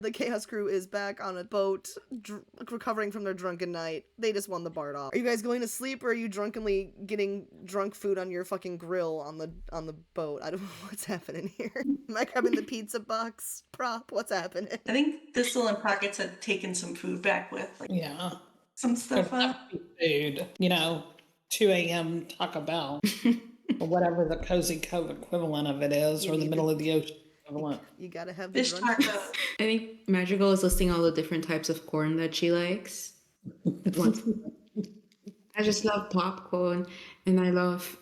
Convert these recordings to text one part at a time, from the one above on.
The Chaos Crew is back on a boat, recovering from their drunken night. They just won the BART off. Are you guys going to sleep, or are you drunkenly getting drunk food on your fucking grill on the boat? I don't know what's happening here. Am I grabbing the pizza box prop? What's happening? I think Thistle and Pockets had taken some food back with, like, some stuff Food. 2 a.m. Taco Bell, or whatever the Cozy Cove equivalent of it is, or the middle of the ocean equivalent. You gotta have the fish drunk. taco. I think Magical is listing all the different types of corn that she likes. I just love popcorn, and I love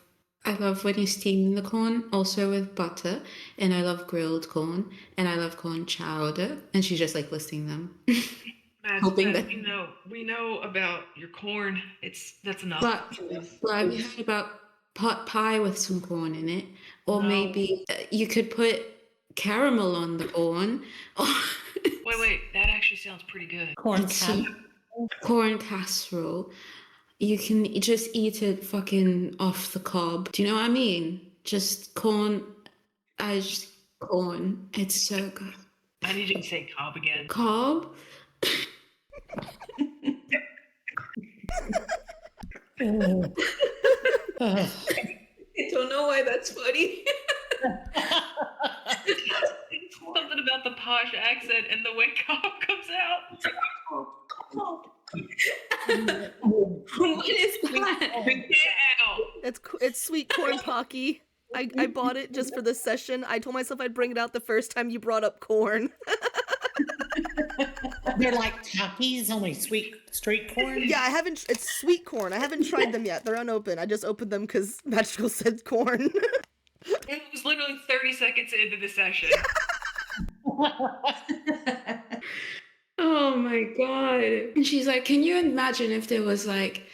when you steam the corn, also with butter, and I love grilled corn, and I love corn chowder, and she's just like listing them. Hoping that we know about your corn. That's enough. But have you heard about pot pie with some corn in it? Or maybe you could put caramel on the corn. Wait, that actually sounds pretty good. Corn casserole. You can just eat it fucking off the cob. Do you know what I mean? Just corn as corn. It's so good. I need you to say cob again. Cob? I don't know why that's funny. Something about the posh accent and the way cob comes out. What is that? It's sweet corn pocky. I bought it just for this session. I told myself I'd bring it out the first time you brought up corn. They're like Takis, only sweet street corn? Yeah, it's sweet corn. I haven't tried them yet. They're unopened. I just opened them because Magical said corn. It was literally 30 seconds into the session. Oh my god. And she's like, can you imagine if there was like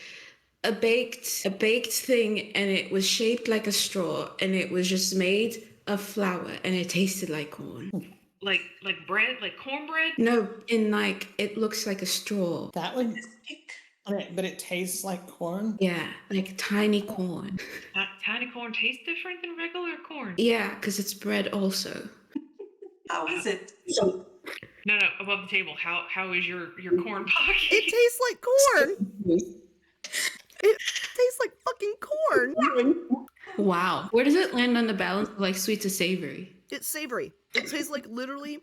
a baked thing and it was shaped like a straw and it was just made of flour and it tasted like corn? Like bread? Like cornbread? No, in like, it looks like a straw. That would... But it tastes like corn? Yeah, like tiny corn. Tiny corn tastes different than regular corn? Yeah, because it's bread also. How is it? No, above the table. How is your corn pocky? It tastes like corn. It tastes like fucking corn. Wow. Where does it land on the balance of like sweet to savory? It's savory. It tastes like literally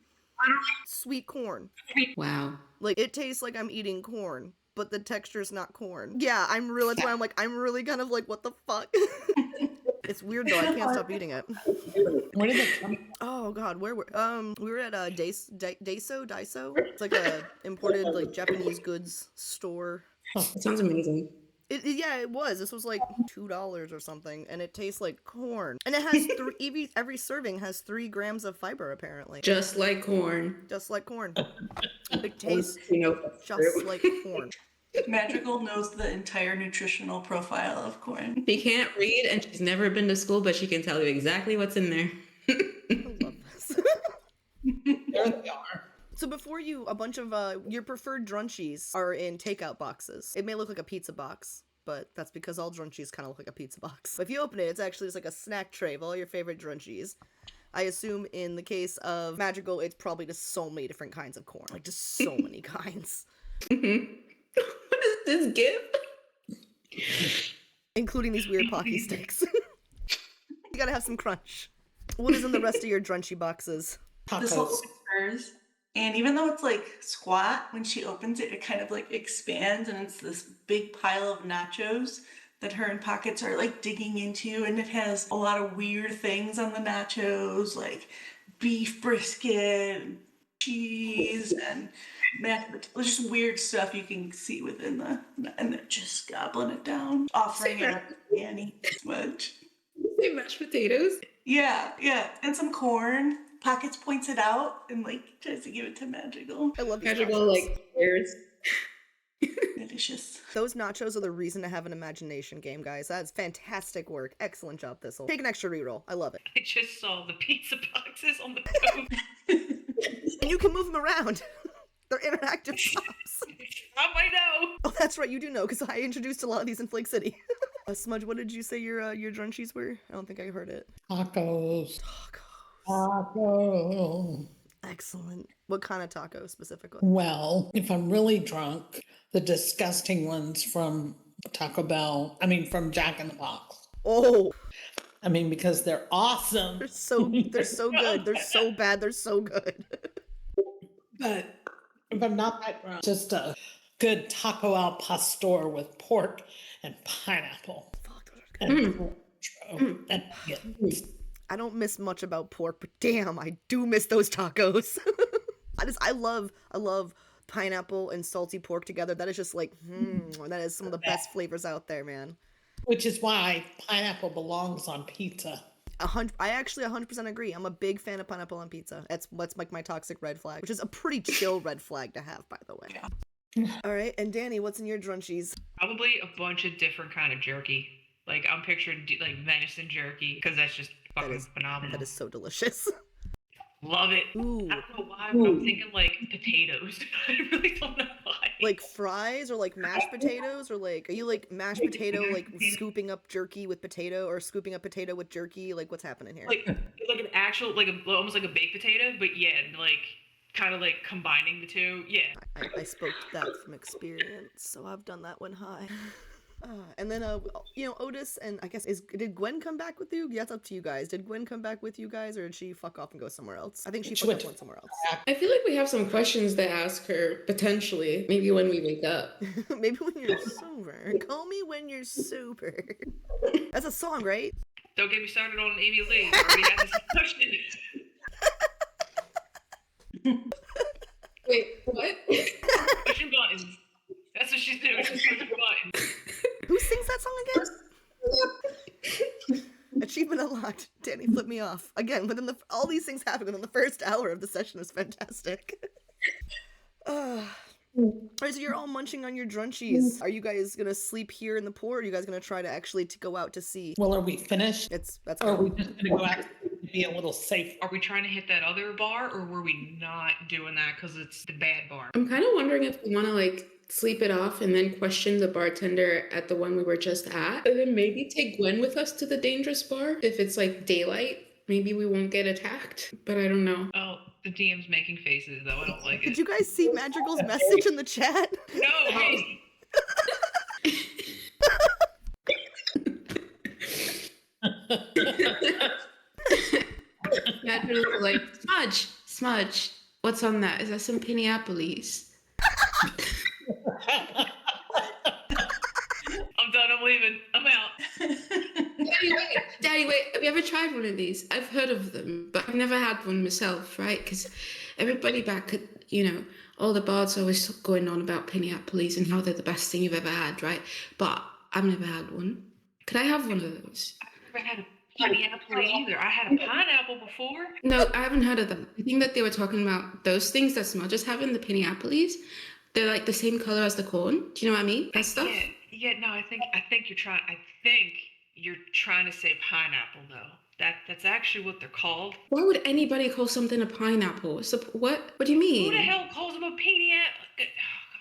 sweet corn. Wow. Like, it tastes like I'm eating corn, but the texture's not corn. Yeah, that's why I'm really kind of like, what the fuck? It's weird though, I can't stop eating it. Where did it come from? Oh god, we were at Daiso? It's like a imported like Japanese goods store. It sounds amazing. It was. This was like $2 or something, and it tastes like corn. And it has every serving has 3 grams of fiber, apparently. Just like corn. Just like corn. It tastes just like corn. Magical knows the entire nutritional profile of corn. She can't read and she's never been to school, but she can tell you exactly what's in there. I love this. There they are. So before a bunch of your preferred drunchies are in takeout boxes. It may look like a pizza box, but that's because all drunchies kind of look like a pizza box. But if you open it, it's actually just like a snack tray of all your favorite drunchies. I assume in the case of Magical, it's probably just so many different kinds of corn. Like, just so many kinds. What is this gift? Including these weird Pocky sticks. You gotta have some crunch. What is in the rest of your drunchie boxes? This will open hers. And even though it's like squat, when she opens it, it kind of like expands and it's this big pile of nachos that her and Pockets are like digging into. And it has a lot of weird things on the nachos, like beef brisket, cheese, and mashed potatoes. Just weird stuff you can see within and they're just gobbling it down, offering it up to Annie as much. Say mashed potatoes? Yeah. And some corn. Pockets points it out and like tries to give it to Magical. I love these Magical nachos. like stares. Delicious. Those nachos are the reason to have an imagination game, guys. That's fantastic work. Excellent job, Thistle. Take an extra reroll. I love it. I just saw the pizza boxes on the coat. And you can move them around. They're interactive shops. I know. Oh, that's right. You do know, because I introduced a lot of these in Flake City. Smudge, what did you say your drunchies were? I don't think I heard it. Tacos. Tacos. Tacos. Excellent. What kind of taco specifically? Well, if I'm really drunk, the disgusting ones from Taco Bell, from Jack in the Box. Oh, Because they're awesome. they're so good. They're so bad. They're so good. But if I'm not that drunk, just a good taco al pastor with pork and pineapple. Fuck, those are good. And and onions. I don't miss much about pork, but damn, I do miss those tacos. I love pineapple and salty pork together. That is just like, that is some of the best flavors out there, man. Which is why pineapple belongs on pizza. I actually 100% agree. I'm a big fan of pineapple on pizza. That's what's like my toxic red flag, which is a pretty chill red flag to have, by the way. Yeah. All right, and Danny, what's in your drunchies? Probably a bunch of different kind of jerky. Like I'm picturing like venison jerky because that's just fucking phenomenal. That is so delicious. Love it. Ooh. I don't know why, but I'm thinking like potatoes. I really don't know why. Like fries or like mashed potatoes, or like, are you like mashed potato, like scooping up jerky with potato, or scooping up potato with jerky? Like, what's happening here? like an actual almost like a baked potato, but yeah, like kind of like combining the two. Yeah. I spoke that from experience, so I've done that one high. And then, Otis, and I guess, did Gwen come back with you? Yeah, that's up to you guys. Did Gwen come back with you guys, or did she fuck off and go somewhere else? I think she fucked off and went somewhere else. I feel like we have some questions to ask her, potentially. Maybe when we wake up. Maybe when you're sober. Call me when you're sober. That's a song, right? Don't get me started on Amy Lee. I already had this question. Wait, what? Pushing buttons. That's what she's doing. She's pushing buttons. Who sings that song again? Achievement unlocked. Danny flipped me off. Again, all these things happen within the first hour of the session is fantastic. Alright, so you're all munching on your drunchies. Are you guys gonna sleep here in the port, or are you guys gonna try to actually go out to sea? Well, are we finished? That's Or are we just going to go out to be a little safer? Are we trying to hit that other bar, or were we not doing that because it's the bad bar? I'm kind of wondering if we want to like sleep it off and then question the bartender at the one we were just at. And then maybe take Gwen with us to the dangerous bar. If it's like daylight, maybe we won't get attacked. But I don't know. Oh, the DM's making faces though. I don't like it. Did you guys see Madrigal's message in the chat? No, wait. Imagine like, Smudge, what's on that? Is that some Pinneapolis? I'm done. I'm leaving. I'm out. Daddy, wait. Have you ever tried one of these? I've heard of them, but I've never had one myself, right? Because everybody back at, all the bars are always going on about Pinneapolis and how they're the best thing you've ever had, right? But I've never had one. Could I have one of those? I've never had a pineapple either. I had a pineapple before. No, I haven't heard of them. I think that they were talking about those things that Smudge is having, the Pinneapolis. They're like the same color as the corn. Do you know what I mean? That stuff? Yeah, no, I think you're trying to say pineapple though. That's actually what they're called. Why would anybody call something a pineapple? So, what? What do you mean? Who the hell calls them a pineapple? Oh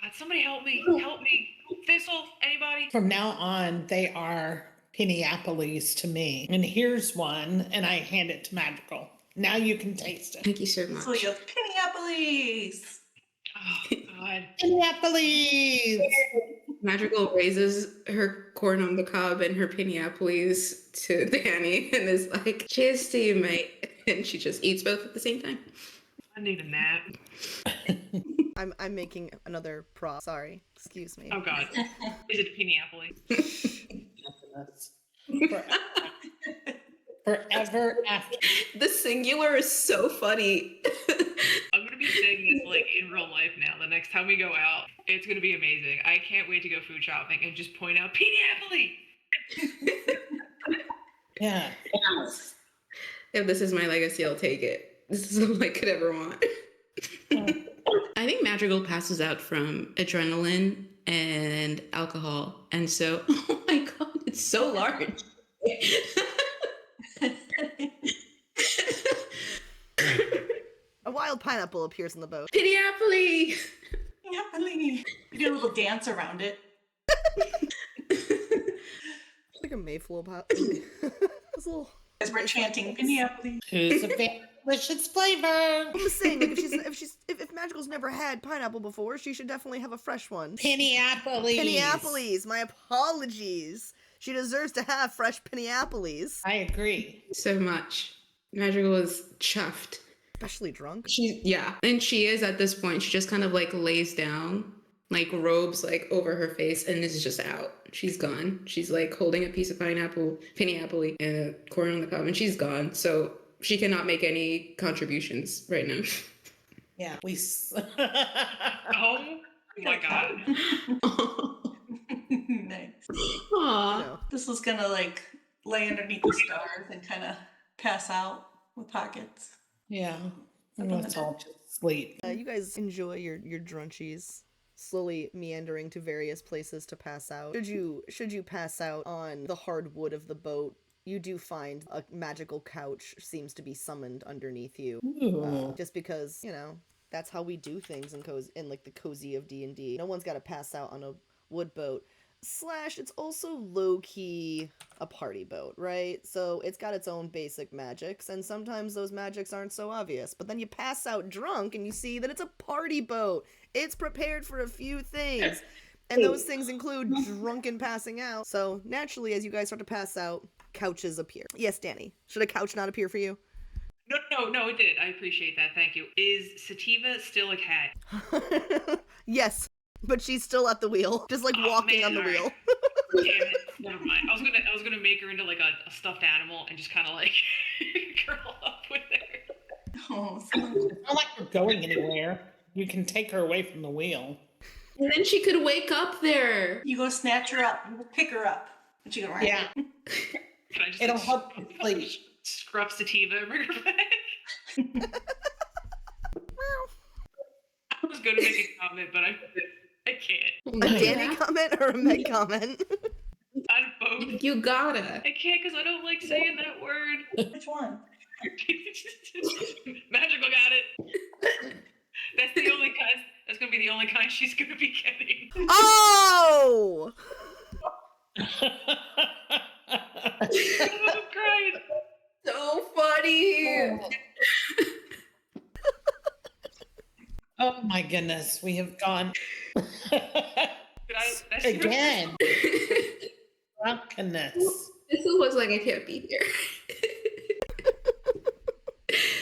God, somebody help me. Help me. Thistle, anybody? From now on, they are Pinneapolis to me. And here's one, and I hand it to Magical. Now you can taste it. Thank you so much. So you have Pinneapolis. Oh God. Pinneapolis! Madrigal raises her corn on the cob and her Pinneapolis to Danny and is like, cheers to you, mate. And she just eats both at the same time. I need a nap. I'm making another prop. Sorry. Excuse me. Oh God. Is it Pinneapolis? Forever after. The singular is so funny. I'm gonna be saying this like in real life now. The next time we go out, it's gonna be amazing. I can't wait to go food shopping and just point out Pinneapolis. Yeah. If this is my legacy, I'll take it. This is all I could ever want. I think Madrigal passes out from adrenaline and alcohol. And so, oh my God, it's so large. A wild pineapple appears in the boat. Pinneapolis! Pinneapolis. You do a little dance around it. Like a mayflower pot. It's a little. As we're chanting Pinneapolis. Who's a fan delicious flavor. I'm just saying, like, if Magical's never had pineapple before, she should definitely have a fresh one. Penny-apples. Penny-apples, my apologies. She deserves to have fresh penny-apples. I agree. So much. Magical is chuffed. Especially drunk. Yeah. And she is at this point. She just kind of like lays down, like robes like over her face, and is just out. She's gone. She's like holding a piece of penny-apple and a corn on the cob, and she's gone. So she cannot make any contributions right now. Yeah, Oh my god. Nice. Aww. No. This was gonna like lay underneath the stars and kind of pass out with pockets. Yeah, and let's all just sleep. You guys enjoy your drunchies, slowly meandering to various places to pass out. Should you pass out on the hard wood of the boat, you do find a magical couch seems to be summoned underneath you. Ooh. Just because, you know, that's how we do things in like the cozy of D&D. No one's got to pass out on a wood boat. / it's also low-key a party boat, right? So it's got its own basic magics, and sometimes those magics aren't so obvious. But then you pass out drunk and you see that it's a party boat. It's prepared for a few things. And those things include drunken passing out. So naturally, as you guys start to pass out, couches appear. Yes, Danny. Should a couch not appear for you? No, it did. I appreciate that. Thank you. Is Sativa still a cat? Yes. But she's still at the wheel, just like walking on the wheel. Damn it. Never mind. I was gonna make her into like a stuffed animal and just kind of like curl up with her. Oh, It's not like we're going anywhere. You can take her away from the wheel. And then she could wake up there. you go snatch her up, you go pick her up, and she go right. Yeah, Can I just it'll like, help you sleep. scrub Sativa and bring her back? I was gonna make a comment, but I can't. A Danny comment or a Meg comment? On both. You gotta. I can't because I don't like saying that word. Which one? Magical got it. That's the only kind. That's gonna be the only kind she's gonna be getting. Oh! I'm crying. So funny. Oh my goodness, we have gone That's again. Drunkenness. This was like, I can't be here.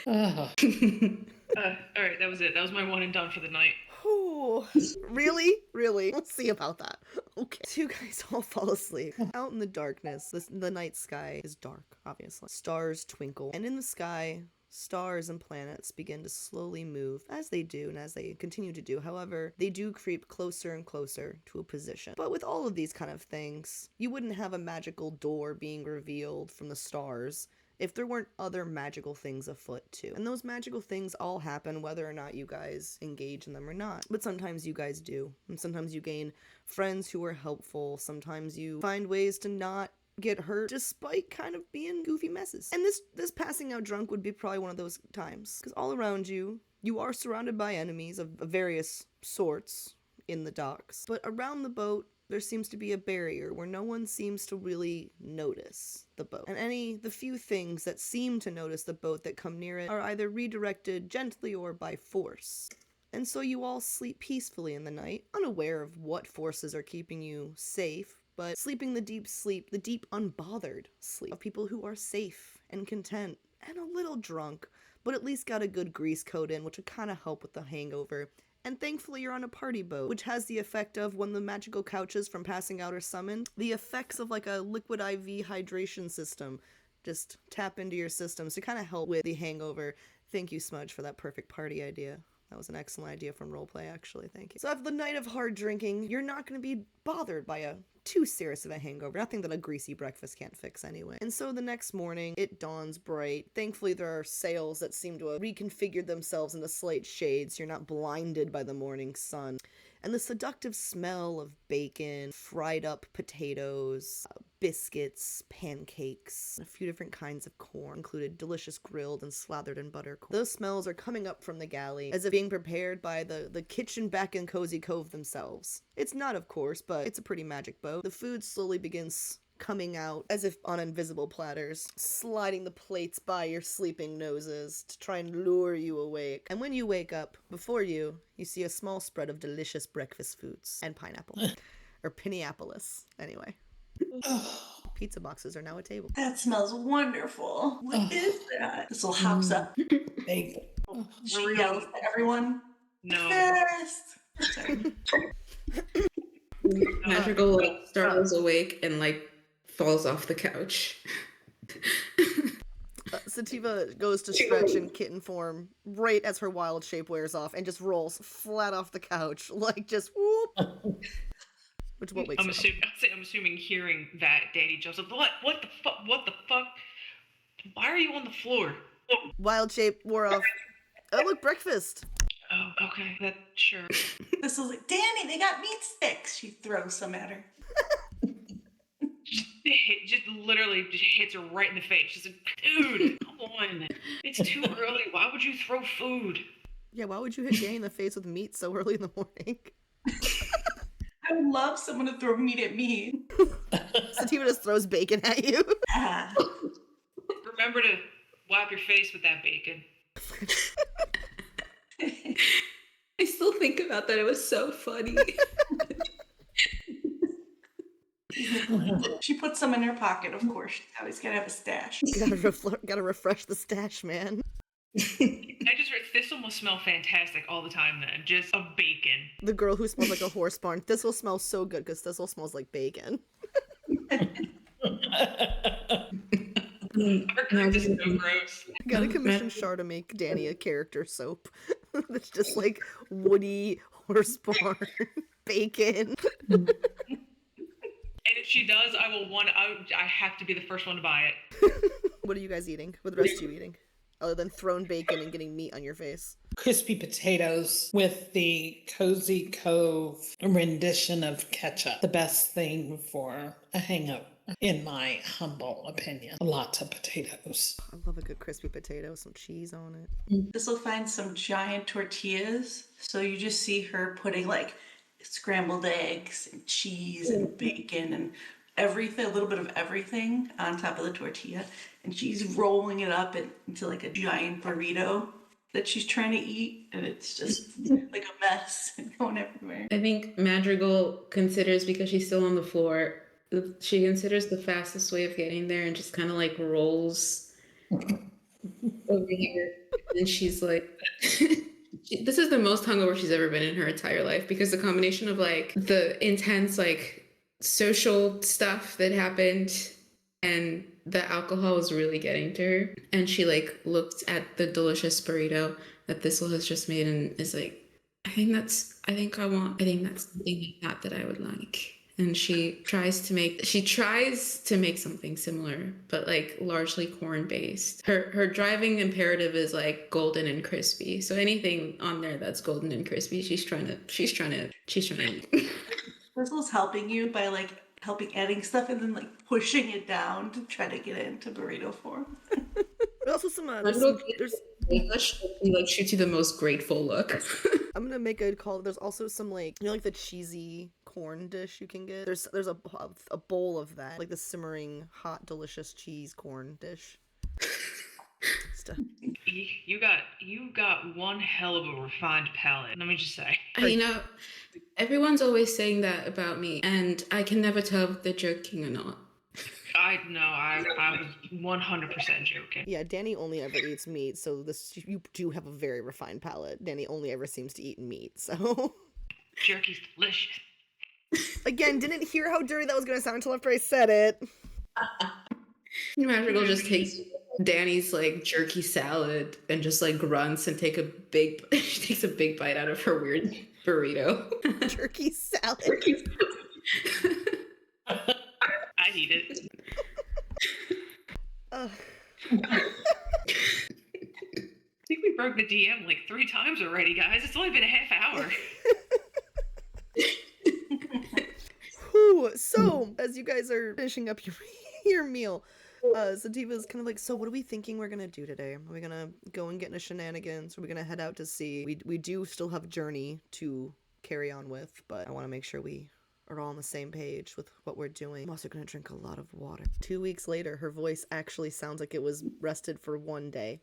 Oh. All right, that was it. That was my one and done for the night. Whew. Really? Really? Let's see about that. Okay. So you guys all fall asleep. Out in the darkness, the night sky is dark, obviously. Stars twinkle. And in the sky, stars and planets begin to slowly move, as they do and as they continue to do. However, they do creep closer and closer to a position. But with all of these kind of things, you wouldn't have a magical door being revealed from the stars if there weren't other magical things afoot too. And those magical things all happen whether or not you guys engage in them or not. But sometimes you guys do. And sometimes you gain friends who are helpful. Sometimes you find ways to not get hurt despite kind of being goofy messes. And this passing out drunk would be probably one of those times. Because all around you, you are surrounded by enemies of various sorts in the docks. But around the boat, there seems to be a barrier where no one seems to really notice the boat. And the few things that seem to notice the boat that come near it are either redirected gently or by force. And so you all sleep peacefully in the night, unaware of what forces are keeping you safe, but sleeping the deep sleep, the deep unbothered sleep of people who are safe and content and a little drunk, but at least got a good grease coat in, which would kind of help with the hangover. And thankfully you're on a party boat, which has the effect of, when the magical couches from passing out are summoned, the effects of like a liquid IV hydration system just tap into your systems to kind of help with the hangover. Thank you, Smudge, for that perfect party idea. That was an excellent idea from roleplay, actually. Thank you. So after the night of hard drinking, you're not going to be bothered by a too serious of a hangover. Nothing that a greasy breakfast can't fix anyway. And so the next morning, it dawns bright. Thankfully, there are sails that seem to have reconfigured themselves into slight shades. You're not blinded by the morning sun. And the seductive smell of bacon, fried up potatoes, biscuits, pancakes, and a few different kinds of corn, included delicious grilled and slathered in butter corn. Those smells are coming up from the galley, as if being prepared by the kitchen back in Cozy Cove themselves. It's not, of course, but it's a pretty magic boat. The food slowly begins coming out as if on invisible platters, sliding the plates by your sleeping noses to try and lure you awake. And when you wake up, before you see a small spread of delicious breakfast foods and pineapple. Or Pinneapolis, anyway. Pizza boxes are now a table. That smells wonderful. What is that? This will house up. Bagel. She yells to everyone. No. Breakfast! Sorry. Madrigal like startles awake and like falls off the couch. Sativa goes to stretch in kitten form right as her wild shape wears off and just rolls flat off the couch, like just whoop. Which is what wakes her up. I'm assuming hearing that, Danny jumps up. What the fuck? What the fuck? Why are you on the floor? Wild shape wore off. Oh, look, breakfast. Oh, okay. That sure. This is like, Danny, they got meat sticks. She throws some at her. Just literally just hits her right in the face. She's like, dude, come on. It's too early. Why would you throw food? Yeah, why would you hit Danny in the face with meat so early in the morning? I would love someone to throw meat at me. Sativa just throws bacon at you. Ah. Remember to wipe your face with that bacon. I still think about that. It was so funny. She puts some in her pocket, of course. She's always gotta have a stash. Gotta refresh the stash, man. This will smell fantastic all the time then. Just a bacon. The girl who smells like a horse barn. This'll smell so good because This'll smells like bacon. Our group is so gross. Gotta commission Char to make Danny a character soap. That's just like woody horse barn bacon. And if she does, I have to be the first one to buy it. What are you guys eating? What are the rest of you eating? Other than thrown bacon and getting meat on your face. Crispy potatoes with the Cozy Cove rendition of ketchup. The best thing for a hangover, in my humble opinion. Lots of potatoes. I love a good crispy potato, some cheese on it. This will find some giant tortillas. So you just see her putting like scrambled eggs and cheese and bacon and everything, a little bit of everything on top of the tortilla. And she's rolling it up into like a giant burrito that she's trying to eat. And it's just like a mess and going everywhere. I think Madrigal considers, because she's still on the floor, she considers the fastest way of getting there and just kind of like rolls over here. And she's like, this is the most hungover she's ever been in her entire life, because the combination of like the intense like social stuff that happened and the alcohol was really getting to her. And she like looked at the delicious burrito that Thistle has just made and is like, I think that's something like that I would like. And she tries to make something similar, but like largely corn based. Her driving imperative is like golden and crispy. So anything on there that's golden and crispy, she's trying to eat. Crystal's helping you by like adding stuff and then like pushing it down to try to get it into burrito form. But also some He like shoots you the most grateful look. I'm gonna make a call. There's also some like, you know, like the cheesy corn dish you can get. There's a bowl of that, like the simmering hot delicious cheese corn dish. You got one hell of a refined palate. Let me just say. You know, everyone's always saying that about me, and I can never tell if they're joking or not. I was 100% joking. Yeah, Danny only ever eats meat, so you do have a very refined palate. Danny only ever seems to eat meat, so. Jerky's delicious. Again, didn't hear how dirty that was gonna sound until after I said it. Madrigal just takes Danny's like jerky salad and just like grunts and she takes a big bite out of her weird burrito. Jerky salad. I'd eat it. Uh. I think we broke the DM like 3 times already, guys. It's only been a half hour. Whew. So, as you guys are finishing up your meal, Sativa's kind of like, so what are we thinking we're gonna do today? Are we gonna go and get into shenanigans? Are we gonna head out to sea? We do still have Journey to carry on with, but I want to make sure we are all on the same page with what we're doing. I'm also gonna drink a lot of water. 2 weeks later, her voice actually sounds like it was rested for 1 day.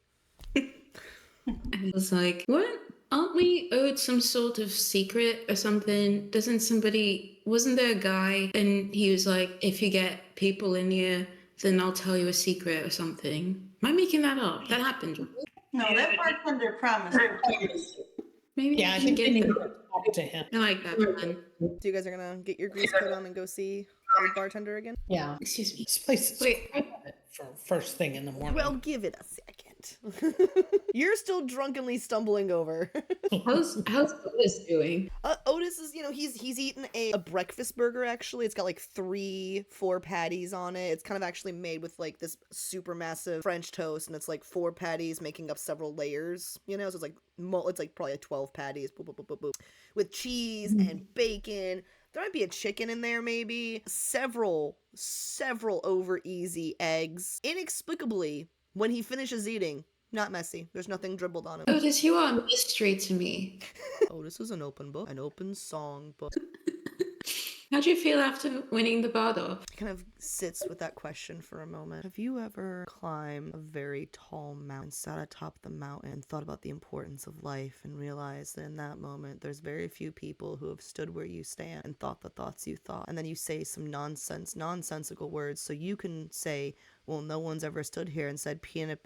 I was like, what? Aren't we owed some sort of secret or something? Wasn't there a guy and he was like, if you get people in here, then I'll tell you a secret or something? Am I making that up? That happened. No, that bartender promised. Maybe Yeah, I I think should we need get to talk to him. I like that one. So you guys are gonna get your grease coat on and go see the bartender again? Yeah. Excuse me. This place is Wait. quiet for first thing in the morning. Well, give it a second. You're still drunkenly stumbling over. How's Otis doing? Otis is, he's eaten a breakfast burger, actually. It's got like 4 patties on it. It's kind of actually made with like this super massive French toast, and it's like 4 patties making up several layers, so it's like probably like 12 patties, boop, boop, boop, boop, boop, with cheese and bacon. There might be a chicken in there, maybe. Several over easy eggs. Inexplicably, when he finishes eating, not messy. There's nothing dribbled on him. Otis, you are a mystery to me. This is an open book, an open song book. How'd you feel after winning the Bardolph? Kind of sits with that question for a moment. Have you ever climbed a very tall mountain, sat atop the mountain, and thought about the importance of life, and realized that in that moment, there's very few people who have stood where you stand and thought the thoughts you thought, and then you say some nonsensical words, so you can say, well, no one's ever stood here and said peanut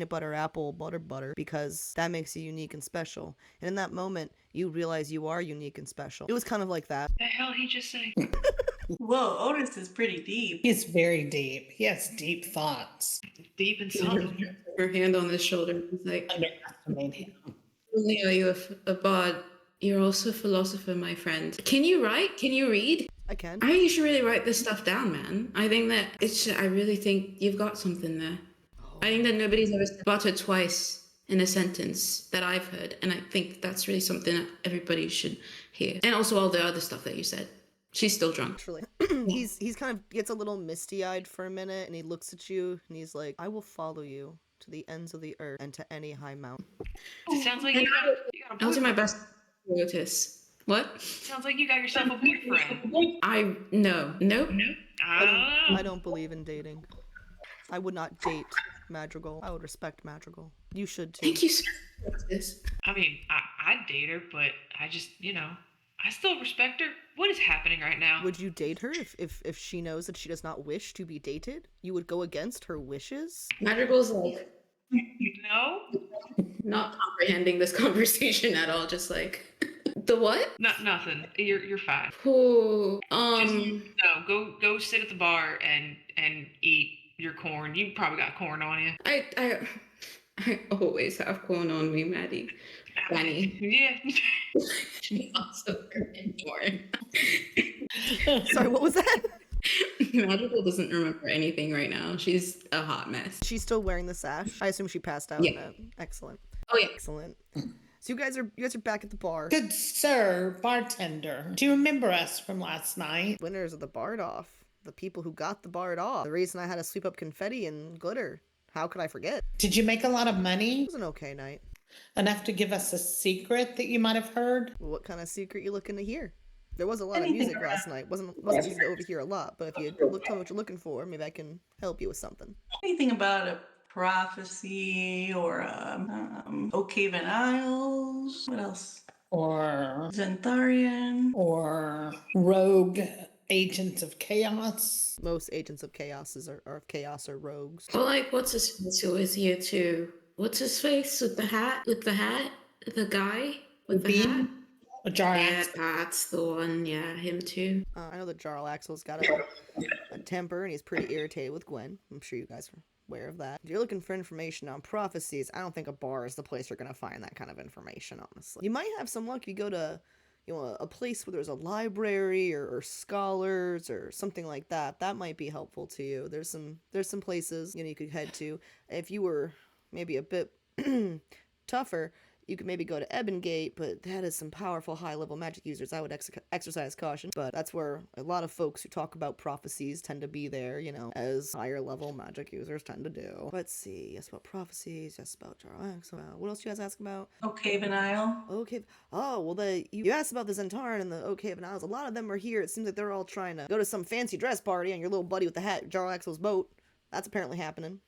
butter, apple, butter, because that makes you unique and special. And in that moment, you realize you are unique and special. It was kind of like that. The hell he just say? Whoa, Otis is pretty deep. He's very deep. He has deep thoughts. Deep and solid. Her hand on his shoulder. He's like, Underestimate him. not only are you a bard, you're also a philosopher, my friend. Can you write? Can you read? I can. I think you should really write this stuff down, man. I think that I really think you've got something there. I think that nobody's ever said butter twice in a sentence that I've heard, and I think that's really something that everybody should hear. And also all the other stuff that you said. She's still drunk. Actually, he's kind of gets a little misty-eyed for a minute, and he looks at you, and he's like, I will follow you to the ends of the earth and to any high mountain. It sounds like you got a I'll do my boyfriend. best, Otis. What? Sounds like you got yourself a boyfriend. No. Nope. I don't believe in dating. I would not date Madrigal. I would respect Madrigal. You should too. Thank you so much, Otis. I mean, I'd date her, but I just, I still respect her. What is happening right now? Would you date her if she knows that she does not wish to be dated? You would go against her wishes? Madrigal's like No? not comprehending this conversation at all. Just like the what? Nothing. You're fine. Oh, No, go sit at the bar and eat your corn. You probably got corn on you. I always have corn on me, Maddie. Danny. Yeah. She also corn. Sorry, what was that? Madrigal doesn't remember anything right now. She's a hot mess. She's still wearing the sash. I assume she passed out. Yeah. Excellent. Oh yeah. Excellent. So you guys are back at the bar. Good sir, bartender. Do you remember us from last night? Winners of the Bard Off. The people who got the Bard Off. The reason I had to sweep up confetti and glitter. How could I forget? Did you make a lot of It money? was an okay night. Enough to give us a secret that you might have heard? Well, what kind of secret you looking to hear? There was a lot of music last night. Wasn't easy to overhear a lot, but if you tell me what you're looking for, maybe I can help you with something. Anything about a prophecy or Oakeven Isles? What else? Or Zentharian? rogue agents of chaos? Most agents of chaos are rogues. Well, like, what's his face who is here too? What's his face with the hat? The guy with the hat? A jar Yeah, axe? that's the one. Yeah, him too. I know that Jarl Axel's got a temper, and he's pretty irritated with Gwen. I'm sure you guys are aware of that. If you're looking for information on prophecies, I don't think a bar is the place you're going to find that kind of information, honestly. You might have some luck if you go to a place where there's a library or scholars or something like that. That might be helpful to you. There's some places you could head to. If you were maybe a bit tougher, you could maybe go to Ebongate, but that is some powerful high-level magic users. I would exercise caution, but that's where a lot of folks who talk about prophecies tend to be there, you know, as higher-level magic users tend to do. Let's see. Yes, about prophecies. Yes, about Jarlax. What else you guys ask about? Oakhaven Isle. Okay. Oh, well, you asked about the Zentaran and the Oakhaven Isles. A lot of them are here. It seems like they're all trying to go to some fancy dress party on your little buddy with the hat, Jarlaxle's boat. That's apparently happening.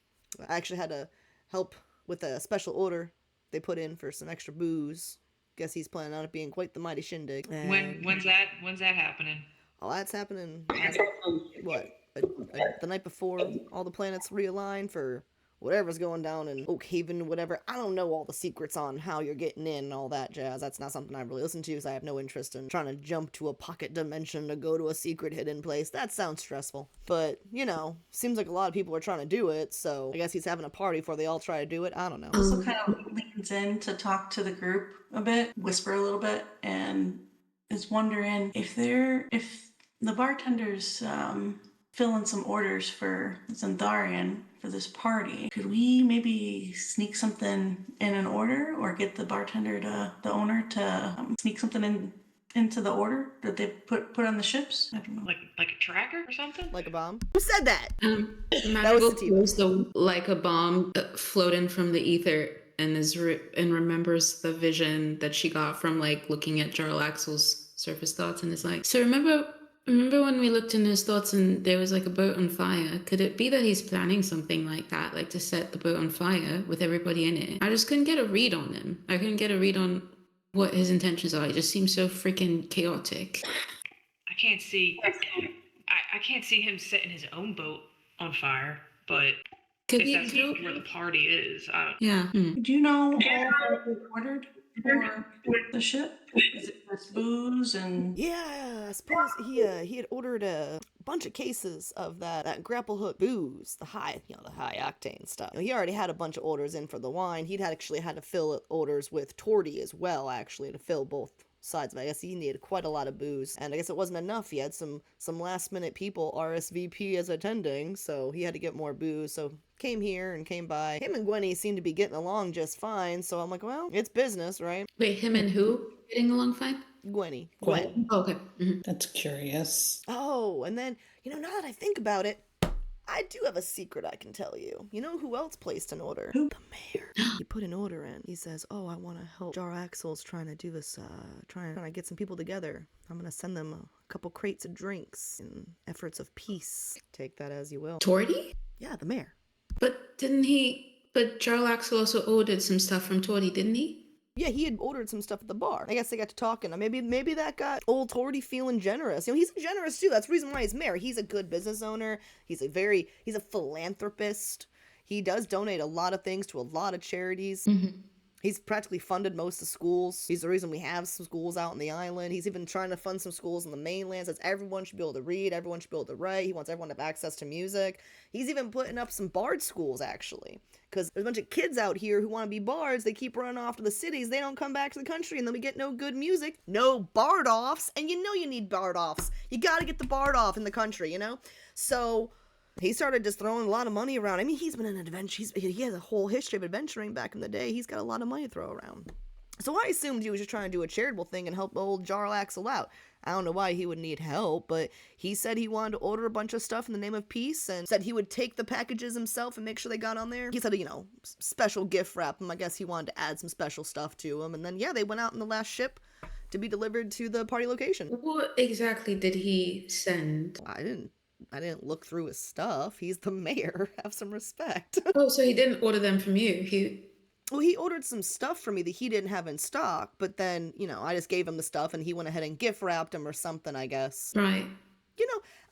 I actually had to help with a special order they put in for some extra booze. Guess he's planning on it being quite the mighty shindig. When's that happening? Oh, that's happening. What? The night before all the planets realign for whatever's going down in Oakhaven, whatever. I don't know all the secrets on how you're getting in and all that jazz. That's not something I really listen to, because I have no interest in trying to jump to a pocket dimension to go to a secret hidden place. That sounds stressful. But, you know, seems like a lot of people are trying to do it, so I guess he's having a party before they all try to do it. I don't know. Also kind of leans in to talk to the group a bit, whisper a little bit, and is wondering if the bartender's filling some orders for Zandarian for this party. Could we maybe sneak something in an order, or get the owner to sneak something into the order that they put on the ships? I don't know. Like a tracker or something? Like a bomb? Who said that? Magical Sativa. was the like a bomb floating from the ether, and and remembers the vision that she got from like looking at Jarlaxle's surface thoughts, and is like, so remember when we looked in his thoughts and there was like a boat on fire? Could it be that he's planning something like that, like to set the boat on fire with everybody in it? I just couldn't get a read on him. I couldn't get a read on what his intentions are. It just seems so freaking chaotic. I can't see him setting his own boat on fire, but Could if that's he where the party is, Yeah. Do you know all that we ordered for the ship? Is it just booze and... Yeah, I suppose he had ordered a bunch of cases of that grapple hook booze, the high octane stuff. He already had a bunch of orders in for the wine. He'd actually had to fill orders with Torty as well, actually, to fill both sides. But I guess he needed quite a lot of booze, and I guess it wasn't enough. He had some last minute people RSVP as attending, so he had to get more booze. So came here and came by. Him and Gwenny seemed to be getting along just fine, so I'm like, well, it's business, right? Wait, him and who getting along fine? Gwenny. Gwen. Oh, okay. That's curious. Oh, and then, now that I think about it, I do have a secret I can tell you. You know who else placed an order? Who? The mayor. He put an order in. He says, oh, I want to help Jarlaxle's trying to do this, trying to get some people together. I'm going to send them a couple crates of drinks in efforts of peace. Take that as you will. Torty? Yeah, the mayor. But Jarlaxle also ordered some stuff from Torty, didn't he? Yeah, he had ordered some stuff at the bar. I guess they got to talking. Maybe that got old Torty feeling generous. He's generous too. That's the reason why he's mayor. He's a good business owner. He's a philanthropist. He does donate a lot of things to a lot of charities. Mm-hmm. He's practically funded most of schools. He's the reason we have some schools out on the island. He's even trying to fund some schools on the mainland. Says everyone should be able to read, everyone should be able to write. He wants everyone to have access to music. He's even putting up some bard schools, actually. Because there's a bunch of kids out here who want to be bards. They keep running off to the cities. They don't come back to the country, and then we get no good music. No bard-offs. And you need bard-offs. You gotta get the bard-off in the country, So he started just throwing a lot of money around. He's been an adventure. He has a whole history of adventuring back in the day. He's got a lot of money to throw around. So I assumed he was just trying to do a charitable thing and help old Jarlaxle out. I don't know why he would need help, but he said he wanted to order a bunch of stuff in the name of peace, and said he would take the packages himself and make sure they got on there. He said, special gift wrap them. I guess he wanted to add some special stuff to them. And then, they went out in the last ship to be delivered to the party location. What exactly did he send? I didn't look through his stuff. He's the mayor. Have some respect. Oh, so he didn't order them from you. He ordered some stuff for me that he didn't have in stock, but then, I just gave him the stuff and he went ahead and gift wrapped him or something, I guess. Right.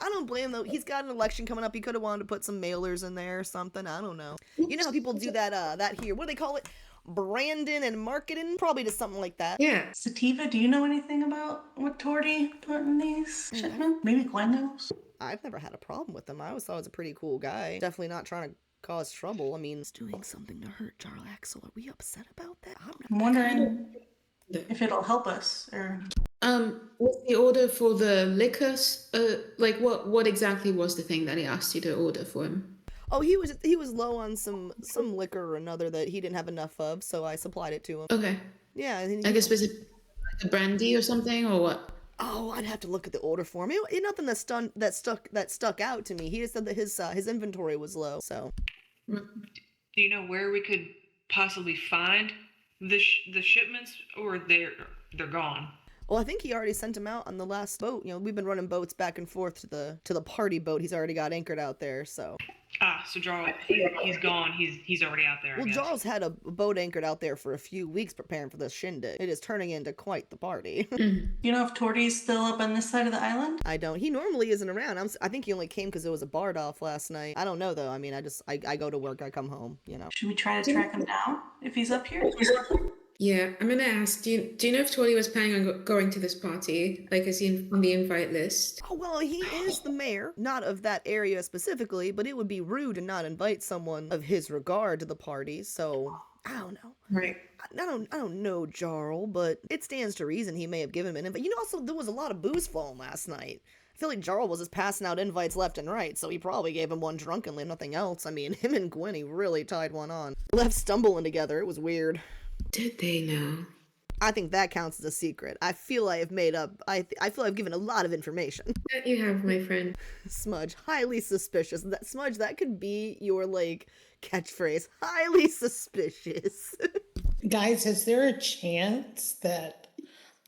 I don't blame him, though. He's got an election coming up. He could have wanted to put some mailers in there or something. I don't know. You know how people do that here. What do they call it? Branding and marketing? Probably just something like that. Yeah. Sativa, do you know anything about what Torty put in these shipments? Maybe Gwen knows? I've never had a problem with him. I always thought he was a pretty cool guy. Definitely not trying to cause trouble. He's doing something to hurt Jarlaxle. Are we upset about that? I'm wondering if it'll help us, or... Was the order for the liquors, what exactly was the thing that he asked you to order for him? Oh, he was low on some liquor or another that he didn't have enough of, so I supplied it to him. Okay. Yeah, and then I guess was it like a brandy or something or what? oh, I'd have to look at the order form. Nothing that stuck out to me. He just said that his inventory was low. So Do you know where we could possibly find the shipments, or they're gone? well, I think he already sent him out on the last boat. You know, we've been running boats back and forth to the party boat. He's already got anchored out there. So Ah, so Jarl, he's gone. He's already out there. I well, guess. Jarl's had a boat anchored out there for a few weeks preparing for this shindig. It is turning into quite the party. You know if Torty's still up on this side of the island? I don't. He normally isn't around. I think he only came because it was a bard off last night. I don't know though. I mean, I go to work. I come home. You know. Should we try to track him down if he's up here? Yeah, I'm gonna ask. Do you know if Tori was planning on going to this party? Like, is he on the invite list? Oh, well, he is the mayor, not of that area specifically, but it would be rude to not invite someone of his regard to the party, so I don't know. Right. I don't know Jarl, but it stands to reason he may have given him an invite. You know, also, there was a lot of booze flowing last night. I feel like Jarl was just passing out invites left and right, so he probably gave him one drunkenly, nothing else. I mean, him and Gwenny really tied one on. Left stumbling together, it was weird. Did they know? I think that counts as a secret. I feel I have made up. I feel I've given a lot of information. That you have, my friend. Smudge, highly suspicious. That Smudge, that could be your like catchphrase. Highly suspicious. Guys, is there a chance that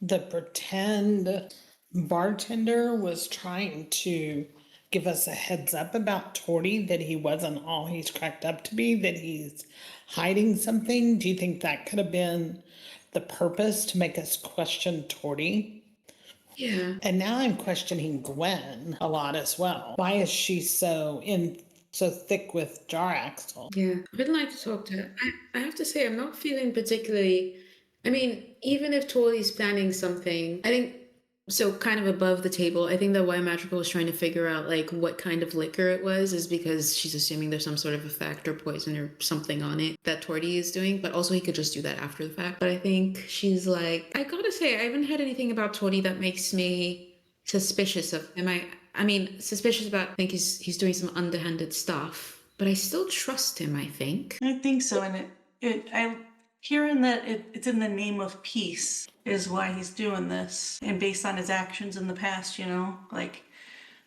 the pretend bartender was trying to give us a heads up about Torty, that he wasn't all he's cracked up to be, that he's hiding something? Do you think that could have been the purpose, to make us question Torty? Yeah. And now I'm questioning Gwen a lot as well. Why is she so thick with Jar Axel? Yeah. I'd like to talk to her. I have to say, I'm not feeling particularly. I mean, even if Tori's planning something, I think. So kind of above the table, I think that why Magical was trying to figure out like what kind of liquor it was is because she's assuming there's some sort of effect or poison or something on it that Torty is doing, but also he could just do that after the fact. But I think she's like, I gotta say, I haven't had anything about Torty that makes me suspicious of him. I mean, suspicious about, I think he's doing some underhanded stuff, but I still trust him, I think. I think so, and I'm hearing that it's in the name of peace is why he's doing this, and based on his actions in the past, you know, like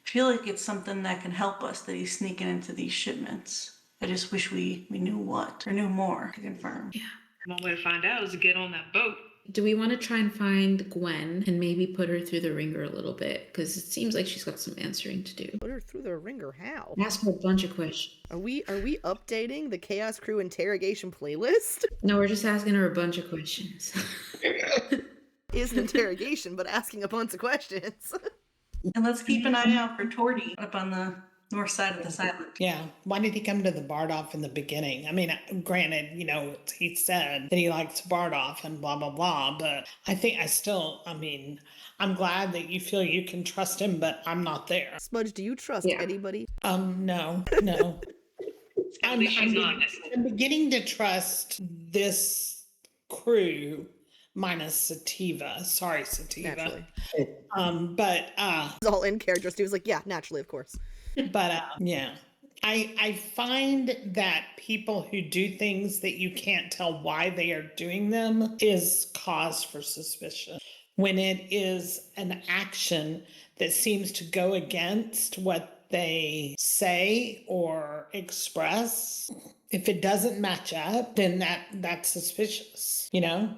I feel like it's something that can help us that he's sneaking into these shipments. I just wish we knew what or knew more to confirm. Yeah. One way to find out is to get on that boat. Do we want to try and find Gwen and maybe put her through the ringer a little bit? Because it seems like she's got some answering to do. Put her through the ringer. How? Ask her a bunch of questions. Are we updating the Chaos Crew interrogation playlist? No, we're just asking her a bunch of questions. Is an interrogation, but asking a bunch of questions. And let's keep an eye out for Torty up on the north side of this island. Yeah. Why did he come to the Bardoff in the beginning? I mean, granted, you know, he said that he likes Bardoff and blah, blah, blah. But I'm glad that you feel you can trust him, but I'm not there. Smudge, do you trust anybody? No. At least she's honest. I'm beginning to trust this crew minus Sativa. Sorry, Sativa. Naturally. But It's all in character. So he was like, yeah, naturally, of course. yeah. I find that people who do things that you can't tell why they are doing them is cause for suspicion. When it is an action that seems to go against what they say or express, if it doesn't match up, then that's suspicious, you know?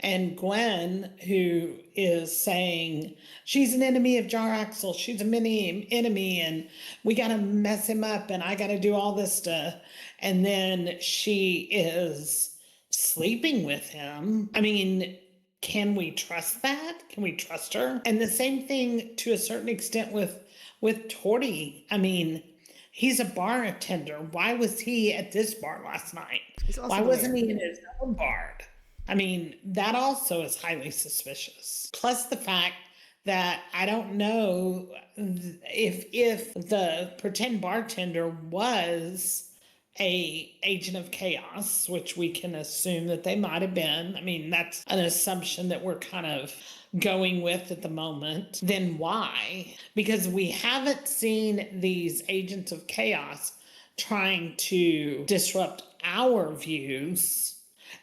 And Gwen, who is saying she's an enemy of Jar Axel, she's a mini enemy, and we got to mess him up, and I got to do all this stuff. And then she is sleeping with him. I mean, can we trust that? Can we trust her? And the same thing to a certain extent with Torty. I mean, he's a bar attender. Why was he at this bar last night? Why wasn't he in his own bar? I mean, that also is highly suspicious. Plus the fact that I don't know if the pretend bartender was a agent of chaos, which we can assume that they might have been. I mean, that's an assumption that we're kind of going with at the moment. Then why? Because we haven't seen these agents of chaos trying to disrupt our views.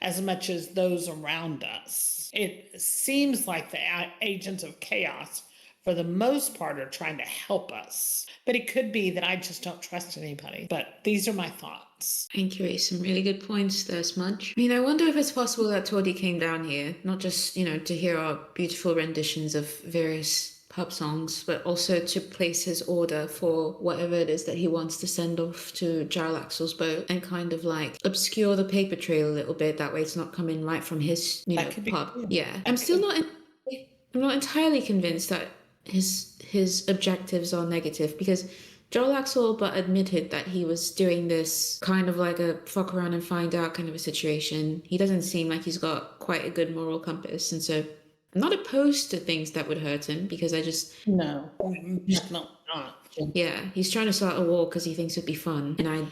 as much as those around us. It seems like the agents of chaos, for the most part, are trying to help us. But it could be that I just don't trust anybody. But these are my thoughts. Thank you, Ray. Some really good points there, Smudge. I mean, I wonder if it's possible that Tordy came down here, not just, to hear our beautiful renditions of various pub songs, but also to place his order for whatever it is that he wants to send off to Jarlaxle's boat and kind of like obscure the paper trail a little bit. That way it's not coming right from his, pub. Yeah. I'm still not entirely convinced that his objectives are negative, because Jarlaxle but admitted that he was doing this kind of like a fuck around and find out kind of a situation. He doesn't seem like he's got quite a good moral compass, and so I'm not opposed to things that would hurt him, because I just... No, not. Yeah, he's trying to start a war because he thinks it'd be fun, and I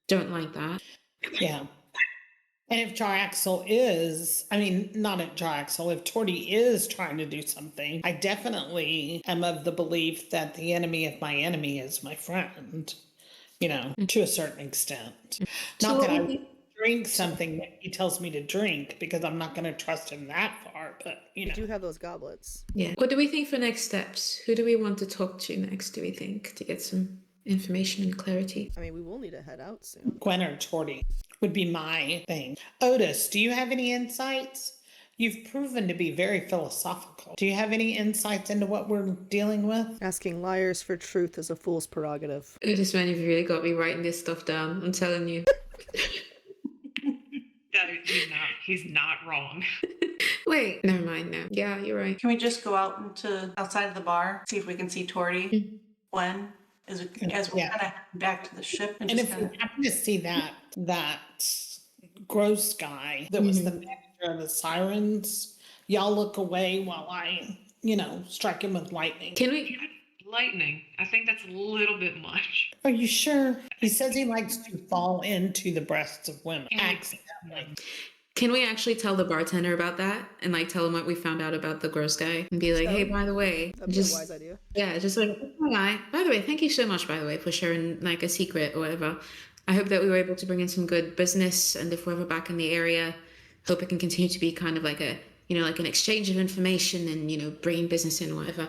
don't like that. Yeah. And if Jaraxle is, not if Jaraxle, if Tordy is trying to do something, I definitely am of the belief that the enemy of my enemy is my friend, to a certain extent. Not that I would drink something that he tells me to drink, because I'm not going to trust him that far, but, We do have those goblets. Yeah. What do we think for next steps? Who do we want to talk to next, do we think, to get some information and clarity? I mean, we will need to head out soon. Gwen or Tordy would be my thing. Otis, do you have any insights? You've proven to be very philosophical. Do you have any insights into what we're dealing with? Asking liars for truth is a fool's prerogative. This man, you've really got me writing this stuff down. I'm telling you. He's not wrong. Wait, never mind now. Yeah, you're right. Can we just go out into outside of the bar, see if we can see Tordy? When? As we're kind of heading back to the ship. And if we happen to see that gross guy that was the manager of the Sirens, y'all look away while I, strike him with lightning. Can we... Lightning. I think that's a little bit much. Are you sure? He says he likes to fall into the breasts of women accidentally. Can we actually tell the bartender about that and tell him what we found out about the gross guy and be like, hey, by the way, That'd be a wise idea. Yeah, just like, oh, guy. By the way, thank you so much, by the way, for sharing a secret or whatever. I hope that we were able to bring in some good business, and if we're ever back in the area, hope it can continue to be kind of like a, like an exchange of information and, bringing business in or whatever.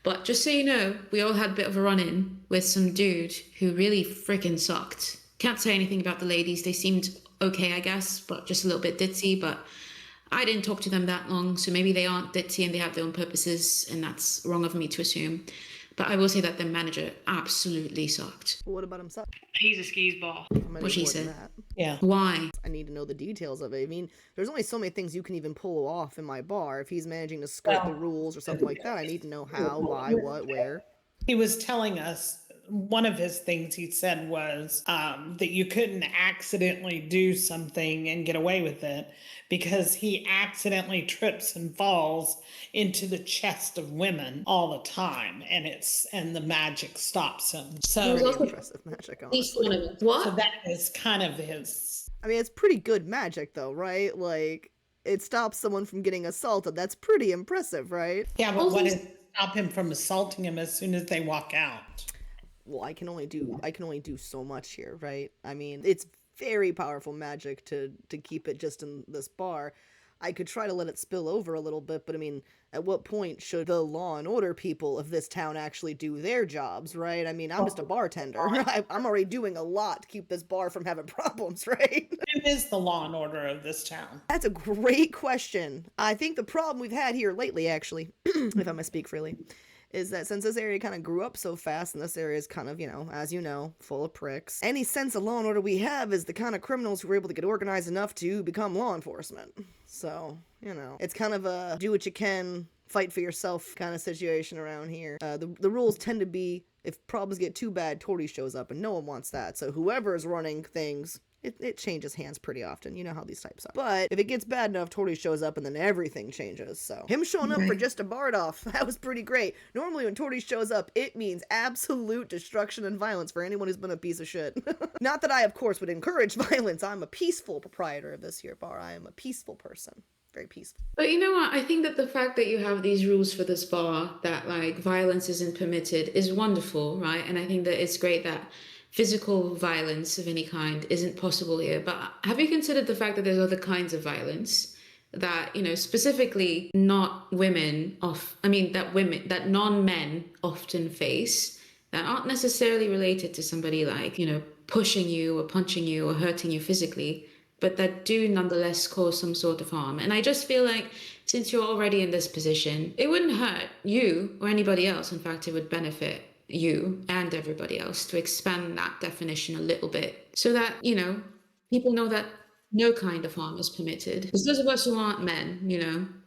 But just so you know, we all had a bit of a run-in with some dude who really freaking sucked. Can't say anything about the ladies. They seemed okay, I guess, but just a little bit ditzy. But I didn't talk to them that long, so maybe they aren't ditzy and they have their own purposes, and that's wrong of me to assume. But I will say that the manager absolutely sucked. Well, what about himself? He's a skis ball. What she said. That. Yeah. Why? I need to know the details of it. I mean, there's only so many things you can even pull off in my bar. If he's managing to skirt the rules or something like that, I need to know how, why, what, where. He was telling us, one of his things he said was that you couldn't accidentally do something and get away with it, because he accidentally trips and falls into the chest of women all the time, and the magic stops him. So Pretty impressive magic, honestly. What? So that is kind of his. I mean, it's pretty good magic, though, right? It stops someone from getting assaulted. That's pretty impressive, right? Yeah, but what is stop him from assaulting him as soon as they walk out? Well, I can only do so much here, right? I mean, it's very powerful magic to keep it just in this bar. I could try to let it spill over a little bit, but I mean, at what point should the law and order people of this town actually do their jobs, right? I mean, I'm just a bartender. I'm already doing a lot to keep this bar from having problems, right? Who is the law and order of this town? That's a great question. I think the problem we've had here lately, actually, if I may speak freely, is that since this area kind of grew up so fast, and this area is kind of, as you know, full of pricks, any sense of law and order we have is the kind of criminals who are able to get organized enough to become law enforcement. So, it's kind of a do what you can, fight for yourself kind of situation around here. The rules tend to be, if problems get too bad, Tordy shows up, and no one wants that. So whoever is running things, it changes hands pretty often. You know how these types are. But if it gets bad enough, Tordy shows up and then everything changes. So him showing up for just a bard off, that was pretty great. Normally when Tordy shows up, it means absolute destruction and violence for anyone who's been a piece of shit. Not that I, of course, would encourage violence. I'm a peaceful proprietor of this here bar. I am a peaceful person. Very peaceful. But you know what? I think that the fact that you have these rules for this bar, that violence isn't permitted, is wonderful, right? And I think that it's great that physical violence of any kind isn't possible here. But have you considered the fact that there's other kinds of violence that, specifically not women that non-men often face, that aren't necessarily related to somebody like, pushing you or punching you or hurting you physically, but that do nonetheless cause some sort of harm. And I just feel like since you're already in this position, it wouldn't hurt you or anybody else. In fact, it would benefit you and everybody else to expand that definition a little bit so that, people know that no kind of harm is permitted. Because those of us who aren't men,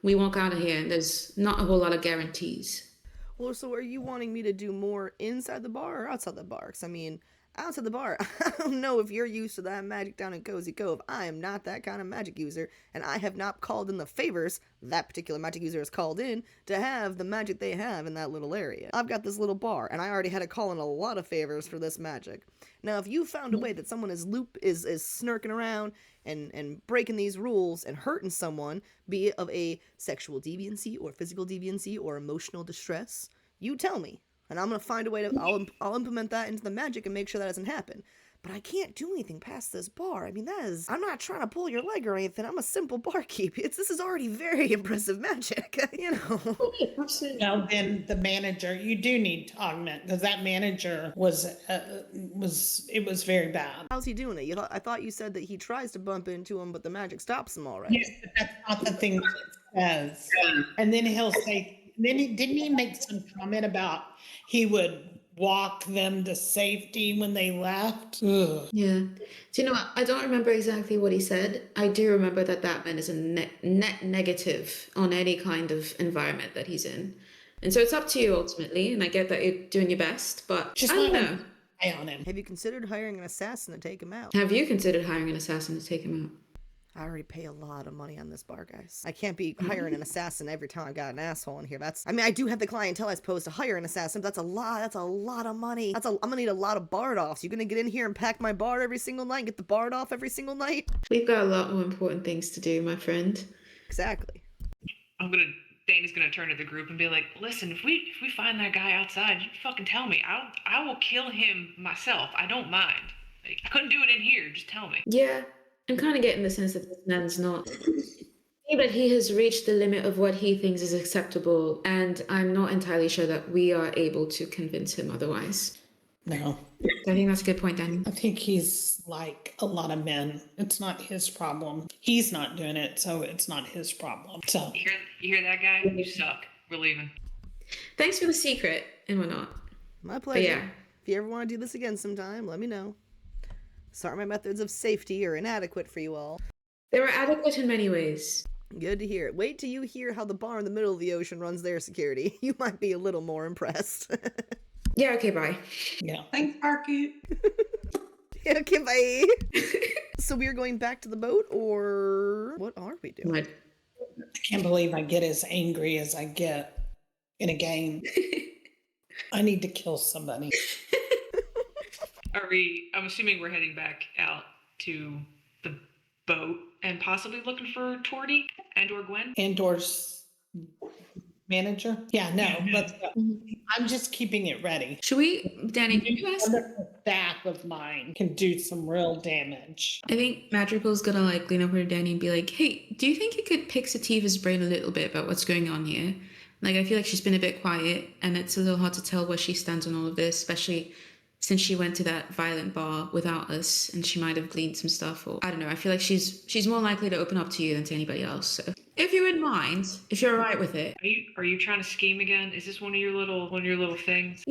we walk out of here and there's not a whole lot of guarantees. Well, so are you wanting me to do more inside the bar or outside the bar? 'Cause I mean, outside the bar, I don't know if you're used to that magic down in Cozy Cove. I am not that kind of magic user, and I have not called in the favors that particular magic user has called in to have the magic they have in that little area. I've got this little bar, and I already had to call in a lot of favors for this magic. Now, if you found a way that someone is snirking around and breaking these rules and hurting someone, be it of a sexual deviancy or physical deviancy or emotional distress, you tell me. And I'm going to find a way to, I'll implement that into the magic and make sure that doesn't happen. But I can't do anything past this bar. I mean, I'm not trying to pull your leg or anything. I'm a simple barkeep. This is already very impressive magic, Now then the manager, you do need to augment, because that manager it was very bad. How's he doing it? I thought you said that he tries to bump into him, but the magic stops him already. Yes, but that's not the thing that it says. And then he'll say, didn't he make some comment about he would walk them to safety when they left? Ugh. Yeah. Do you know what? I don't remember exactly what he said. I do remember that man is a net negative on any kind of environment that he's in. And so it's up to you ultimately, and I get that you're doing your best, but Just I don't let know. him eye on him. Have you considered hiring an assassin to take him out? Have you considered hiring an assassin to take him out? I already pay a lot of money on this bar, guys. I can't be hiring an assassin every time I've got an asshole in here. I do have the clientele I suppose to hire an assassin, but that's a lot of money. I'm gonna need a lot of bard offs. You gonna get in here and pack my bar every single night, get the bard off every single night? We've got a lot more important things to do, my friend. Exactly. Danny's gonna turn to the group and be like, listen, if we find that guy outside, you fucking tell me. I will kill him myself. I don't mind. Like, I couldn't do it in here, just tell me. Yeah. I'm kind of getting the sense that this man's not. But he has reached the limit of what he thinks is acceptable, and I'm not entirely sure that we are able to convince him otherwise. No. I think that's a good point, Danny. I think he's like a lot of men. It's not his problem. He's not doing it, so it's not his problem. So You hear that guy? You suck. We're leaving. Thanks for the secret and whatnot. My pleasure. But yeah. If you ever want to do this again sometime, let me know. Sorry my methods of safety are inadequate for you all. They were adequate in many ways. Good to hear. Wait till you hear how the bar in the middle of the ocean runs their security. You might be a little more impressed. Yeah, okay, bye. yeah. Thanks, Barkeep. Yeah, okay, bye. So we are going back to the boat, or what are we doing? What? I can't believe I get as angry as I get in a game. I need to kill somebody. I'm assuming we're heading back out to the boat and possibly looking for Torty and or Gwen? Andor's manager? Yeah, no, let's go. I'm just keeping it ready. Should we, Danny, can you ask? Wonderful staff of mine can do some real damage. I think Madrigal's gonna lean over to Danny and be like, hey, do you think you could pick Sativa's brain a little bit about what's going on here? Like, I feel like she's been a bit quiet and it's a little hard to tell where she stands on all of this, especially since she went to that violent bar without us and she might have gleaned some stuff, or I don't know. I feel like she's more likely to open up to you than to anybody else. So if you wouldn't mind, if you're all right with it. Are you trying to scheme again? Is this one of your little things?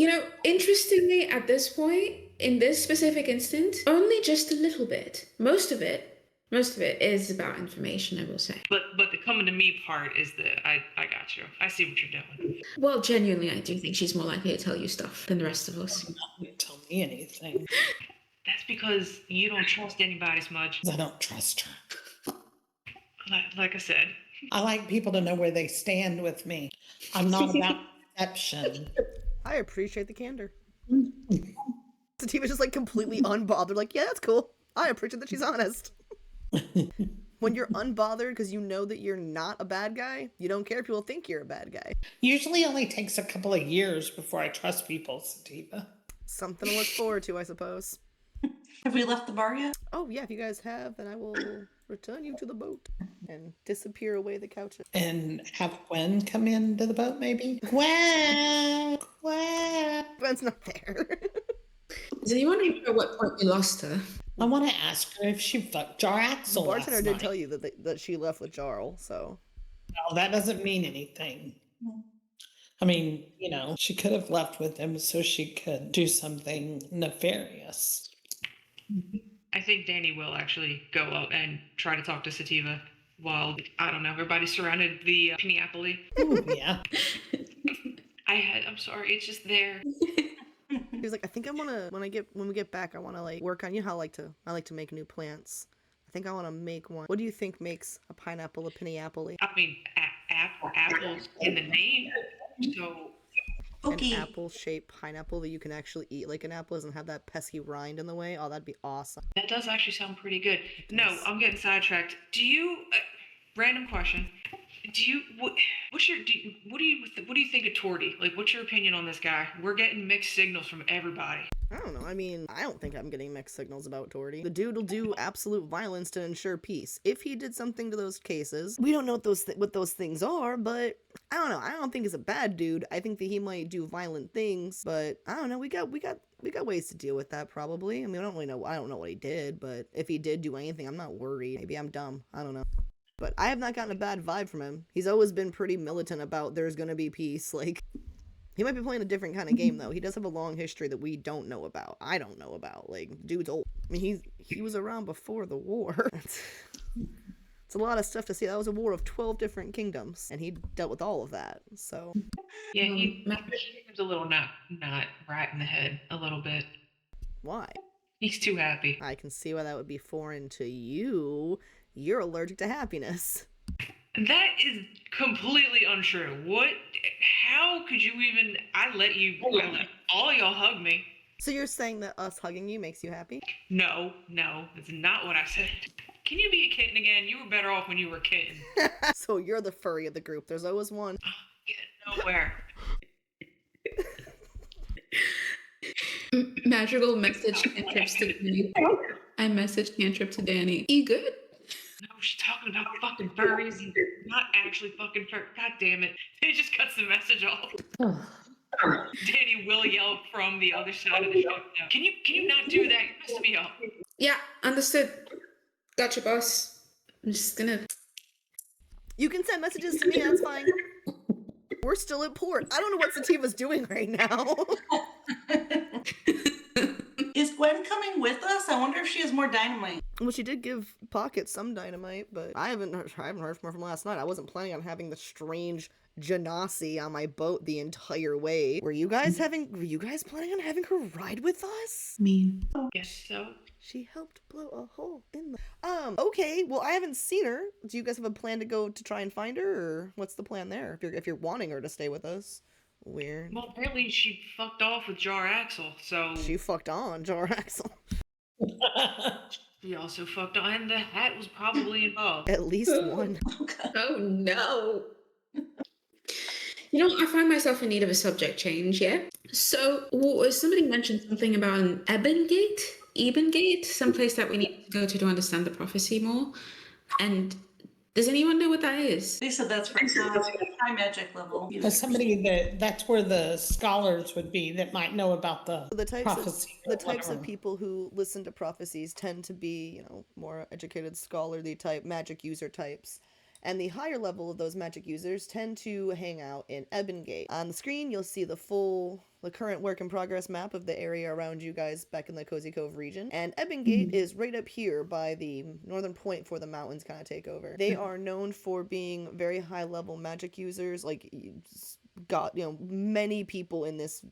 Interestingly, at this point, in this specific instance, only just a little bit. Most of it is about information, I will say. But the coming to me part is I got you. I see what you're doing. Well, genuinely, I do think she's more likely to tell you stuff than the rest of us. Not going to tell me anything. That's because you don't trust anybody as much. I don't trust her. Like I said. I like people to know where they stand with me. I'm not about deception. I appreciate the candor. Sativa's just like completely unbothered, like, yeah, that's cool. I appreciate that she's honest. When you're unbothered because you know that you're not a bad guy, you don't care if people think you're a bad guy. Usually only takes a couple of years before I trust people, Sativa. Something to look forward to, I suppose. Have we left the bar yet? Oh yeah, if you guys have, then I will return you to the boat and disappear away the couches. And have Gwen come into the boat, maybe? Gwen! Gwen! Gwen's not there. Does anyone remember what point we lost her? I want to ask her if she fucked Jar The Axel bartender last did night. tell you that she left with Jarl, so. No, that doesn't mean anything. I mean, she could have left with him so she could do something nefarious. I think Danny will actually go out and try to talk to Sativa while, I don't know, everybody's surrounded the Piniapoli. Ooh, yeah. I'm sorry, it's just there. He was like, I think I wanna when we get back, I wanna like work on I like to make new plants. I think I wanna make one. What do you think makes a pineapple a Piniapoli? I mean, apples in the name, so Okay. An apple-shaped pineapple that you can actually eat like an apple, doesn't have that pesky rind in the way. Oh, that'd be awesome. that does actually sound pretty good. No, does. I'm getting sidetracked. Do you, random question, what do you think of Torty? Like, what's your opinion on this guy? We're getting mixed signals from everybody. I don't know. I mean, I don't think I'm getting mixed signals about Torty. The dude will do absolute violence to ensure peace. If he did something to those cases, we don't know what those things are, but I don't know. I don't think he's a bad dude. I think that he might do violent things, but I don't know. We got ways to deal with that probably. I mean, I don't really know. I don't know what he did, but if he did do anything, I'm not worried. Maybe I'm dumb. I don't know. But I have not gotten a bad vibe from him. He's always been pretty militant about there's gonna be peace. Like, he might be playing a different kind of game, though. He does have a long history that we don't know about. I don't know about. Like, dude's old. I mean, he was around before the war. It's a lot of stuff to see. That was a war of 12 different kingdoms, and he dealt with all of that. So, Yeah, he seems a little not right in the head a little bit. why? He's too happy. I can see why that would be foreign to you. You're allergic to happiness. That is completely untrue. What? How could you even? I let all y'all hug me. So you're saying that us hugging you makes you happy? No, that's not what I said. Can you be a kitten again? You were better off when you were a kitten. So you're the furry of the group. There's always one. Get nowhere. Magical message cantrips to Danny. I messaged cantrip to Danny. You good? No, she's talking about fucking furries and not actually fucking fur. God damn it. It just cuts the message off. Danny will yell from the other side of the ship now. Can you not do that? You're messing me up. Yeah, understood. Gotcha, boss. I'm just gonna. You can send messages to me, that's fine. We're still at port. I don't know what Sativa's doing right now. Is Gwen coming with us? I wonder if she has more dynamite. Well, she did give Pocket some dynamite, but I haven't heard from her from last night. I wasn't planning on having the strange Genasi on my boat the entire way. Were you guys planning on having her ride with us? Guess so. She helped blow a hole in the... Okay, well, I haven't seen her. Do you guys have a plan to go to try and find her, or what's the plan there? If you're wanting her to stay with us. Weird. Well, apparently she fucked off with Jar Axel, so She fucked on Jar Axel. she also fucked on, and the hat was probably involved. At least one. Oh no. You know, I find myself in need of a subject change, yeah? So, somebody mentioned something about an Ebengate, someplace that we need to go to understand the prophecy more. And does anyone know what that is? They said that's for high magic level. As somebody that's where the scholars would be that might know about the prophecy. The types of people who listen to prophecies tend to be, more educated, scholarly type magic user types. And the higher level of those magic users tend to hang out in Ebengate. On the screen, you'll see the current work in progress map of the area around you guys back in the Cozy Cove region. And Ebengate is right up here by the northern point before the mountains kind of take over. They are known for being very high level magic users. Like, many people in this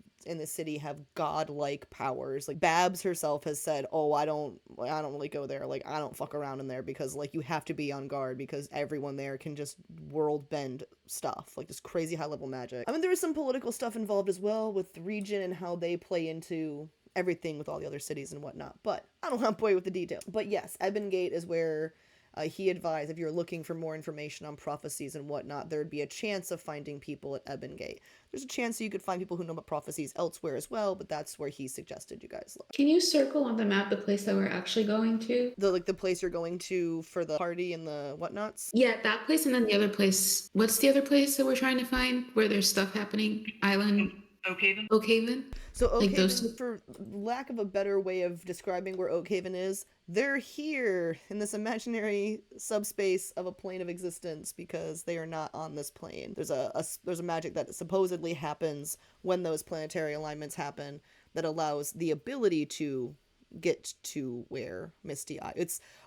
city have godlike powers. Like, Babs herself has said, "Oh, I don't really go there. Like, I don't fuck around in there because like you have to be on guard because everyone there can just world bend stuff, like just crazy high level magic." I mean, there is some political stuff involved as well with the region and how they play into everything with all the other cities and whatnot. But I don't want to bore you with the details. But yes, Ebengate is where He advised if you're looking for more information on prophecies and whatnot, there'd be a chance of finding people at Ebongate. There's a chance you could find people who know about prophecies elsewhere as well, but that's where he suggested you guys look. Can you circle on the map the place that we're actually going to? The place you're going to for the party and the whatnots? Yeah, that place, and then the other place. What's the other place that we're trying to find where there's stuff happening? Island Oakhaven? Oakhaven? So Like Oakhaven, those two? for lack of a better way of describing where Oakhaven is, they're here in this imaginary subspace of a plane of existence because they are not on this plane. There's a magic that supposedly happens when those planetary alignments happen that allows the ability to get to where Misty Isle.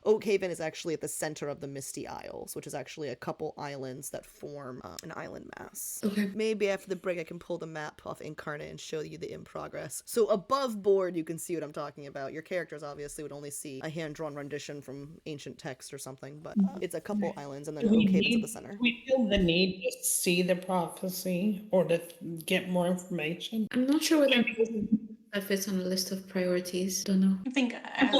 Oakhaven is actually at the center of the Misty Isles, which is actually a couple islands that form an island mass. Okay. Maybe after the break I can pull the map off Incarnate and show you the in progress. So above board you can see what I'm talking about. Your characters obviously would only see a hand-drawn rendition from ancient text or something, but it's a couple islands and then Oakhaven's at the center. Do we feel the need to see the prophecy or to get more information? I'm not sure whether that fits on the list of priorities. Don't know. I think as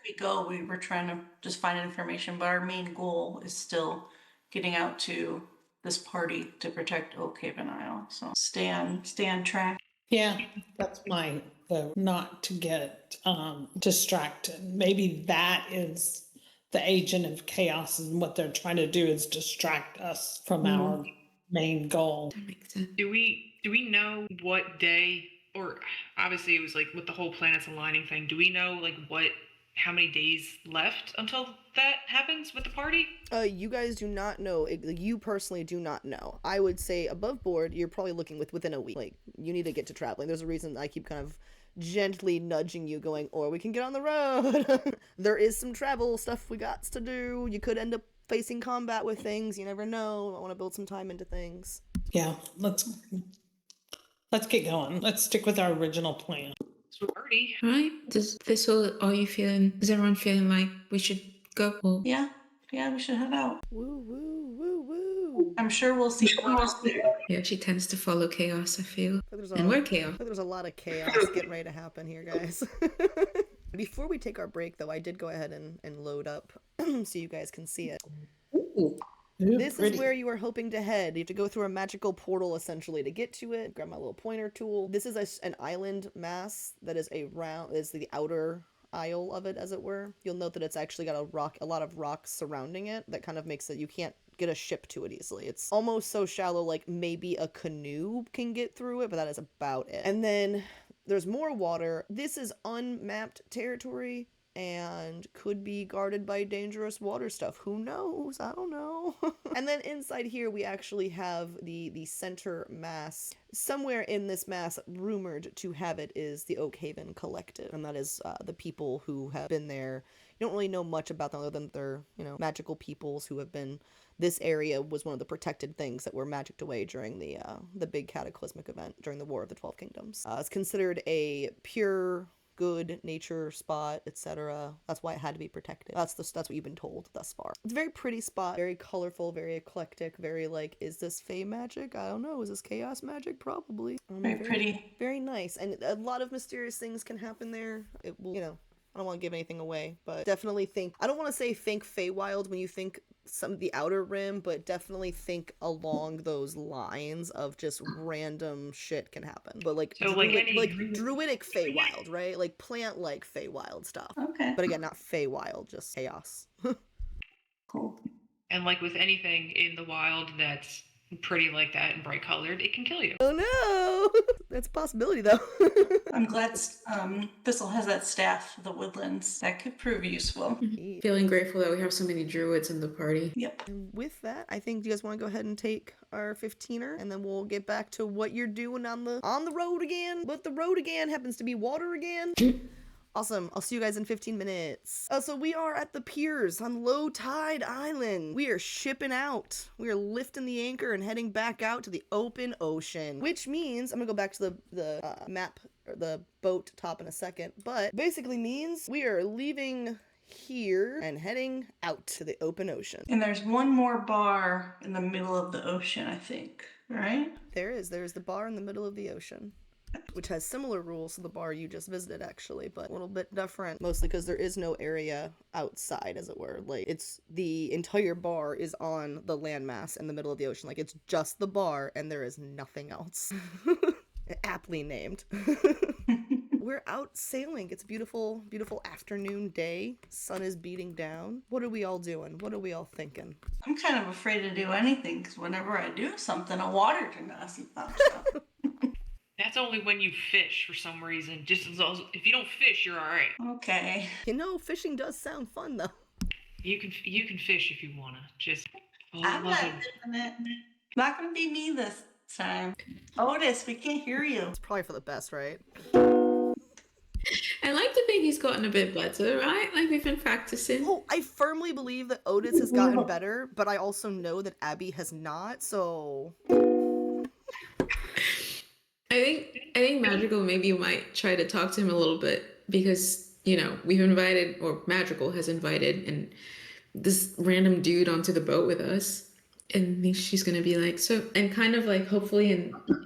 we go, we were trying to just find information, but our main goal is still getting out to this party to protect Oakhaven Isle. So stay on track. Yeah, that's my vote, not to get distracted. Maybe that is the agent of chaos, and what they're trying to do is distract us from our main goal. That makes sense. Do we know what day, or obviously it was like with the whole planets aligning thing, do we know like how many days left until that happens with the party? You guys do not know. You personally do not know. I would say above board, you're probably looking within a week. Like, you need to get to traveling. There's a reason I keep kind of gently nudging you going, or we can get on the road. There is some travel stuff we got to do. You could end up facing combat with things. You never know. I want to build some time into things. Yeah, let's get going. Let's stick with our original plan. So party. All right. Is everyone feeling like we should go? Well, Yeah, we should head out. Woo, woo, woo, woo. I'm sure we'll see someone else there. yeah, she tends to follow chaos, I feel. There's And we're chaos. there's a lot of chaos getting ready to happen here, guys. Before we take our break, though, I did go ahead and load up so you guys can see it. Ooh, This pretty. is where you are hoping to head. You have to go through a magical portal, essentially, to get to it. Grab my little pointer tool. This is an island mass that is is the outer isle of it, as it were. You'll note that it's actually got a lot of rocks surrounding it that kind of makes it, you can't get a ship to it easily. It's almost so shallow, like maybe a canoe can get through it, but that is about it. And then there's more water. This is unmapped territory and could be guarded by dangerous water stuff. Who knows? I don't know. And then inside here we actually have the center mass. Somewhere in this mass, rumored to have it, is the Oakhaven Collective, and that is the people who have been there. You don't really know much about them other than they're, magical peoples who have been. This area was one of the protected things that were magicked away during the big cataclysmic event during the War of the 12 Kingdoms. It's considered a pure, good nature spot, etc. That's why it had to be protected. That's what you've been told thus far. It's a very pretty spot, very colorful, very eclectic, very like, is this fey magic? I don't know. Is this chaos magic? Probably. Very pretty. Very nice, and a lot of mysterious things can happen there. It will, I don't want to give anything away, but definitely I don't want to say think Feywild when you think some of the Outer Rim, but definitely think along those lines of just random shit can happen. But like, So, druidic Feywild, right? Like plant-like Feywild stuff. Okay. But again, not Feywild, just chaos. Cool. And like with anything in the wild that's pretty like that and bright colored, it can kill you. Oh no! That's a possibility though. I'm glad Thistle has that staff, the woodlands. That could prove useful. Feeling grateful that we have so many druids in the party. Yep. And with that, I think you guys want to go ahead and take our 15er, and then we'll get back to what you're doing on the road again. But the road again happens to be water again. Awesome. I'll see you guys in 15 minutes. So we are at the piers on Low Tide Island. We are shipping out. We are lifting the anchor and heading back out to the open ocean, which means I'm gonna go back to the map or the boat top in a second, but basically means we are leaving here and heading out to the open ocean. And there's one more bar in the middle of the ocean, I think, right? There's the bar in the middle of the ocean. which has similar rules to the bar you just visited, actually, but a little bit different, mostly because there is no area outside, as it were. Like, it's the entire bar is on the landmass in the middle of the ocean. Like, it's just the bar, and there is nothing else. Aptly named. We're out sailing. It's a beautiful, beautiful afternoon day. Sun is beating down. What are we all doing? What are we all thinking? I'm kind of afraid to do anything because whenever I do something, a water genasi pops up. That's only when you fish for some reason. Just as long as, if you don't fish, you're all right. Okay. You know, fishing does sound fun, though. You can fish if you wanna. Just I'm not doing it. Not gonna be me this time. Otis, we can't hear you. It's probably for the best, right? I like to think he's gotten a bit better, right? Like we've been practicing. Oh, I firmly believe that Otis has gotten better, but I also know that Abby has not, so... I think Magical maybe might try to talk to him a little bit because, you know, we've invited, or Magical has invited, and this random dude onto the boat with us. And she's gonna be like, so, and kind of like hopefully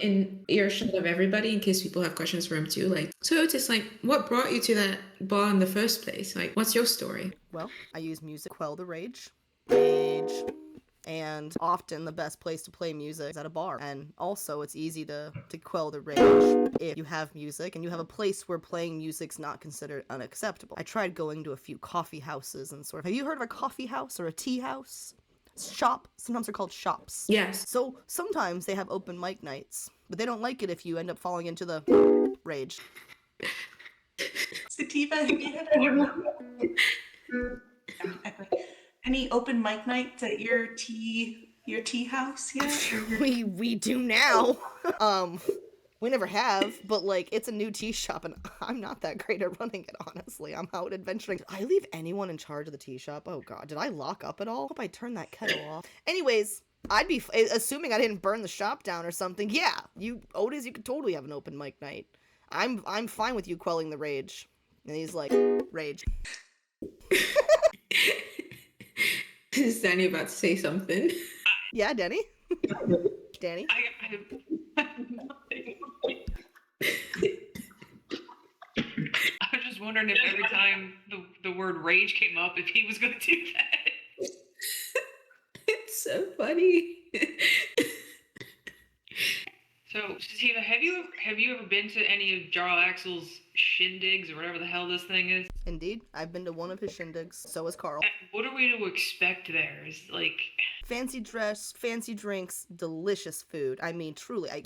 in earshot of everybody in case people have questions for him too. Like, so Otis, like, what brought you to that bar in the first place? Like, what's your story? Well, I use music to quell the rage. Rage. And often the best place to play music is at a bar. And also it's easy to quell the rage if you have music and you have a place where playing music's not considered unacceptable. I tried going to a few coffee houses and sort of... Have you heard of a coffee house or a tea house? Shop. Sometimes they're called shops. Yes. So sometimes they have open mic nights, but they don't like it if you end up falling into the rage. Sativa, have you had any open mic nights at your tea house yet? We do now. We never have, but like it's a new tea shop and I'm not that great at running it, honestly. I'm out adventuring. Did I leave anyone in charge of the tea shop? Oh god, did I lock up at all? Hope I turned that kettle off. Anyways, I'd be assuming I didn't burn the shop down or something. Yeah, Otis, you could totally have an open mic night. I'm fine with you quelling the rage. And he's like, rage. Is Danny about to say something? Yeah, Danny? Danny? I was just wondering if every time the word rage came up, if he was going to do that. It's so funny. So, Sativa, have you ever been to any of Jarl Axel's shindigs or whatever the hell this thing is? Indeed, I've been to one of his shindigs. So has Carl. What are we to expect there? Is like fancy dress, fancy drinks, delicious food. I mean, truly,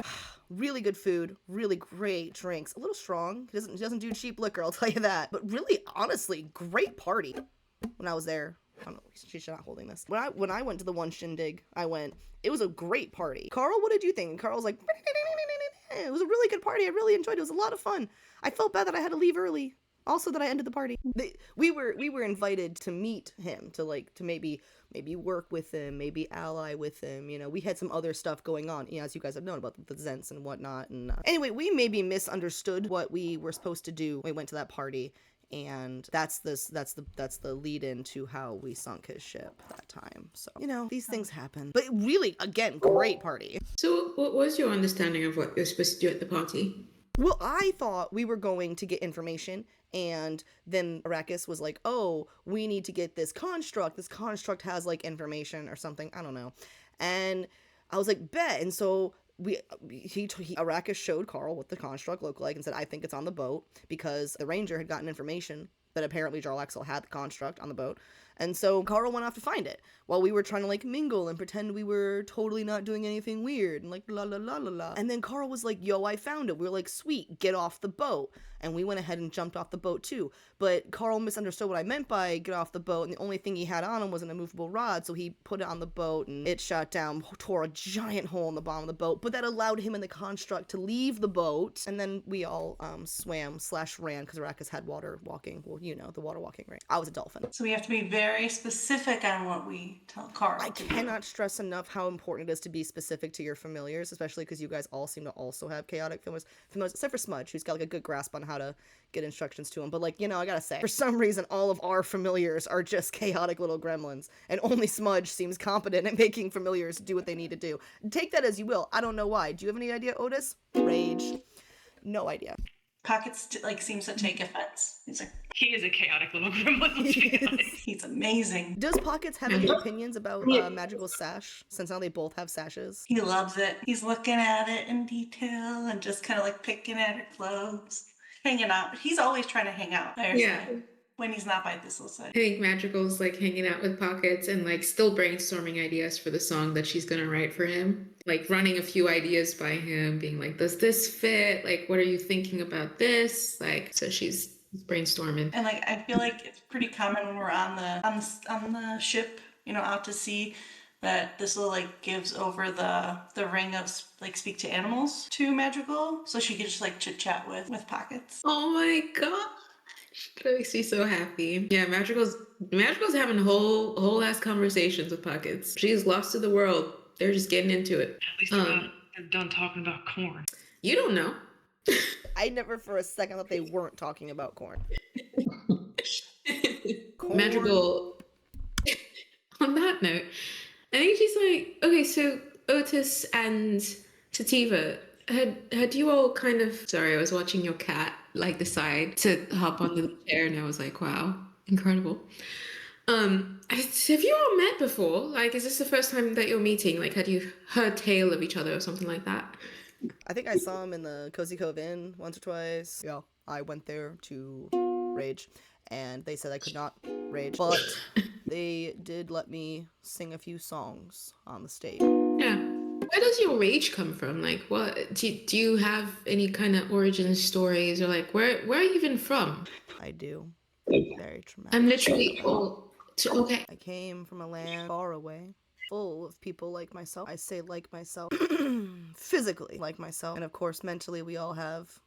really good food, really great drinks. A little strong. He doesn't do cheap liquor, I'll tell you that. But really, honestly, great party. When I was there, I don't know, she's not holding this. When I went to the one shindig, it was a great party. Carl, what did you think? And Carl's like, it was a really good party. I really enjoyed it. It was a lot of fun. I felt bad that I had to leave early. Also that I ended the party. We were invited to meet him, to maybe work with him, maybe ally with him. You know, we had some other stuff going on, you know, as you guys have known about the Zents and whatnot. And anyway, we maybe misunderstood what we were supposed to do when we went to that party. And that's the lead into how we sunk his ship that time. So, you know, these things happen. But really, again, great party. So what was your understanding of what you're supposed to do at the party? Well, I thought we were going to get information, and then Arrakis was like, oh, we need to get this construct. This construct has, like, information or something. I don't know. And I was like, bet. And so Arrakis showed Carl what the construct looked like and said, I think it's on the boat, because the ranger had gotten information that apparently Jarl Axel had the construct on the boat. And so Carl went off to find it while we were trying to like mingle and pretend we were totally not doing anything weird and like la la la la la. And then Carl was like, yo, I found it. We were like, sweet, get off the boat. And we went ahead and jumped off the boat too. But Carl misunderstood what I meant by get off the boat, and the only thing he had on him was an immovable rod, so he put it on the boat and it shot down, tore a giant hole in the bottom of the boat. But that allowed him and the construct to leave the boat, and then we all swam/ran because Arrakis had water walking. Well, you know, the water walking ring. I was a dolphin. So we have to be very specific on what we tell Carl. I cannot stress enough how important it is to be specific to your familiars, especially because you guys all seem to also have chaotic familiars, except for Smudge, who's got like a good grasp on how to get instructions to him. But like, you know, I gotta say, for some reason, all of our familiars are just chaotic little gremlins, and only Smudge seems competent at making familiars do what they need to do. Take that as you will. I don't know why. Do you have any idea, Otis? Rage. No idea. Pockets like seems to take offense. He's like, He is a chaotic little gremlin, let's be honest. he's amazing. Does Pockets have any opinions about Magical Sash, since now they both have sashes? He loves it. He's looking at it in detail and just kind of like picking at her clothes, hanging out. He's always trying to hang out. Yeah. When he's not by this side. I think Magical's like hanging out with Pockets and like still brainstorming ideas for the song that she's gonna write for him. Like running a few ideas by him, being like, does this fit? Like, what are you thinking about this? Like, so she's brainstorming. And like I feel like it's pretty common when we're on the ship, you know, out to sea, that this will like gives over the ring of like speak to animals to Magical, so she can just like chit chat with Pockets. Oh my god. That makes me so happy. Yeah, Magical's having whole ass conversations with Pockets. She's lost to the world. They're just getting into it. At least they're done talking about corn. You don't know. I never for a second thought they weren't talking about corn. Magical. On that note, I think she's like, okay, so Otis and Sativa, had you all kind of, sorry, I was watching your cat like decide to hop onto the chair and I was like, wow, incredible. Have you all met before? Like, is this the first time that you're meeting? Like, had you heard tale of each other or something like that? I think I saw him in the Cozy Cove Inn once or twice. Yeah, I went there to rage, and they said I could not rage, but they did let me sing a few songs on the stage. Yeah. Where does your rage come from? Like, what do you have any kind of origin stories, or like where are you even from? I do. Very traumatic. I'm literally okay. I came from a land far away, full of people like myself. I say like myself, physically like myself, and of course mentally we all have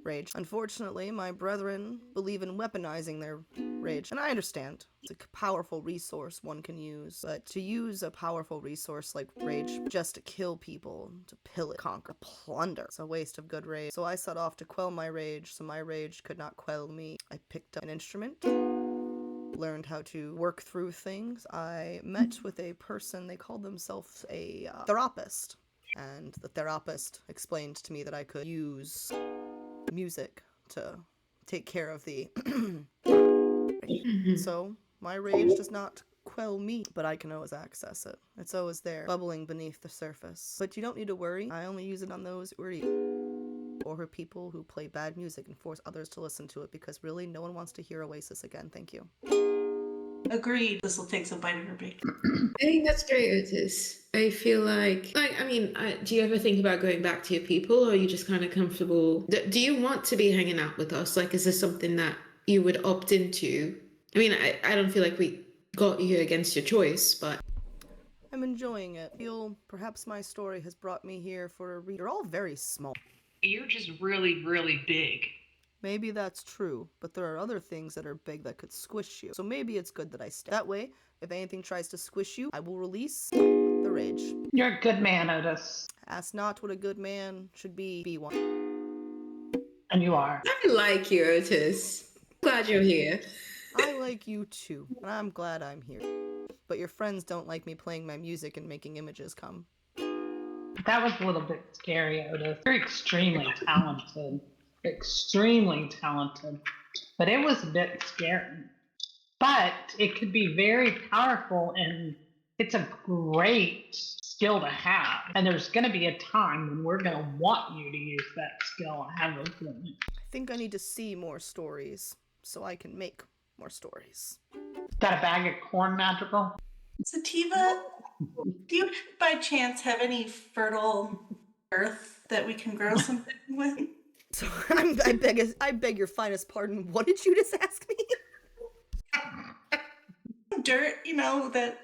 rage. Unfortunately, my brethren believe in weaponizing their rage, and I understand. It's a powerful resource one can use, but to use a powerful resource like rage just to kill people, to pillage, conquer, plunder, it's a waste of good rage. So I set off to quell my rage, so my rage could not quell me. I picked up an instrument, learned how to work through things. I met with a person, they called themselves a therapist, and the therapist explained to me that I could use music to take care of the so my rage does not quell me, but I can always access it. It's always there, bubbling beneath the surface. But you don't need to worry. I only use it on those who are evil, or people who play bad music and force others to listen to it, because really no one wants to hear Oasis again. Thank you. Agreed. This will take some bite of her bait. I think that's great, Otis. I feel like I mean, do you ever think about going back to your people, or are you just kind of comfortable? Do you want to be hanging out with us? Like, is this something that you would opt into? I mean, I don't feel like we got you here against your choice, but I'm enjoying it. I feel perhaps my story has brought me here for a reason. You're all very small. You're just really, really big. Maybe that's true, but there are other things that are big that could squish you. So maybe it's good that I stay. That way, if anything tries to squish you, I will release the rage. You're a good man, Otis. Ask not what a good man should be one. And you are. I like you, Otis. Glad you're here. I like you too, and I'm glad I'm here. But your friends don't like me playing my music and making images come. That was a little bit scary, Otis. You're extremely talented. Extremely talented. But it was a bit scary. But it could be very powerful, and it's a great skill to have. And there's going to be a time when we're going to want you to use that skill. I have a feeling. I think I need to see more stories so I can make more stories. Got a bag of corn, Magical? Sativa, do you by chance have any fertile earth that we can grow something with? So I beg your finest pardon. What did you just ask me? Dirt, you know, that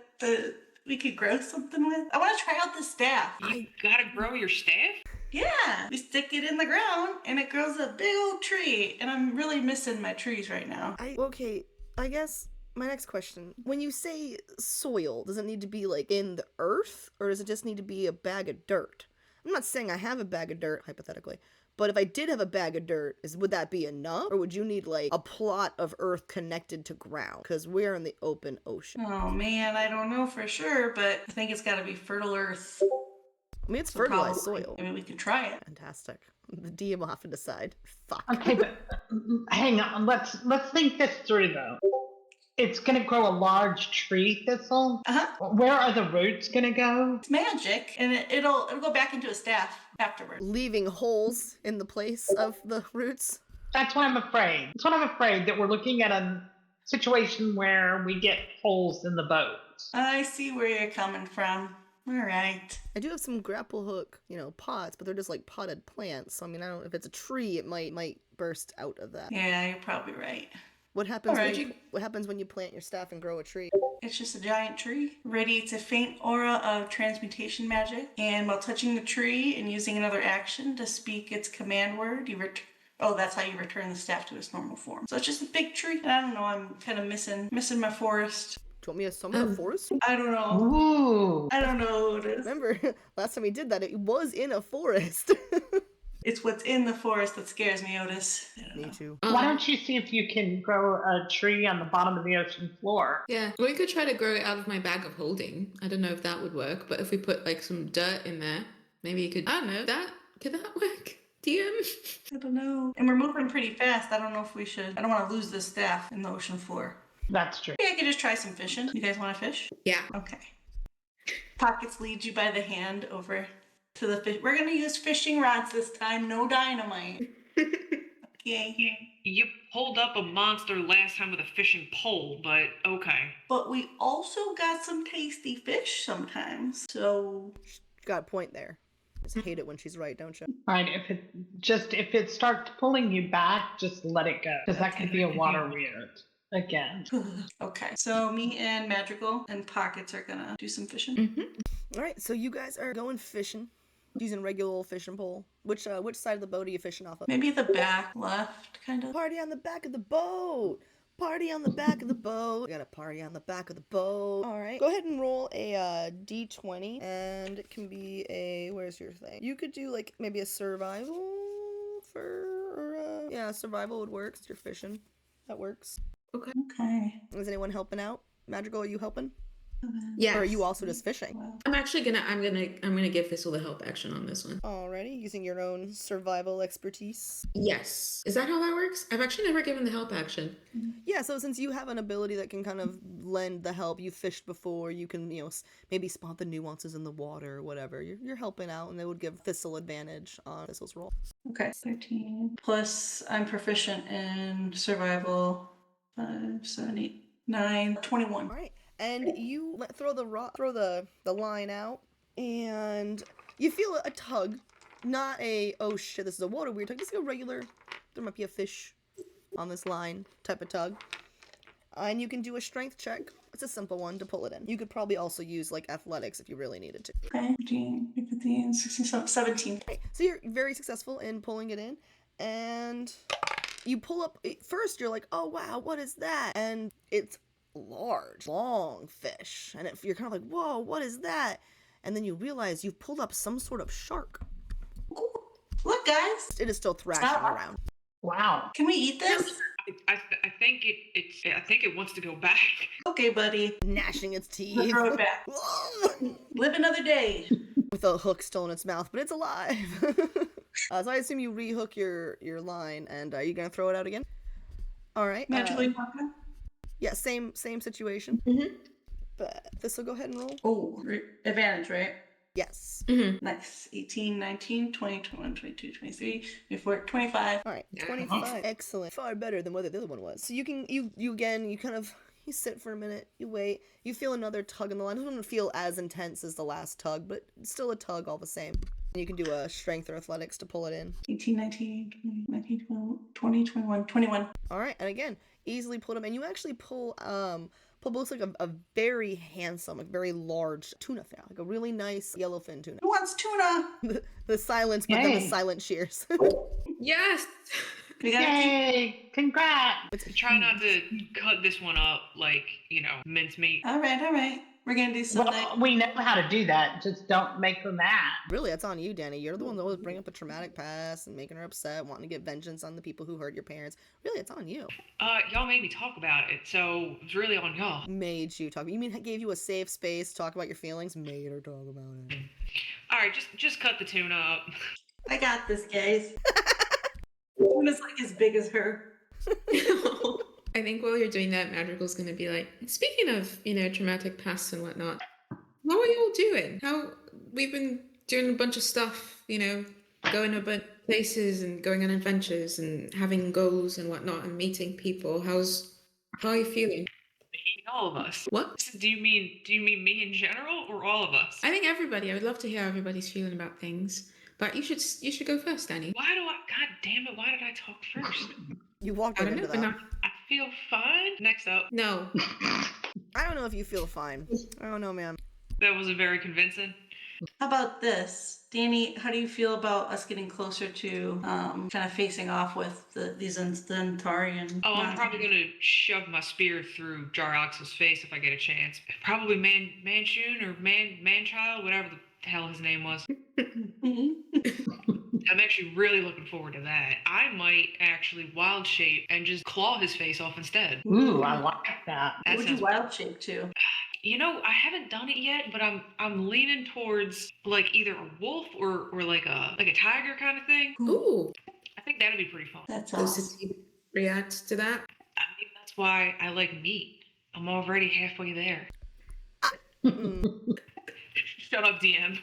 we could grow something with. I want to try out the staff. You gotta grow your staff? Yeah, we stick it in the ground and it grows a big old tree. And I'm really missing my trees right now. Okay, I guess my next question. When you say soil, does it need to be like in the earth, or does it just need to be a bag of dirt? I'm not saying I have a bag of dirt, hypothetically. But if I did have a bag of dirt, would that be enough? Or would you need, like, a plot of earth connected to ground? Because we're in the open ocean. Oh, man, I don't know for sure, but I think it's got to be fertile earth. I mean, it's So fertilized probably- soil. I mean, we could try it. Fantastic. The DM will have to decide. Fuck. Okay, but hang on. Let's think this through though. It's gonna grow a large tree thistle. Where are the roots gonna go? It's magic, and it'll go back into a staff afterwards. Leaving holes in the place of the roots. That's what I'm afraid. That's what I'm afraid, that we're looking at a situation where we get holes in the boat. I see where you're coming from. All right. I do have some grapple hook, pots, but they're just like potted plants. So I mean, I don't. If it's a tree, it might burst out of that. Yeah, you're probably right. What happens? Alright. What happens when you plant your staff and grow a tree? It's just a giant tree. Radiates a faint aura of transmutation magic, and while touching the tree and using another action to speak its command word, that's how you return the staff to its normal form. So it's just a big tree. I don't know. I'm kind of missing my forest. Do you want me to summon a forest? I don't know. Ooh. I don't know what it is. Remember, last time we did that, it was in a forest. It's what's in the forest that scares me, Otis. I don't Me know. too. Why don't you see if you can grow a tree on the bottom of the ocean floor? Yeah, we could try to grow it out of my bag of holding. I don't know if that would work, but if we put like some dirt in there, maybe you could. I don't know. Could that work? DM? I don't know. And we're moving pretty fast. I don't know if we should. I don't want to lose this staff in the ocean floor. That's true. Yeah, I could just try some fishing. You guys want to fish? Yeah. Okay. Pockets lead you by the hand over to the fish. We're gonna use fishing rods this time. No dynamite. Okay. You pulled up a monster last time with a fishing pole, but okay. But we also got some tasty fish sometimes. So Got a point there. Just hate it when she's right, don't you? Right, if it starts pulling you back, just let it go. Because that could be a water weird. Again. okay. So me and Madrigal and Pockets are gonna do some fishing. All right, so you guys are going fishing using regular old fishing pole. Which side of the boat are you fishing off of? Maybe the back left, kind of. Party on the back of the boat. Party on the back of the boat. We got a party on the back of the boat. All right. Go ahead and roll a d20, and it can be a. Where's your thing? You could do like maybe a survival survival would work since you're fishing. That works. Okay. Is anyone helping out? Madrigal, are you helping? Yeah. Or are you also just fishing? I'm gonna give Thistle the help action on this one. Alrighty, using your own survival expertise. Yes. Is that how that works? I've actually never given the help action. Yeah, so since you have an ability that can kind of lend the help, you've fished before, you can, maybe spot the nuances in the water or whatever. You're helping out, and they would give Thistle advantage on Thistle's roll. Okay. 13. Plus, I'm proficient in survival. 5, 7, 8, 9, 21. Alright, and you throw the line out, and you feel a tug. Not a, oh shit, this is a water weird tug. Just a regular, there might be a fish on this line type of tug. And you can do a strength check. It's a simple one to pull it in. You could probably also use like athletics if you really needed to. Okay. 15, 16, 17. Okay, so you're very successful in pulling it in, and you pull up. First, you're like, oh wow, what is that? And it's large, long fish, and you're kind of like, whoa, what is that? And then you realize you've pulled up some sort of shark. Ooh, look, guys. It is still thrashing around. Wow. Can we eat this? I think it wants to go back. Okay, buddy. Gnashing its teeth. Let's throw it back. Live another day. With a hook still in its mouth, but it's alive. So I assume you rehook your line, and are you gonna throw it out again? All right. Naturally Papa? Yeah, same situation. But this will go ahead and roll. Oh, advantage, right? Yes. Nice. 18, 19, 20, 21, 22, 23, 24, 25. All right. 25. Excellent. Far better than what the other one was. So you sit for a minute, you wait, you feel another tug in the line. It doesn't feel as intense as the last tug, but still a tug all the same. And you can do a strength or athletics to pull it in. 18, 19, 20, 19, 20, 21, 21. All right. And again, easily pull them. And you actually pull looks like a very handsome, like very large tuna fin, like a really nice yellowfin tuna. Who wants tuna? The silence, but then the silent cheers. Yes. We got Yay! Congrats! Try not to cut this one up like, mincemeat. All right. We're gonna do something. Well, we know how to do that. Just don't make her mad. Really, that's on you, Danny. You're the one that always bring up a traumatic past and making her upset, wanting to get vengeance on the people who hurt your parents. Really, it's on you. Y'all made me talk about it, so it's really on y'all. Made you talk. You mean gave you a safe space to talk about your feelings? Made her talk about it. All right, just cut the tuna up. I got this, guys. One is like as big as her. I think while you're doing that, Madrigal's going to be like, speaking of, traumatic pasts and whatnot, how are you all doing? We've been doing a bunch of stuff, going to a bunch of places and going on adventures and having goals and whatnot and meeting people. How are you feeling? All of us. What? Do you mean me in general or all of us? I think everybody. I would love to hear how everybody's feeling about things. But you should go first, Danny. God damn it, why did I talk first? You walked I right don't into know. that. I feel fine. Next up. No. I don't know if you feel fine. I don't know, man. That wasn't very convincing. How about this? Danny, how do you feel about us getting closer to kind of facing off with these Zentarian? Oh, I'm probably gonna shove my spear through Jarlaxle's face if I get a chance. Probably Manchun or Manchild, whatever the hell his name was. I'm actually really looking forward to that. I might actually wild shape and just claw his face off instead. Ooh, I like that. What would you wild shape to? I haven't done it yet, but I'm leaning towards like either a wolf or like a tiger kind of thing. Ooh. I think that'd be pretty fun. That's Does awesome. the team react to that? I mean, that's why I like meat. I'm already halfway there. Shut up, DM.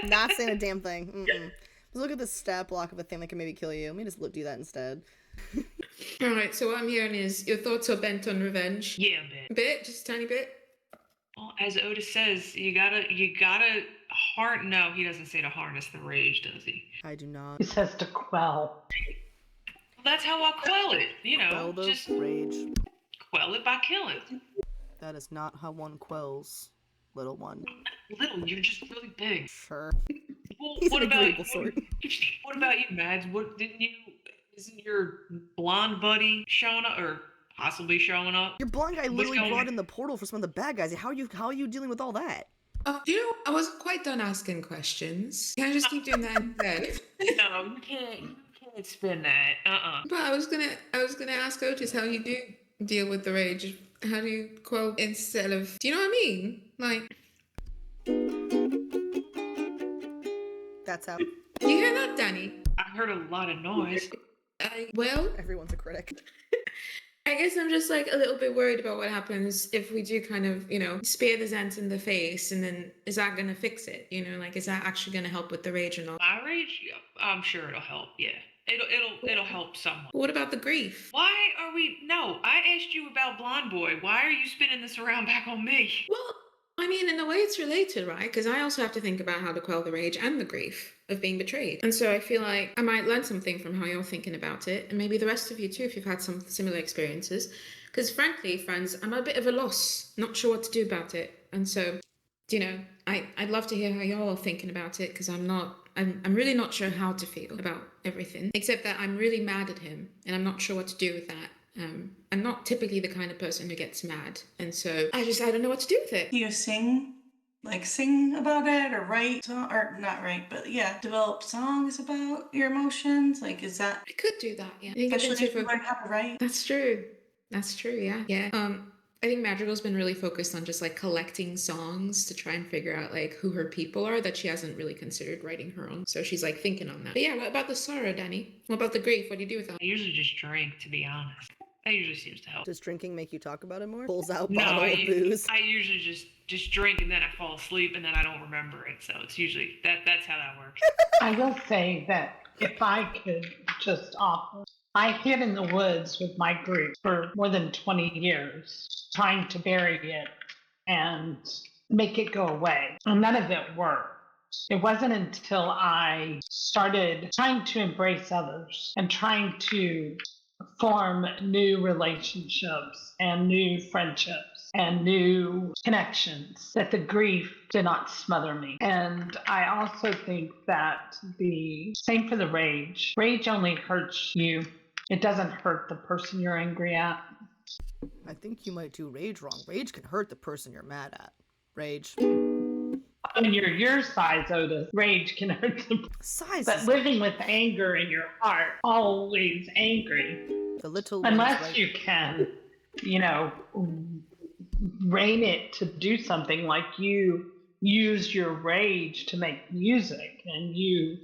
Not saying a damn thing. Mm-mm. Just look at the stat block of a thing that can maybe kill you. Let me just do that instead. All right. So what I'm hearing is your thoughts are bent on revenge. Yeah, a bit. A bit, just a tiny bit. Well, as Otis says, you gotta no, he doesn't say to harness the rage, does he? I do not. He says to quell. Well, that's how I'll quell it, Quell the just rage. quell it by killing. That is not how one quells, little one. Little, you're just really big. Sure. Well, He's an agreeable sort. What about you, Mads? Isn't your blonde buddy showing up or possibly showing up? Your blonde guy What's literally going brought on? in the portal for some of the bad guys. How are you dealing with all that? I wasn't quite done asking questions. Can I just keep doing that instead? No, you can't spin that. But I was gonna ask Otis how you do deal with the rage. How do you quote instead of? Do you know what I mean? Like, That's how. you hear that, Danny? I heard a lot of noise. Everyone's a critic. I guess I'm just like a little bit worried about what happens if we do kind of, spear the Zent in the face, and then is that gonna fix it? Like is that actually gonna help with the rage or not? My rage? I'm sure it'll help. Yeah, it'll help someone. What about the grief? Why are we? No, I asked you about Blonde Boy. Why are you spinning this around back on me? Well, I mean, in a way it's related, right? Because I also have to think about how to quell the rage and the grief of being betrayed. And so I feel like I might learn something from how you're thinking about it, and maybe the rest of you too, if you've had some similar experiences. Because frankly, friends, I'm a bit of a loss, not sure what to do about it. And so, I'd love to hear how y'all are thinking about it, because I'm really not sure how to feel about everything, except that I'm really mad at him, and I'm not sure what to do with that. I'm not typically the kind of person who gets mad, and so I don't know what to do with it. Do you sing about it, or write, or not write, but yeah, develop songs about your emotions? Like, is that? I could do that, yeah. Especially if you learn how to write. That's true, yeah. Yeah. I think Madrigal's been really focused on just like collecting songs to try and figure out like who her people are that she hasn't really considered writing her own. So she's like thinking on that. But yeah, what about the sorrow, Danny? What about the grief? What do you do with that? I usually just drink, to be honest. That usually seems to help. Does drinking make you talk about it more? Pulls out No, bottle of booze. I usually just drink and then I fall asleep and then I don't remember it. So it's usually that's how that works. I will say that if I could just offer, I hid in the woods with my group for more than 20 years, trying to bury it and make it go away. And none of it worked. It wasn't until I started trying to embrace others and trying to form new relationships and new friendships and new connections that the grief did not smother me. And I also think that the same for the rage. Rage only hurts you. It doesn't hurt the person you're angry at. I think you might do rage wrong. Rage can hurt the person you're mad at. Rage. When you're your size, Otis, rage can hurt the Size. But living with anger in your heart, always angry, The little one's unless right. you can, rein it to do something like you use your rage to make music, and you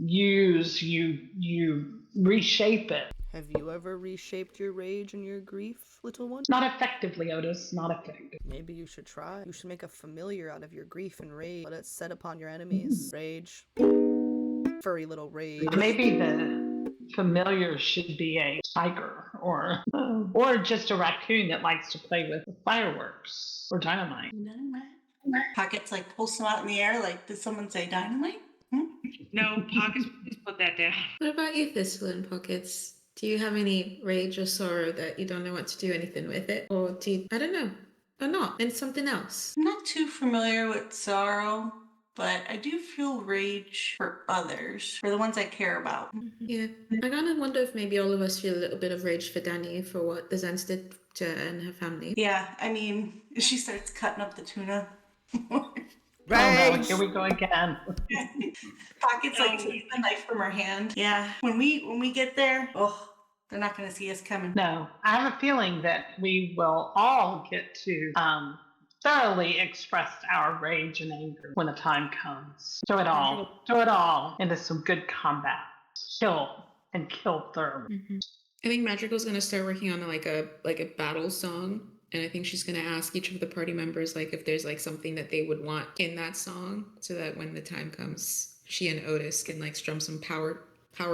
you reshape it. Have you ever reshaped your rage and your grief, little one? Not effectively, Otis, not effective. Maybe you should try. You should make a familiar out of your grief and rage. Let it set upon your enemies. Rage. Furry little rage. Maybe the familiar should be a tiger or just a raccoon that likes to play with fireworks or dynamite. Pockets like pulls them out in the air. Like, did someone say dynamite? Hmm? No, Pockets, please put that down. What about you, Thistle and Pockets? Do you have any rage or sorrow that you don't know what to do anything with it? Or do you, I don't know, or not, and something else? I'm not too familiar with sorrow, but I do feel rage for others, for the ones I care about. Yeah, I kind of wonder if maybe all of us feel a little bit of rage for Danny for what the Zens did to her and her family. Yeah, I mean, she starts cutting up the tuna. Oh no, Rage! here we go again. Pockets like takes the knife from her hand. Yeah, when we get there, oh, they're not gonna see us coming. No, I have a feeling that we will all get to thoroughly express our rage and anger when the time comes. Throw it all into some good combat. Kill thoroughly. I think Madrigal's gonna start working on like a battle song, and I think she's gonna ask each of the party members like if there's like something that they would want in that song, so that when the time comes, she and Otis can like strum some power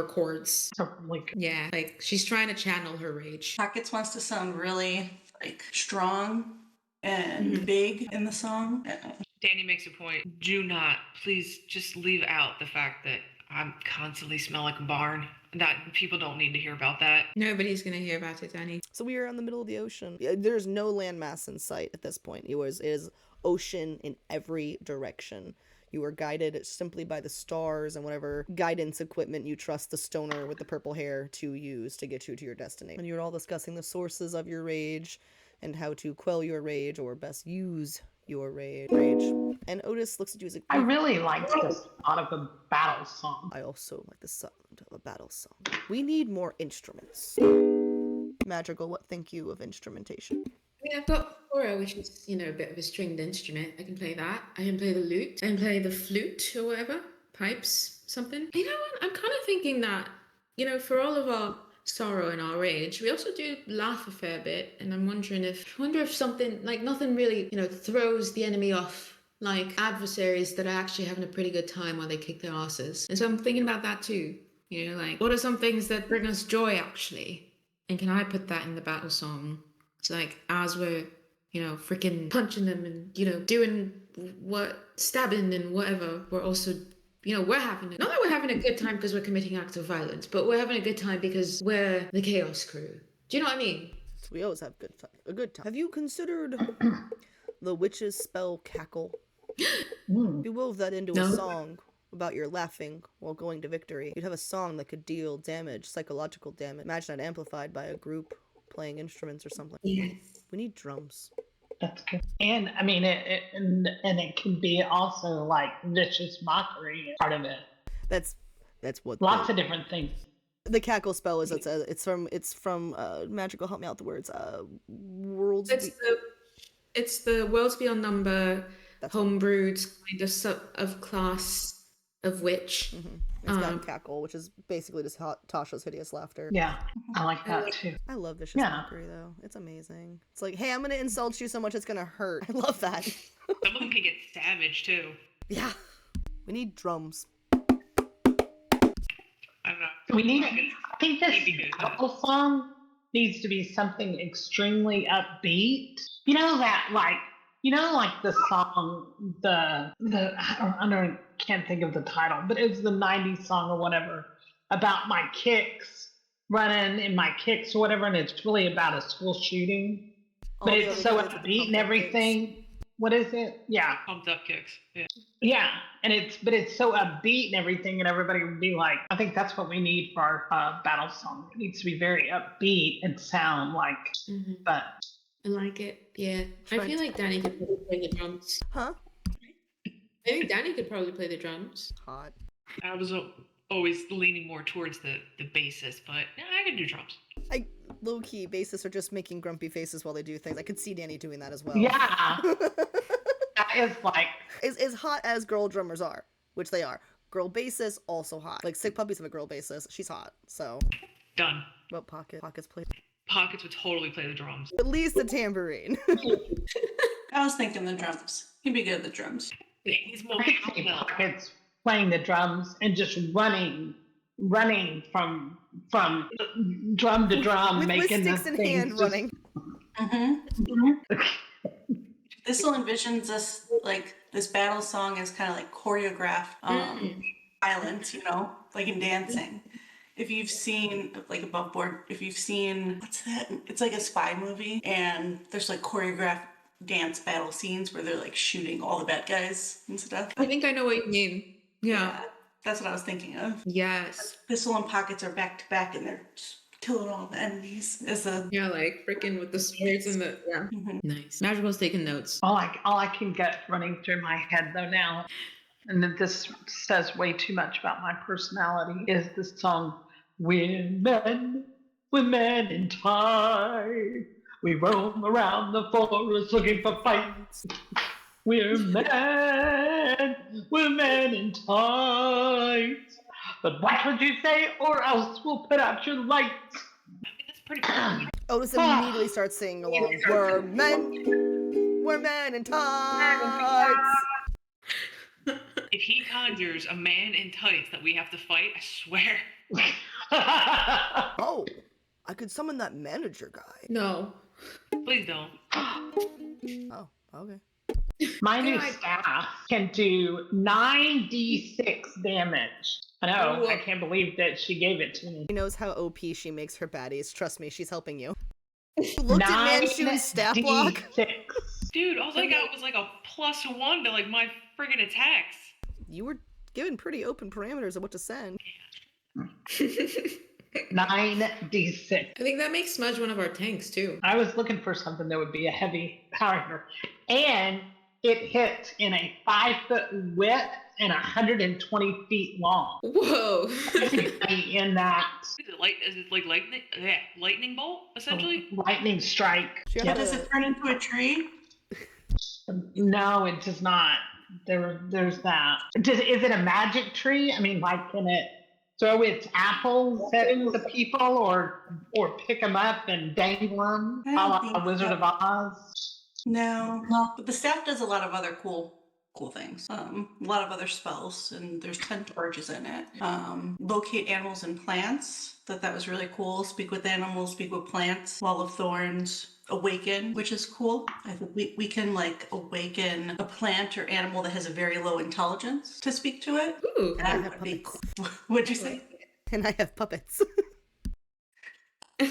chords. So, like, Yeah, like she's trying to channel her rage. Pockets wants to sound really like strong and big in the song. Danny makes a point. Do not, please just leave out the fact that I'm constantly smell like a barn. That people don't need to hear about that. Nobody's gonna hear about it, Danny. So we are in the middle of the ocean. There's no landmass in sight at this point. It is ocean in every direction. You are guided simply by the stars and whatever guidance equipment you trust the stoner with the purple hair to use to get you to your destination. And you're all discussing the sources of your rage and how to quell your rage or best use your rage. And Otis looks at you as I really liked this thought of a battle song. I also like the sound of a battle song. We need more instruments. Madrigal, what think you of instrumentation? I mean, I've got Cora, which is, you know, a bit of a stringed instrument. I can play that. I can play the lute. I can play the flute or whatever. Pipes, something. You know what? I'm kind of thinking that, you know, for all of our sorrow and our rage, we also do laugh a fair bit. And I'm wondering if something, like nothing really, you know, throws the enemy off like adversaries that are actually having a pretty good time while they kick their asses. And so I'm thinking about that too. You know, like, what are some things that bring us joy actually? And can I put that in the battle song? So like, as we're, you know, freaking punching them and, you know, doing stabbing and whatever, we're also, you know, we're having not that we're having a good time because we're committing acts of violence, but we're having a good time because we're the Chaos Crew. Do you know what I mean? We always have a good time. Have you considered the witch's spell Cackle? You wove that into a song about your laughing while going to victory. You'd have a song that could deal damage, psychological damage. Imagine that amplified by a group playing instruments or something. Yes. We need drums. That's good. And I mean, it can be also like vicious mockery part of it. That's what Lots of different things. the Cackle spell is. It's from Magical. Help me out. The words. Worlds. It's the Worlds Beyond Number. Homebrewed kind of subclass of witch. It's got Cackle, which is basically just Tasha's hideous laughter. Yeah, I like that too. I love vicious mockery though. It's amazing. It's like, hey, I'm gonna insult you so much it's gonna hurt. I love that. Some of them can get savage too. Yeah. We need drums. I don't know. I think this couple song needs to be something extremely upbeat. You know that like the song, can't think of the title, but it's the 90s song or whatever about my kicks, running in my kicks or whatever, and it's really about a school shooting. But it's so upbeat and everything. Kicks. What is it? Yeah. Pumped up kicks. Yeah. Yeah, and it's so upbeat and everything, and everybody would be like, I think that's what we need for our battle song. It needs to be very upbeat and sound like but I like it. Yeah. I feel like Danny could probably play the drums. Huh? I think Danny could probably play the drums. Hot. I was always leaning more towards the bassist, but yeah, I can do drums. Low-key, bassists are just making grumpy faces while they do things. I could see Danny doing that as well. yeah. That is like as hot as girl drummers are, which they are. Girl bassist, also hot. Like Sick Puppies have a girl bassist. She's hot. So, Done. what Pocket? Pockets play Pockets would totally play the drums. at least the tambourine. I was thinking the drums. He'd be good at the drums. Yeah, he's more I could see cowbell. Pockets playing the drums and just running from drum to drum, with making sticks the in things hand just- running. Thistle envisions this like this battle song as kind of like choreographed violence, you know, like in dancing. If you've seen like Above Board, if you've seen what's that? It's like a spy movie, and there's like choreographed dance battle scenes where they're like shooting all the bad guys and stuff. I think I know what you mean. Yeah. That's what I was thinking of. Yes. Thistle and Pockets are back to back, and they're just killing all the enemies. As a Yeah, like freaking with the swords and the Nice. Magical's taking notes. All I can get running through my head though now, and that this says way too much about my personality, is this song, we're men in time. We roam around the forest looking for fights. We're men in tights. But what would you say, or else we'll put out your lights? That's pretty cool. Otis immediately starts singing along. We're men in tights. If he conjures a man in tights that we have to fight, I swear. Oh, I could summon that manager guy. No. Please don't. Oh, okay. My new God. staff can do 9d6 damage. I know, I can't believe that she gave it to me. She knows how OP she makes her baddies. Trust me, she's helping you. You looked at Manshoon's stat block. 9d6. Dude, all I got was like a +1 to like my friggin' attacks. You were given pretty open parameters of what to send. 9d6. I think that makes Smudge one of our tanks too. I was looking for something that would be a heavy power, and it hits in a 5-foot width and 120 feet long. Whoa. In that Is it like lightning? Yeah, lightning bolt essentially. lightning strike. She yeah, had does a- it turn into a tree? No, it does not. There's that. Is it a magic tree? I mean, like, can it throw its apples at the people, or pick them up and dangle them, I a don't la think Wizard so. of Oz? No. But the staff does a lot of other cool things. A lot of other spells, and there's 10 charges in it. Locate animals and plants. That was really cool. Speak with animals, speak with plants. Wall of Thorns. Awaken, which is cool. I think we can like awaken a plant or animal that has a very low intelligence to speak to it. Ooh. I That have would be puppets. cool. What'd you say? And I have puppets.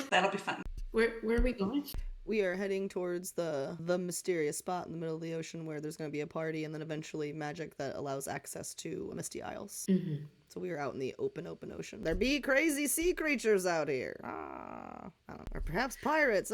That'll be fun. Where are we going? We are heading towards the mysterious spot in the middle of the ocean where there's going to be a party and then eventually magic that allows access to Misty Isles. Mm-hmm. So we are out in the open ocean. There be crazy sea creatures out here. I don't know. Or perhaps pirates.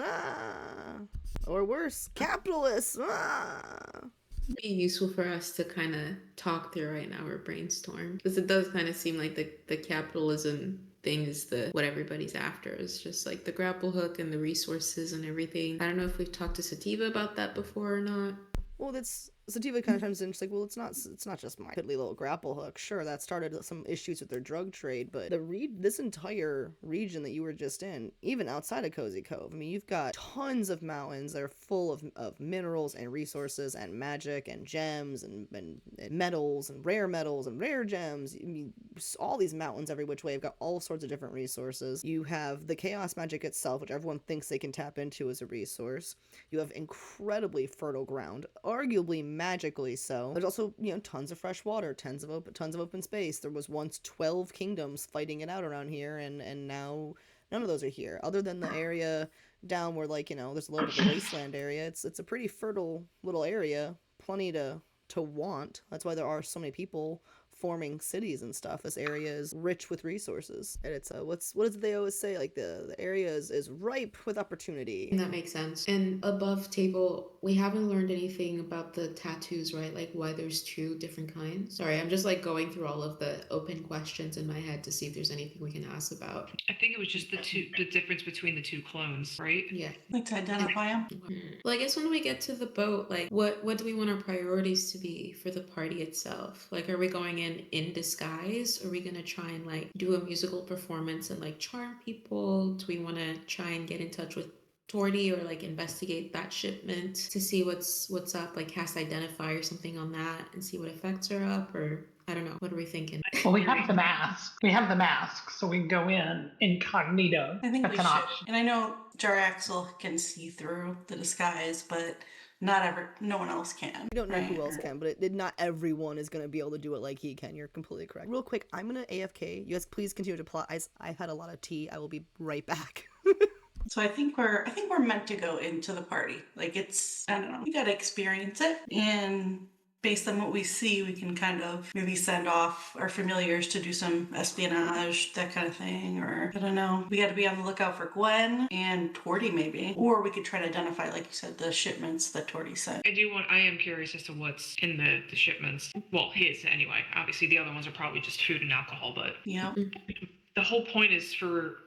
Or worse, capitalists. It'd be useful for us to kind of talk through right now or brainstorm, because it does kind of seem like the capitalism thing is what everybody's after. It's just like the grapple hook and the resources and everything. I don't know if we've talked to Sativa about that before or not. Well, that's Sativa kind of times in. She's like, well, it's not just my piddly little grapple hook. Sure, that started some issues with their drug trade, but this entire region that you were just in, even outside of Cozy Cove, I mean, you've got tons of mountains that are full of minerals and resources and magic and gems and metals and rare gems. I mean, all these mountains every which way have got all sorts of different resources. You have the chaos magic itself, which everyone thinks they can tap into as a resource. You have incredibly fertile ground, arguably magically so. There's also, tons of fresh water, tons of open space. There was once 12 kingdoms fighting it out around here, and now none of those are here. Other than the area down where, there's a little bit of the wasteland area. It's a pretty fertile little area, plenty to want. That's why there are so many people forming cities and stuff. This area is rich with resources, and it's what does they always say, like the area is ripe with opportunity. That makes sense. And above table, we haven't learned anything about the tattoos, right? Like why there's 2 different kinds. Sorry, I'm just like going through all of the open questions in my head to see if there's anything we can ask about. I think it was just the difference between the 2 clones, right? Yeah. Like to identify them. Well, I guess when we get to the boat, like what do we want our priorities to be for the party itself? Like, are we going in in disguise? Are we gonna try and like do a musical performance and like charm people? Do we want to try and get in touch with Torty or like investigate that shipment to see what's up, like cast identify or something on that and see what effects are up? Or I don't know, what are we thinking? Well, we have the mask. We have the mask, so we can go in incognito. I think That's we an should. option. And I know Jaraxel can see through the disguise, but no one else can. We don't know who right? else can, but not everyone is going to be able to do it like he can. You're completely correct. Real quick, I'm going to AFK. You guys please continue to plot. I've had a lot of tea. I will be right back. So I think we're meant to go into the party. Like it's, I don't know, we gotta experience it, and based on what we see, we can kind of maybe send off our familiars to do some espionage, that kind of thing, or I don't know. We got to be on the lookout for Gwen and Torty maybe, or we could try to identify, like you said, the shipments that Torty sent. I am curious as to what's in the shipments. Well, his anyway. Obviously, the other ones are probably just food and alcohol, but Yeah. the whole point is for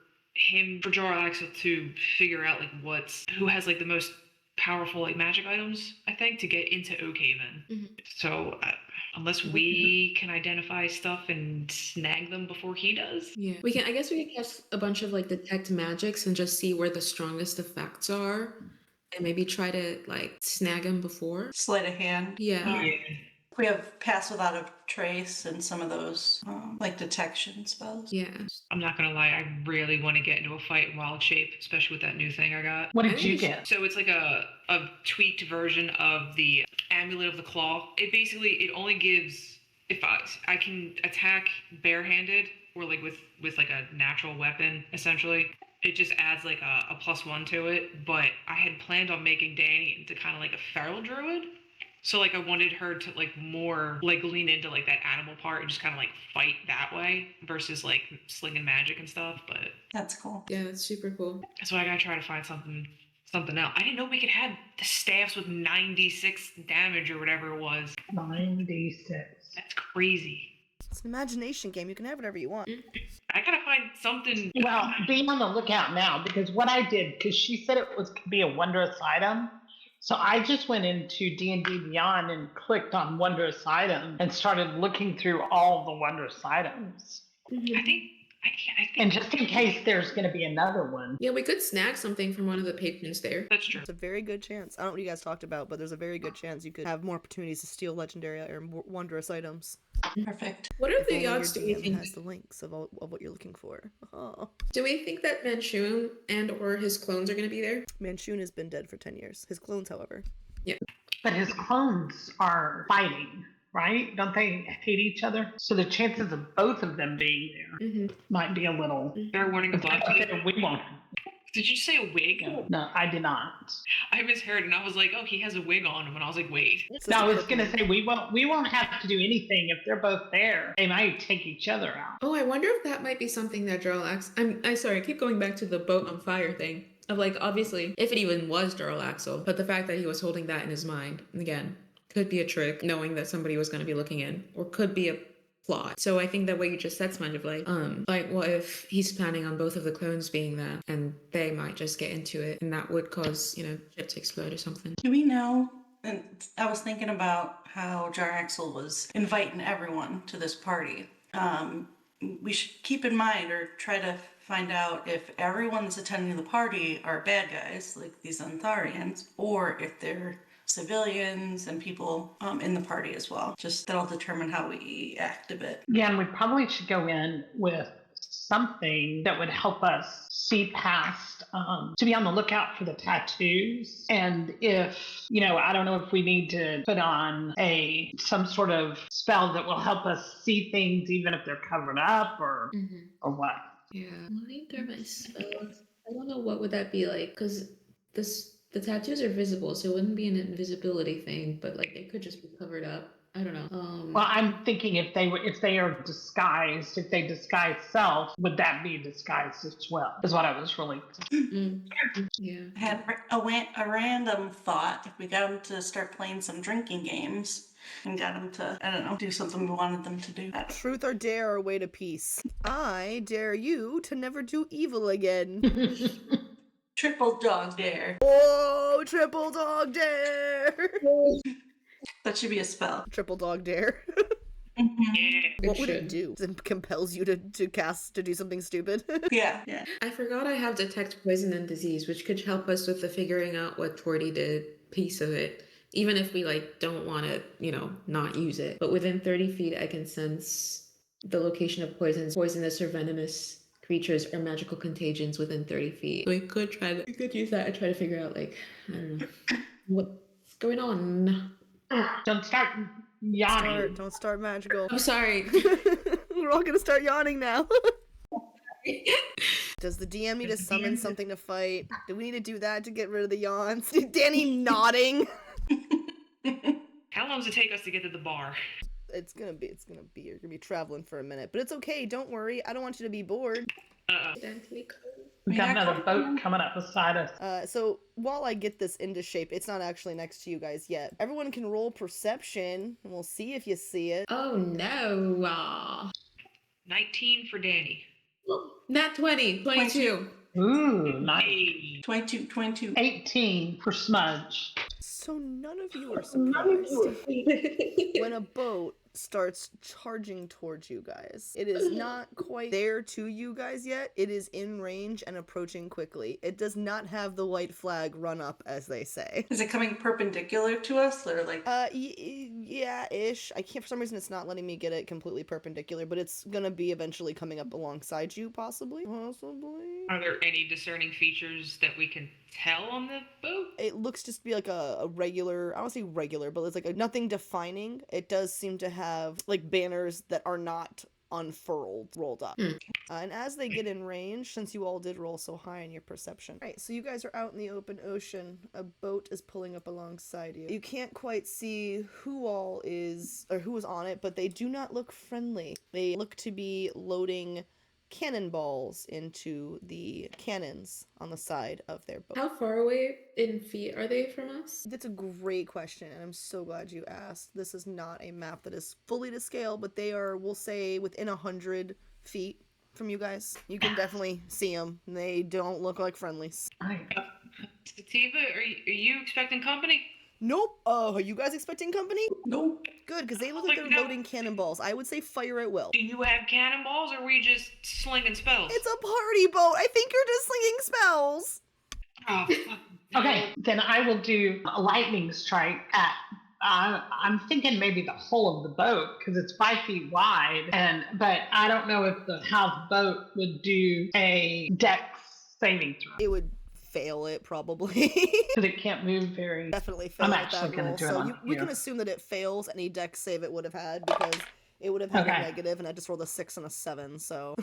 Joralaxel to figure out like who has like the most powerful like magic items, I think, to get into Oakhaven. Mhm. So unless we can identify stuff and snag them before he does. Yeah, we can. I guess we can cast a bunch of like detect magics and just see where the strongest effects are, and maybe try to like snag them before. Sleight of hand. Yeah. We have pass without a trace and some of those like detection spells. Yeah. I'm not gonna lie, I really want to get into a fight in wild shape, especially with that new thing I got. What I did think you we should- get? So it's like a tweaked version of the Amulet of the Claw. It only gives, if I can attack barehanded or like with like a natural weapon, essentially. It just adds like a +1 to it. But I had planned on making Danny into kind of like a feral druid. So like I wanted her to like more like lean into like that animal part and just kind of like fight that way versus like slinging magic and stuff. But That's cool. Yeah, that's super cool. so I gotta try to find something else. I didn't know we could have the staffs with 96 damage or whatever it was. 96. That's crazy. It's an imagination game. You can have whatever you want. I gotta find something. Well, be on the lookout now, because what I did, because she said it could be a wondrous item. So I just went into D&D Beyond and clicked on wondrous item and started looking through all the wondrous items. I think. And just in case there's going to be another one. Yeah, we could snag something from one of the patrons there. That's true. It's a very good chance. I don't know what you guys talked about, but there's a very good chance you could have more opportunities to steal legendary or wondrous items. Perfect. What are If the only your odds do we DM think? has the links of what you're looking for. Oh. Do we think that Manchun and or his clones are going to be there? Manchun has been dead for 10 years. His clones, however. But his clones are fighting, right? Don't they hate each other? So the chances of both of them being there Mm-hmm. might be a little. Fair warning of blood. We won't. Did you say a wig? No, I did not. I misheard and I was like, oh, he has a wig on him. And I was like, wait. It's No, I just was a gonna purple- say we won't have to do anything if they're both there. They might take each other out. Oh, I wonder if that might be something that Jarlax. I'm sorry, I keep going back to the boat on fire thing. Of like, obviously, if it even was Jarlaxle, but the fact that he was holding that in his mind, and again, could be a trick, knowing that somebody was going to be looking in, or could be a plot. So I think that what you just said's kind of like what if he's planning on both of the clones being there, and they might just get into it, and that would cause, ship to explode or something. Do we know? And I was thinking about how Jaraxel was inviting everyone to this party. We should keep in mind or try to find out if everyone that's attending the party are bad guys, like these Antharians, or if they're civilians and people in the party as well. Just that'll determine how we act a bit. Yeah, and we probably should go in with something that would help us see past, to be on the lookout for the tattoos. And if, I don't know if we need to put on some sort of spell that will help us see things even if they're covered up or what. Yeah. Mine are my spells. I don't know what would that be like, because the tattoos are visible, so it wouldn't be an invisibility thing, but like they could just be covered up. I don't know. Well, I'm thinking if they are disguised, if they disguise self, would that be disguised as well? Is what I was really. Yeah. I had a random thought. If we got them to start playing some drinking games and got them to, I don't know, do something we wanted them to do. Truth or dare or way to peace. I dare you to never do evil again. Triple dog dare. Oh, triple dog dare. That should be a spell. Triple dog dare. Yeah. What would it should. do? It compels you to do something stupid. Yeah, yeah. I forgot I have detect poison and disease, which could help us with the figuring out what Torty did piece of it. Even if we like don't want to, not use it. But within 30 feet, I can sense the location of poisonous or venomous creatures or magical contagions within 30 feet. So we could use that and try to figure out I don't know, what's going on. Don't start yawning. Don't start magical. I'm sorry. We're all gonna start yawning now. Does the DM need to summon something to fight? Do we need to do that to get rid of the yawns? Danny nodding. How long does it take us to get to the bar? You're gonna be traveling for a minute, but it's okay. Don't worry. I don't want you to be bored. We got another boat coming up beside us. So while I get this into shape, it's not actually next to you guys yet. Everyone can roll perception, and we'll see if you see it. Oh no. 19 for Danny. Nat 20, 22. Ooh, nice. Hey. 22. 18 for Smudge. So none of you are surprised when a boat starts charging towards you guys. It is not quite there to you guys yet. It is in range and approaching quickly. It does not have the white flag run up, as they say. Is it coming perpendicular to us, or like? Yeah-ish. I can't, for some reason it's not letting me get it completely perpendicular, but it's gonna be eventually coming up alongside you, possibly. Are there any discerning features that we can tell on the boat? It looks just to be like a regular, I don't say regular, but it's like nothing defining. It does seem to have like banners that are not unfurled, rolled up. And as they get in range, since you all did roll so high in your perception. All right, so you guys are out in the open ocean. A boat is pulling up alongside you. You can't quite see who all is, or who is on it, but they do not look friendly. They look to be loading cannonballs into the cannons on the side of their boat. How far away in feet are they from us? That's a great question, and I'm so glad you asked. This is not a map that is fully to scale, but they are, we'll say, within 100 feet from you guys. You can definitely see them. They don't look like friendlies. Sativa, are you expecting company? Nope. Oh, are you guys expecting company? Nope. Good, because they look like they're loading cannonballs. I would say fire at will. Do you have cannonballs, or were you just slinging spells? It's a party boat. I think you're just slinging spells. Oh, fuck. Okay, then I will do a lightning strike at. I'm thinking maybe the whole of the boat because it's 5 feet wide, but I don't know if the house boat would do a dex saving throw. It would fail it probably. Because it can't move very. Definitely fail I'm at actually that gonna roll. do it So on we can here. assume that it fails any dex save it would have had because it would have had Okay. a negative, and I just rolled a 6 and a 7. So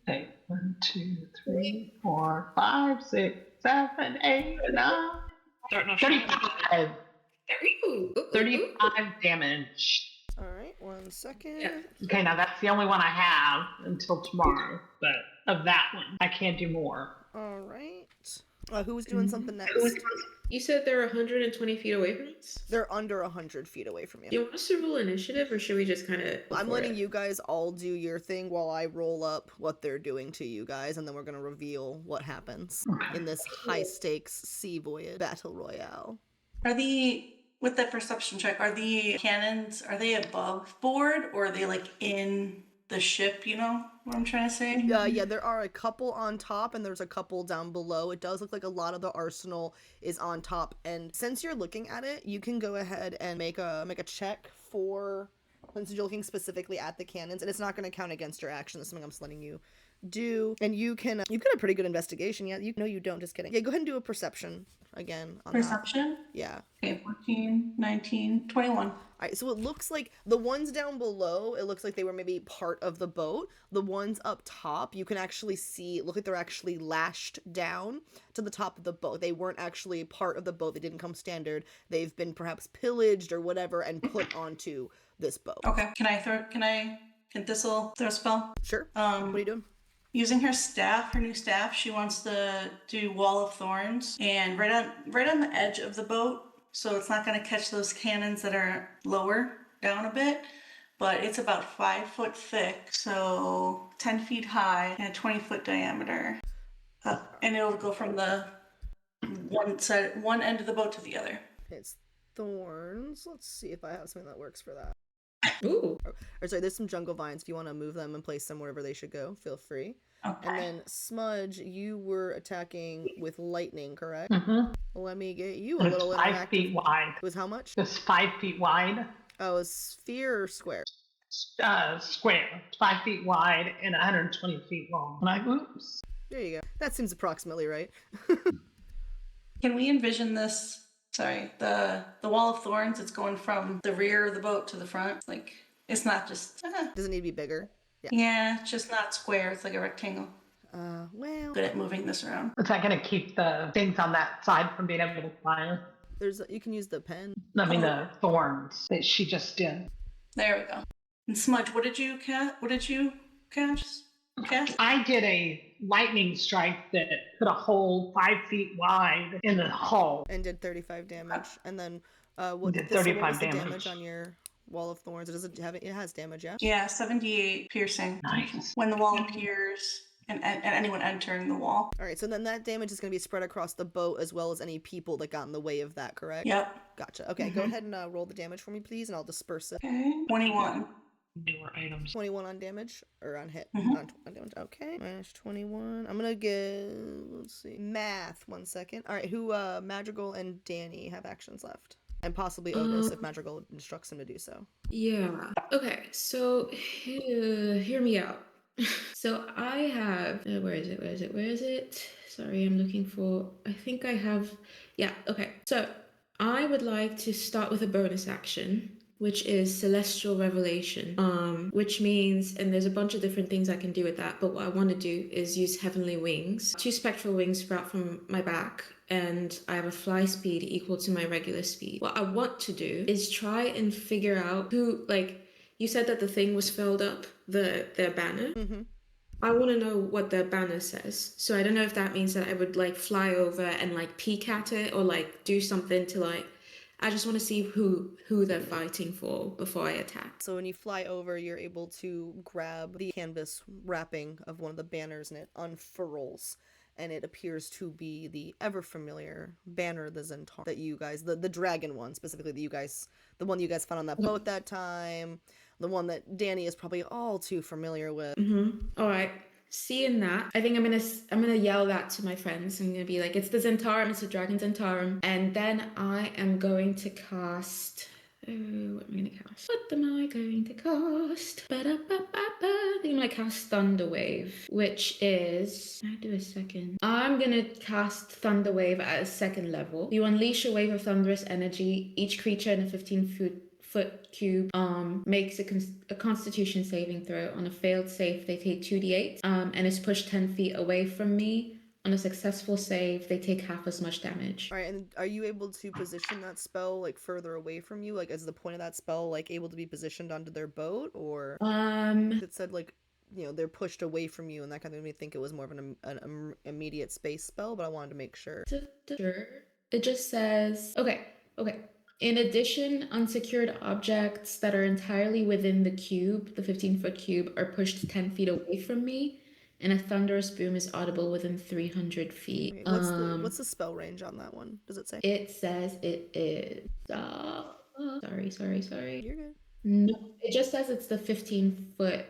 Okay, 1, 2, 3, 4, 5, 6, 7, 8, 9, Starting off strong. 35. Ooh. 35 damage. all right, 1 second. Yeah. Okay, now that's the only one I have until tomorrow, but of that one, I can't do more. All right. Who was doing something next? You said they're 120 feet away from us? They're under 100 feet away from you. You want us to roll initiative, or should we just kind of... I'm letting you guys all do your thing while I roll up what they're doing to you guys, and then we're going to reveal what happens in this high-stakes sea voyage battle royale. With that perception check, are the cannons, are they above board, or are they like in the ship, you know what I'm trying to say? Yeah, there are a couple on top, and there's a couple down below. It does look like a lot of the arsenal is on top, and since you're looking at it, you can go ahead and make a check for, since you're looking specifically at the cannons, and it's not going to count against your action. This is something I'm just letting you do, and you've got a pretty good investigation. Yeah, you don't, just kidding. Yeah, go ahead and do a perception again on that. Perception? Yeah. Okay, 14, 19, 21. All right, so it looks like the ones down below, it looks like they were maybe part of the boat. The ones up top, you can actually see, look like they're actually lashed down to the top of the boat. They weren't actually part of the boat. They didn't come standard. They've been perhaps pillaged or whatever and put onto this boat. Okay, can Thistle throw a spell? Sure. What are you doing? Using her new staff, she wants to do Wall of Thorns, and right on the edge of the boat, so it's not going to catch those cannons that are lower down a bit, but it's about 5 foot thick, so 10 feet high and a 20-foot diameter, and it'll go from the one end of the boat to the other. It's thorns. Let's see if I have something that works for that. Ooh. Or sorry, there's some jungle vines. If you want to move them and place them wherever they should go, feel free. Okay. And then Smudge, you were attacking with lightning, correct? Mm-hmm. Let me get you a And it's little 5 interactive. feet wide. It was how much? It's 5 feet wide. Oh, a sphere or square? Square. It's 5 feet wide and 120 feet long. Oops. There you go. That seems approximately right. Can we envision this? Sorry, the wall of thorns. It's going from the rear of the boat to the front. Like it's not just. Does it need to be bigger? Yeah, it's just not square. It's like a rectangle. Well, Good at moving this around. Is that going to keep the things on that side from being able to fly? you can use the pen. The thorns that she just did. There we go. And Smudge, what did you cast? Cast? I did a lightning strike that put a hole 5 feet wide in the hull. And did 35 damage. And then what Did so what 35 was the damage. damage on your wall of thorns? It doesn't have it. It has damage, yeah. Yeah, 78 piercing. Nice. When the wall appears and anyone entering the wall. All right, so then that damage is going to be spread across the boat as well as any people that got in the way of that, correct? Yep. Gotcha. Okay, go ahead and roll the damage for me, please, and I'll disperse it. Okay. 21. Newer items. 21 on damage or on hit. Mhm. On damage. Okay. Minus 21. I'm gonna get, let's see, math. 1 second. All right. Who? Madrigal and Danny have actions left, and possibly Otis if Madrigal instructs him to do so. Yeah. Okay. So hear me out. So I have. Where is it? Sorry, I'm looking for. I think I have. Yeah. Okay. So I would like to start with a bonus action, which is Celestial Revelation, which means, and there's a bunch of different things I can do with that, but what I want to do is use Heavenly Wings. 2 spectral wings sprout from my back, and I have a fly speed equal to my regular speed. What I want to do is try and figure out who, like, you said that the thing was filled up, their banner. Mm-hmm. I want to know what their banner says. So I don't know if that means that I would, like, fly over and, like, peek at it or, like, do something to, like, I just want to see who they're fighting for before I attack. So when you fly over, you're able to grab the canvas wrapping of one of the banners, and it unfurls, and it appears to be the ever familiar banner, the Zentaur, that you guys, the dragon one specifically, the one you guys found on that boat that time, the one that Danny is probably all too familiar with. All right. Seeing that, I think I'm gonna yell that to my friends. I'm gonna be like, it's the Zentarum, it's the Dragon Zentarum. And then I am going to cast. What am I gonna cast? What am I going to cast? I think I'm gonna cast Thunder Wave, which is. I do a second. I'm gonna cast Thunder Wave at a 2nd level. You unleash a wave of thunderous energy. Each creature in a 15-foot cube makes a constitution saving throw. On a failed save, they take 2d8 and is pushed 10 feet away from me. On a successful save, they take half as much damage. All right, and are you able to position that spell like further away from you? Like, is the point of that spell like able to be positioned onto their boat, or it said like, you know, they're pushed away from you, and that kind of made me think it was more of an immediate space spell, but I wanted to make sure. Sure. It just says okay. In addition, unsecured objects that are entirely within the cube, the 15-foot cube, are pushed 10 feet away from me, and a thunderous boom is audible within 300 feet. Okay, what's the spell range on that one? Does it say? It says it is. Sorry. You're good. No, it just says it's the 15-foot.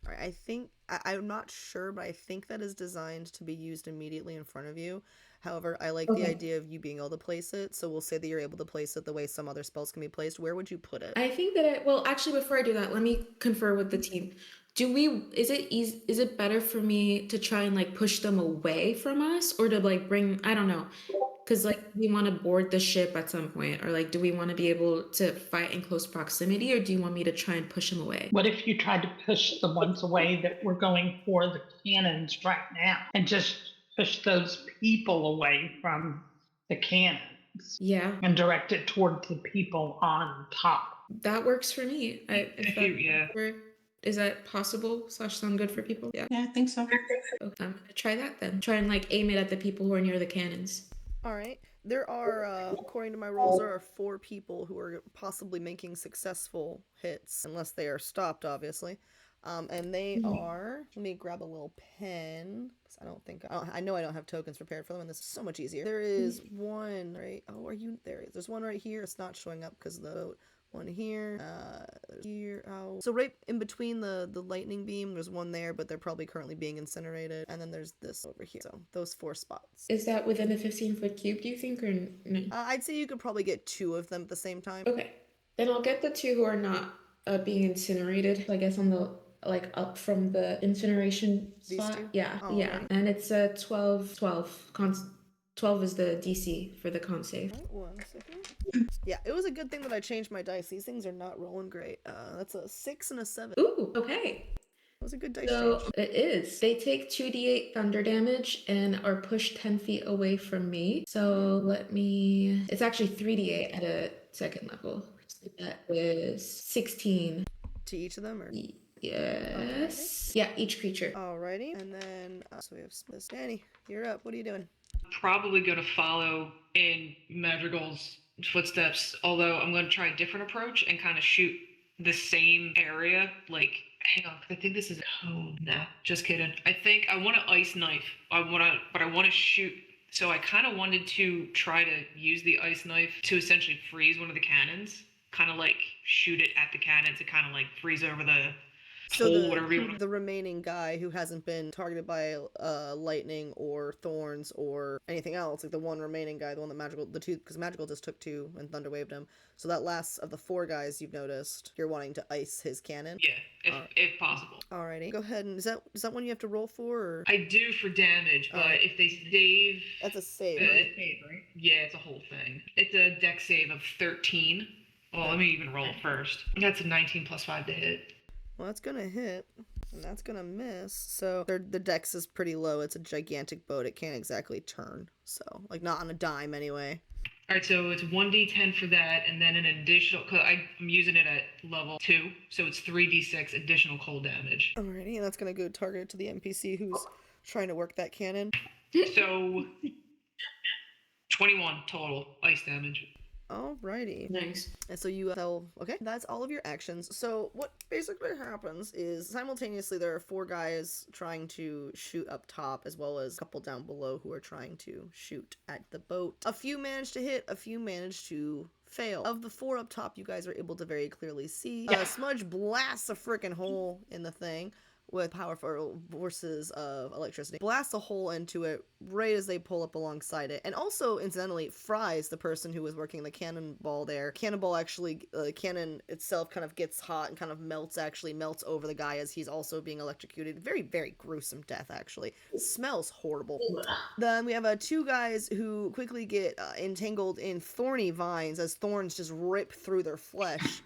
All right, I think I'm not sure, but I think that is designed to be used immediately in front of you. However, I like the idea of you being able to place it, so we'll say that you're able to place it the way some other spells can be placed. Where would you put it? I think that well, actually, before I do that, let me confer with the team. Is it better for me to try and like push them away from us, or to like bring, I don't know, because like we want to board the ship at some point, or like do we want to be able to fight in close proximity, or do you want me to try and push them away? What if you tried to push the ones away that were going for the cannons right now, and just push those people away from the cannons? Yeah, And direct it towards the people on top. that works for me. Yeah. Is that possible / sound good for people? Yeah. Yeah, I think so. Okay, I'm gonna try that then. Try and like aim it at the people who are near the cannons. All right. There are, according to my rules, there are 4 people who are possibly making successful hits, unless they are stopped, obviously. And they are. Let me grab a little pen. 'Cause I know I don't have tokens prepared for them, and this is so much easier. There is one right. Oh, are you there? There's one right here. It's not showing up because the One here, here. Oh. So right in between the lightning beam, there's one there, but they're probably currently being incinerated. And then there's this over here. So those 4 spots. Is that within a 15-foot cube, do you think, or no? I'd say you could probably get 2 of them at the same time. Okay. Then I'll get the 2 who are not being incinerated, I guess on the, like, up from the incineration These spot. 2? Yeah, Oh, yeah. okay. And it's a 12. 12 is the DC for the con save. Right, 1 second. Yeah, it was a good thing that I changed my dice. These things are not rolling great. That's a 6 and a 7. Ooh, okay. That was a good dice So change. it is. They take 2d8 thunder damage and are pushed 10 feet away from me. So let me. It's actually 3d8 at a second level. So that is 16. To each of them, or? Yes. Yeah, each creature. Alrighty. And then, so we have this. Danny, you're up. What are you doing? Probably going to follow in Madrigal's footsteps, although I'm going to try a different approach and kind of shoot the same area. Like, hang on, 'cause I think this is nah, just kidding. I think I want to ice knife. I want to shoot. So I kind of wanted to try to use the ice knife to essentially freeze one of the cannons, kind of like shoot it at the cannon to kind of like freeze over the So hole, whatever you want. the remaining guy who hasn't been targeted by lightning or thorns or anything else, like the one remaining guy, the one that Magical, the 2, because Magical just took 2 and Thunder waved him. So that last of the 4 guys you've noticed, you're wanting to ice his cannon. Yeah, if possible. Alrighty, go ahead. And is that one you have to roll for? Or? I do for damage, but Alright. if they save, That's a save, right? right? Yeah, it's a whole thing. It's a dex save of 13. Well, let me even roll it first. That's a 19 plus 5 to hit. Well, that's gonna hit, and that's gonna miss. So the dex is pretty low. It's a gigantic boat. It can't exactly turn. So, like, not on a dime anyway. All right, so it's 1d10 for that, and then an additional, because I'm using it at level 2, so it's 3d6 additional cold damage. Alrighty, and that's gonna go targeted to the NPC who's trying to work that cannon. So 21 total ice damage. Alrighty. Nice. And so you tell, okay, that's all of your actions. So what basically happens is simultaneously there are 4 guys trying to shoot up top, as well as a couple down below who are trying to shoot at the boat. A few manage to hit, a few manage to fail. Of the 4 up top, you guys are able to very clearly see. Smudge blasts a freaking hole in the thing with powerful forces of electricity. Blasts a hole into it right as they pull up alongside it. And also, incidentally, fries the person who was working the cannonball there. Cannonball actually, the cannon itself kind of gets hot and kind of melts over the guy as he's also being electrocuted. Very, very gruesome death, actually. Smells horrible. Then we have 2 guys who quickly get entangled in thorny vines as thorns just rip through their flesh.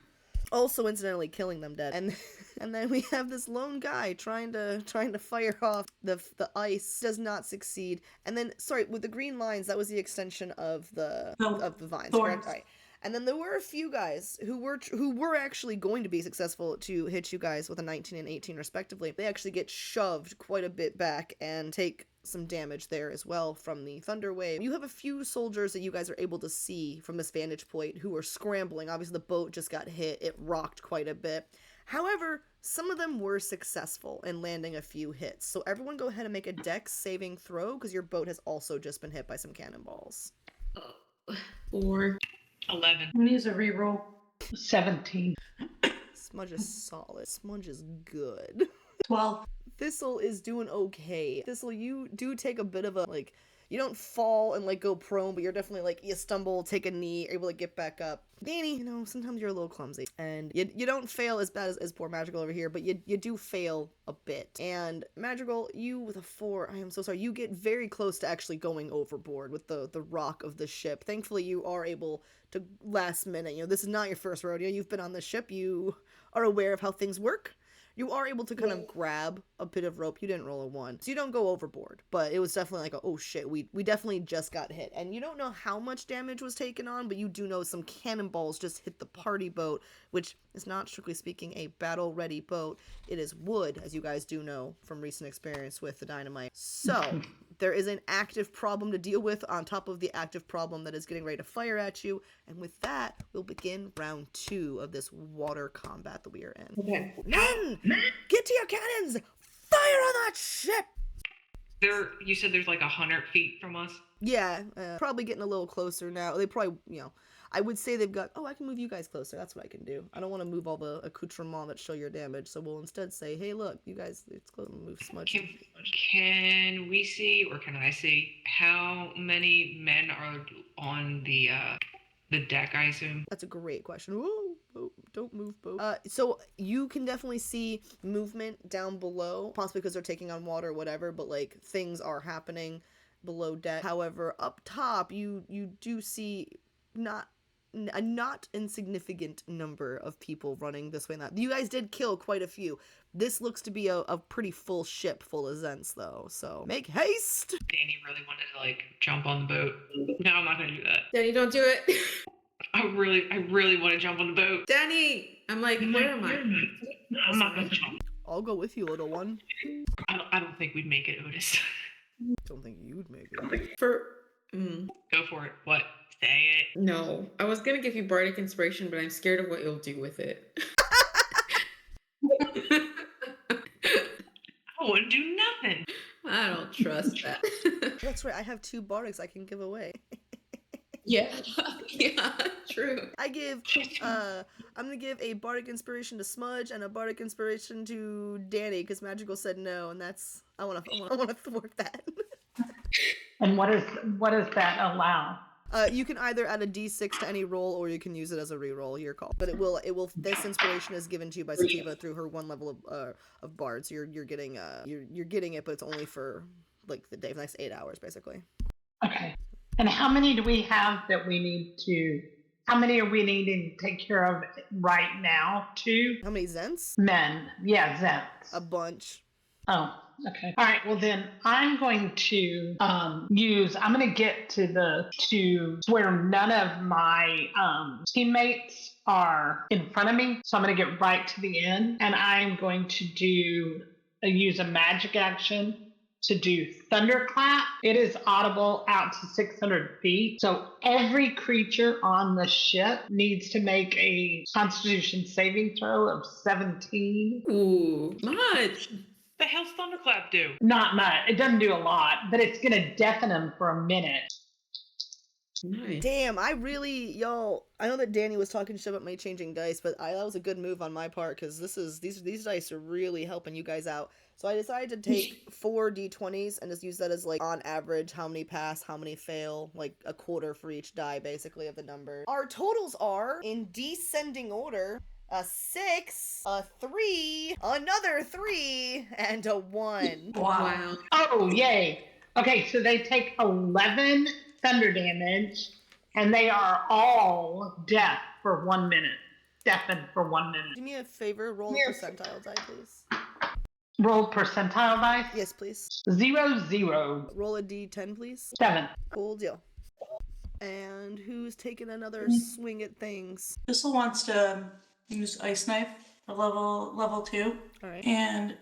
Also incidentally killing them dead. And then we have this lone guy trying to fire off the ice, does not succeed. And then, sorry, with the green lines, that was the extension of the vines, correct? Right. And then there were a few guys who were actually going to be successful to hit you guys with a 19 and 18 respectively. They actually get shoved quite a bit back and take some damage there as well from the thunder wave. You have a few soldiers that you guys are able to see from this vantage point who are scrambling. Obviously the boat just got hit. It rocked quite a bit. However, some of them were successful in landing a few hits. So everyone go ahead and make a dex saving throw because your boat has also just been hit by some cannonballs. 4. 11. I'm gonna use a reroll. 17. Smudge is solid. Smudge is good. 12. Thistle is doing okay. Thistle, you do take a bit of a, like, you don't fall and, like, go prone, but you're definitely, like, you stumble, take a knee, able to get back up. Danny, you know, sometimes you're a little clumsy. And you don't fail as bad as poor Magical over here, but you do fail a bit. And Magical, you with a 4, I am so sorry, you get very close to actually going overboard with the rock of the ship. Thankfully, you are able to last minute, you know, this is not your first rodeo. You've been on the ship. You are aware of how things work. You are able to kind of grab a bit of rope. You didn't roll a 1, so you don't go overboard. But it was definitely like, oh shit, we definitely just got hit. And you don't know how much damage was taken on, but you do know some cannonballs just hit the party boat, which is not, strictly speaking, a battle-ready boat. It is wood, as you guys do know from recent experience with the dynamite. So there is an active problem to deal with on top of the active problem that is getting ready to fire at you. And with that, we'll begin round 2 of this water combat that we are in. Okay. Men! Get to your cannons! Fire on that ship! You said there's like 100 feet from us? Yeah, probably getting a little closer now. They probably, you know, I would say they've got, oh, I can move you guys closer. That's what I can do. I don't want to move all the accoutrements that show your damage, so we'll instead say, hey, look, you guys, it's close. Move smudge. Can we see, or can I see, how many men are on the deck, I assume? That's a great question. Ooh, oh, don't move, boat. So you can definitely see movement down below, possibly because they're taking on water or whatever, but like things are happening below deck. However, up top, you do see a not insignificant number of people running this way and that. You guys did kill quite a few. This looks to be a pretty full ship full of Zents, though, so make haste! Danny really wanted to, like, jump on the boat. No, I'm not gonna do that. Danny, don't do it. I really want to jump on the boat. Danny, I'm like, where am I? I'm not gonna jump. I'll go with you, little one. I don't think we'd make it, Otis. Don't think you'd make it. Go for it. What? Say it. No, I was gonna give you bardic inspiration, but I'm scared of what you'll do with it. I wouldn't do nothing. I don't trust that. That's right, I have 2 bardics I can give away. Yeah, true. I give, I'm gonna give a bardic inspiration to Smudge and a bardic inspiration to Danny, because Magical said no, and that's, I wanna thwart that. And what does that allow? You can either add a d6 to any roll, or you can use it as a reroll. Your call. But it will. This inspiration is given to you by Sativa through her 1 level of bard. So you're getting it, but it's only for like the next 8 hours, basically. Okay. And how many do we have that we need to? How many are we needing to take care of right now? 2? How many Zents? Men. Yeah, Zents. A bunch. Oh, okay. All right. Well, then I'm going to I'm going to get to where none of my teammates are in front of me. So I'm going to get right to the end, and I'm going to use a magic action to do thunderclap. It is audible out to 600 feet. So every creature on the ship needs to make a Constitution saving throw of 17. Ooh, much. The hell's Thunderclap do? Not much. It doesn't do a lot, but it's going to deafen them for a minute. Nice. Damn, I know that Danny was talking shit about me changing dice, but that was a good move on my part, because these dice are really helping you guys out. So I decided to take 4 d20s and just use that as, like, on average, how many pass, how many fail, like a quarter for each die, basically, of the number. Our totals are, in descending order, a 6, a 3, another 3, and a 1. Wow. Oh, yay. Okay, so they take 11 thunder damage, and they are all deaf for 1 minute. Deafened for 1 minute. Do me a favor, roll a percentile die, please. Roll percentile dice? Yes, please. 0. Roll a d10, please. 7. Cool deal. And who's taking another swing at things? Thistle wants to use Ice Knife, a level 2. Alright. And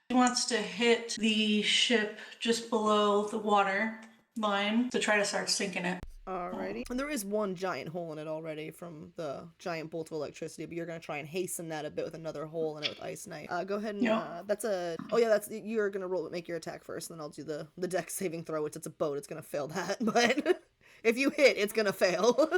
he wants to hit the ship just below the water line to try to start sinking it. Alrighty. And there is 1 giant hole in it already from the giant bolt of electricity, but you're gonna try and hasten that a bit with another hole in it with Ice Knife. Go ahead and you're gonna make your attack first, and then I'll do the dex saving throw, which it's a boat, it's gonna fail that, but if you hit, it's gonna fail.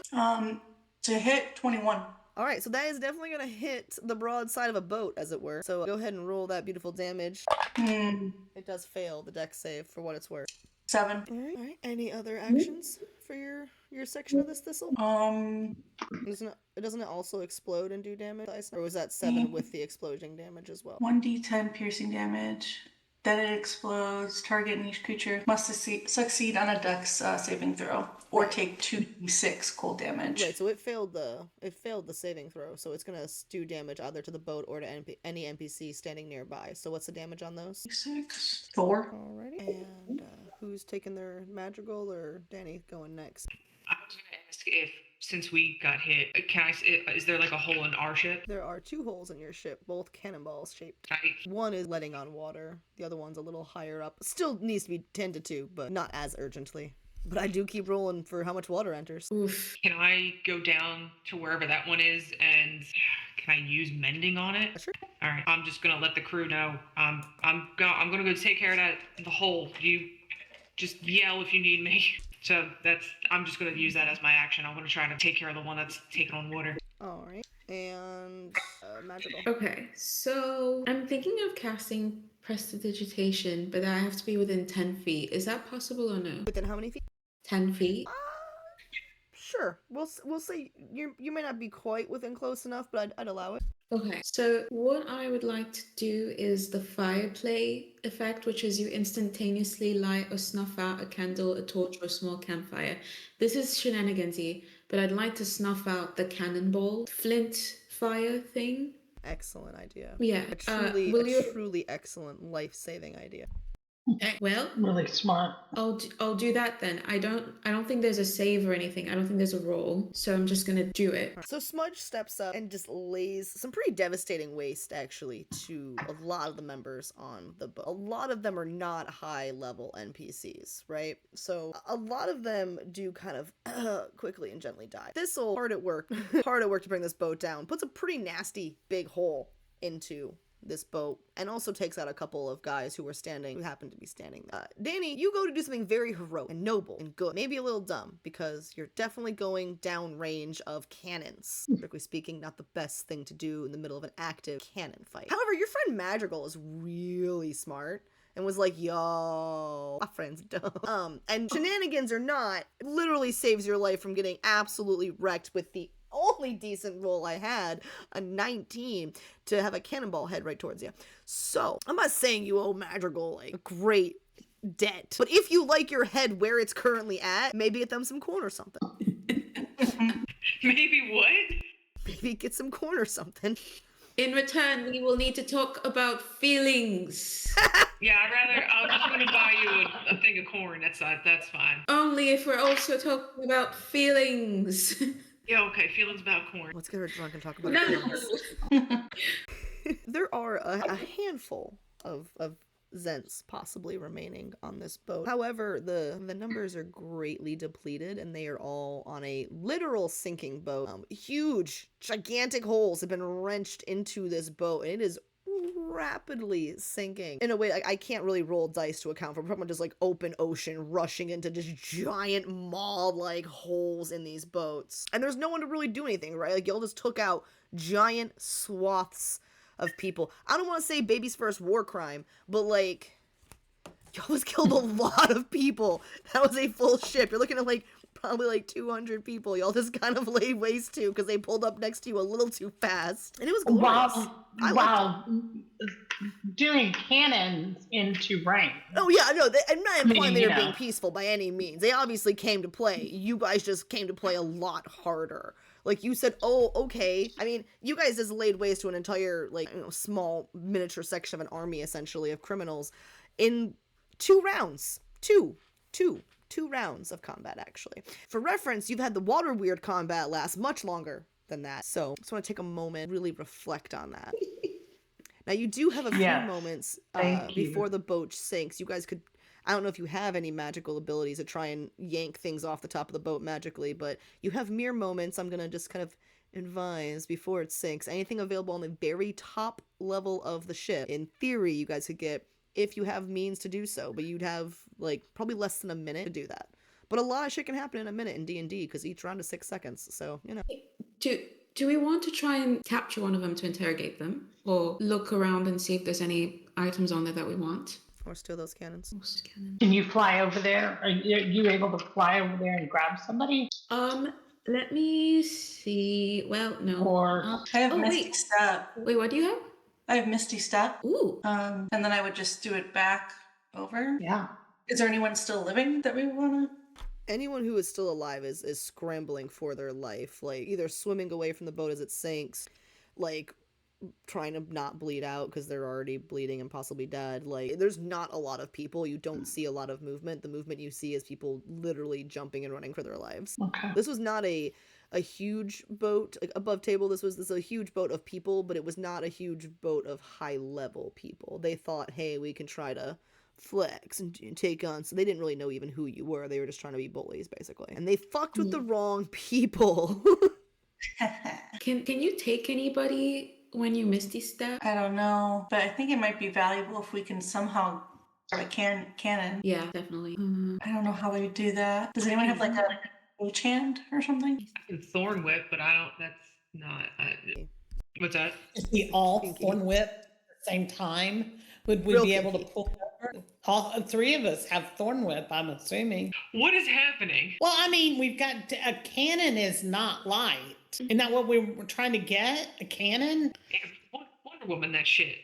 To hit 21. Alright, so that is definitely gonna hit the broadside of a boat, as it were. So go ahead and roll that beautiful damage. It does fail the dex save for what it's worth. 7. Alright. Any other actions for your section of this thistle? Doesn't it also explode and do damage? Or was that 7 with the explosion damage as well? 1d10 piercing damage. Then it explodes. Target and each creature must succeed on a dex saving throw, or take 2d6 cold damage. Right, so it failed the saving throw, so it's gonna do damage either to the boat or to any NPC standing nearby. So what's the damage on those? 6. 4. Alrighty. And who's taking their magical, or Danny going next? I was gonna ask if, since we got hit, is there like a hole in our ship? There are 2 holes in your ship, both cannonballs shaped. Right. One is letting on water. The other one's a little higher up. Still needs to be tended to, but not as urgently. But I do keep rolling for how much water enters. Oof. Can I go down to wherever that one is, and can I use mending on it? Sure. All right. I'm just gonna let the crew know. I'm gonna go take care of the hole. You just yell if you need me. So I'm just going to use that as my action. I'm going to try to take care of the one that's taking on water. All right. And magical. Okay, so I'm thinking of casting Prestidigitation, but I have to be within 10 feet. Is that possible or no? Within how many feet? 10 feet? Sure. We'll say you may not be quite within close enough, but I'd allow it. Okay, so what I would like to do is the fire play effect, which is you instantaneously light or snuff out a candle, a torch, or a small campfire. This is shenanigansy, but I'd like to snuff out the cannonball flint fire thing. Excellent idea. Yeah. A truly excellent life-saving idea. Well, Really smart. I'll do that then. I don't think there's a save or anything. I don't think there's a roll, so I'm just gonna do it. So Smudge steps up and just lays some pretty devastating waste, actually, to a lot of the members on the boat. A lot of them are not high-level NPCs, right? So a lot of them do kind of quickly and gently die. Thistle, hard at work to bring this boat down, puts a pretty nasty big hole into this boat, and also takes out a couple of guys who happened to be standing there. Danny, you go to do something very heroic and noble and good, maybe a little dumb, because you're definitely going down range of cannons. Strictly speaking, not the best thing to do in the middle of an active cannon fight. However, your friend Madrigal is really smart and was like, yo, my friend's dumb. And shenanigans or not, it literally saves your life from getting absolutely wrecked with the only decent roll I had, a 19, to have a cannonball head right towards you. So, I'm not saying you owe Madrigal like a great debt, but if you like your head where it's currently at, maybe get them some corn or something. Maybe what? Maybe get some corn or something. In return, we will need to talk about feelings. Yeah, I'm just going to buy you a thing of corn. That's fine. Only if we're also talking about feelings. Yeah, okay, feelings about corn. Let's get her drunk and talk about No. it. There are a handful of Zents possibly remaining on this boat. However, the numbers are greatly depleted, and they are all on a literal sinking boat. Huge, gigantic holes have been wrenched into this boat, and it is rapidly sinking in a way I can't really roll dice to account for. Probably just like open ocean rushing into just giant maw-like holes in these boats, and there's no one to really do anything, right? Like, y'all just took out giant swaths of people. I don't want to say baby's first war crime, but like, y'all just killed a lot of people. That was a full ship. You're looking at like probably like 200 people y'all just kind of laid waste to because they pulled up next to you a little too fast, and it was glorious. Wow. Doing cannons into rank. Oh yeah, no, I'm not implying they were being peaceful by any means. They obviously came to play. You guys just came to play a lot harder. Like, you said, oh, okay. I mean, you guys just laid waste to an entire, like, small miniature section of an army, essentially, of criminals in 2 rounds. Two rounds of combat, actually. For reference, you've had the water weird combat last much longer than that. So, just want to take a moment, really reflect on that. Now, you do have a few moments before the boat sinks. You guys could, I don't know if you have any magical abilities to try and yank things off the top of the boat magically, but you have mere moments. I'm going to just kind of advise before it sinks. Anything available on the very top level of the ship, in theory, you guys could get if you have means to do so, but you'd have, like, probably less than a minute to do that. But a lot of shit can happen in a minute in D&D, because each round is 6 seconds, so, you know. Do we want to try and capture one of them to interrogate them? Or look around and see if there's any items on there that we want? Or steal those cannons. Can you fly over there? Are you able to fly over there and grab somebody? Let me see. Well, no. Or I have Misty Step. Wait, what do you have? I have Misty Step. Ooh. And then I would just do it back over. Yeah. Is there anyone still living that we want to? Anyone who is still alive is scrambling for their life, like either swimming away from the boat as it sinks, like trying to not bleed out because they're already bleeding and possibly dead. Like, there's not a lot of people. You don't see a lot of movement. The movement you see is people literally jumping and running for their lives. Okay. This was not a huge boat, like above table. This was a huge boat of people, but it was not a huge boat of high level people. They thought, hey, we can try to flex and take on, so they didn't really know even who you were. They were just trying to be bullies, basically, and they fucked with the wrong people. Can you take anybody when you Misty Step? I don't know, but I think it might be valuable if we can somehow a cannon. Yeah, definitely. I don't know how they would do that. Does anyone have like a witch hand or something? I can thorn whip, but I don't. That's not. What's that? If we all Pinky. thorn whip at the same time, would we Real be able to kinky. pull over? All three of us have thorn whip, I'm assuming. What is happening? Well, I mean, we've got a cannon is not light. Isn't that what we were trying to get? A cannon? Wonder Woman, that shit.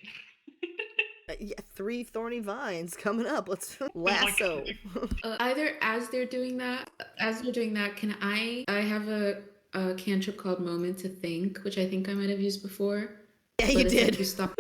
Yeah, 3 thorny vines coming up. Let's lasso. Either as they're doing that, can I have a cantrip called Moment to Think, which I think I might have used before. Yeah, But you it's like did. you stop.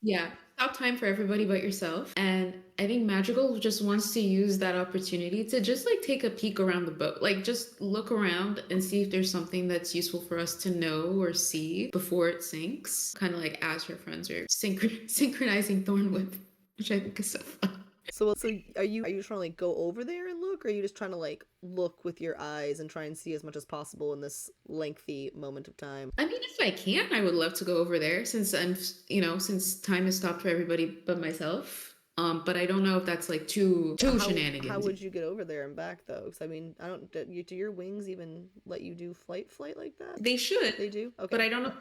Yeah, stop time for everybody but yourself. And I think Magical just wants to use that opportunity to just like take a peek around the boat. Like just look around and see if there's something that's useful for us to know or see before it sinks. Kind of like as her friends are synchronizing Thorn Whip, which I think is so fun. So are you trying to like go over there and look, or are you just trying to like look with your eyes and try and see as much as possible in this lengthy moment of time? I mean, if I can, I would love to go over there since since time has stopped for everybody but myself. But I don't know if that's like too shenanigans. How would you get over there and back though? Because I mean, I don't. Do your wings even let you do flight like that? They should. They do. Okay. But I don't know.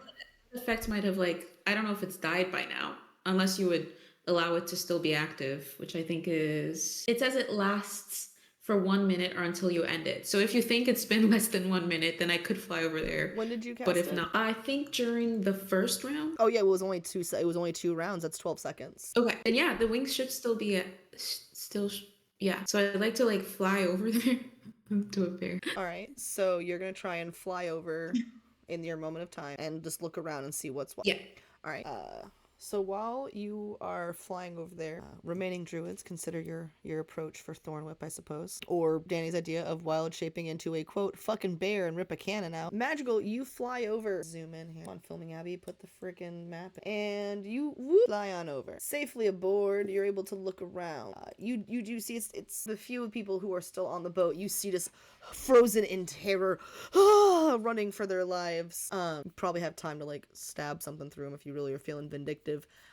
The effect might have I don't know if it's died by now, unless you would allow it to still be active, which I think is. It says it lasts for 1 minute or until you end it. So if you think it's been less than 1 minute, then I could fly over there. When did you cast But if it? not, I think during the first round. Oh yeah, it was only 2. It was only 2 rounds. That's 12 seconds. Okay, and yeah, the wings should still be yeah. So I'd like to like fly over there to a pair. All right. So you're gonna try and fly over in your moment of time and just look around and see what's what. Yeah. All right. So while you are flying over there, remaining druids, consider your approach for Thorn Whip, I suppose. Or Danny's idea of wild shaping into a, quote, fucking bear and rip a cannon out. Magical, you fly over. Zoom in here. Come on, Filming Abby, put the freaking map. And you fly on over. Safely aboard, you're able to look around. You do see it's the few people who are still on the boat. You see just frozen in terror, running for their lives. Probably have time to like stab something through them if you really are feeling vindictive.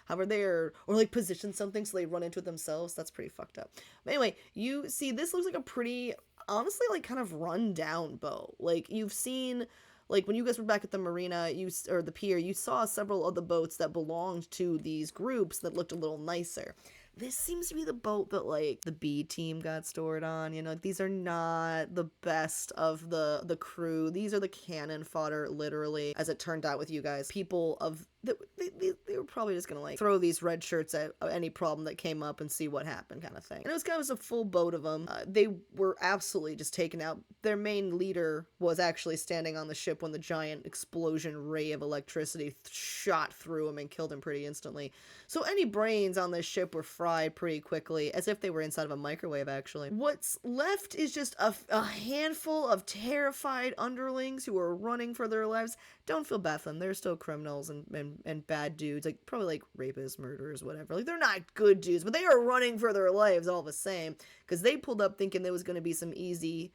However, or like position something so they run into it themselves. That's pretty fucked up. But anyway, you see this looks like a pretty, honestly, like kind of run down boat. Like you've seen, like when you guys were back at the marina, or the pier, you saw several of the boats that belonged to these groups that looked a little nicer. This seems to be the boat that like the B team got stored on. You know, these are not the best of the crew. These are the cannon fodder, literally, as it turned out with you guys. People of they were probably just gonna like throw these red shirts at any problem that came up and see what happened, kind of thing. And it was kind of a full boat of them. They were absolutely just taken out. Their main leader was actually standing on the ship when the giant explosion ray of electricity shot through him and killed him pretty instantly. So any brains on this ship were fried pretty quickly, as if they were inside of a microwave, actually. What's left is just a handful of terrified underlings who are running for their lives. Don't feel bad for them. They're still criminals and bad dudes, like probably like rapists, murderers, whatever. Like they're not good dudes, but they are running for their lives all the same, because they pulled up thinking there was going to be some easy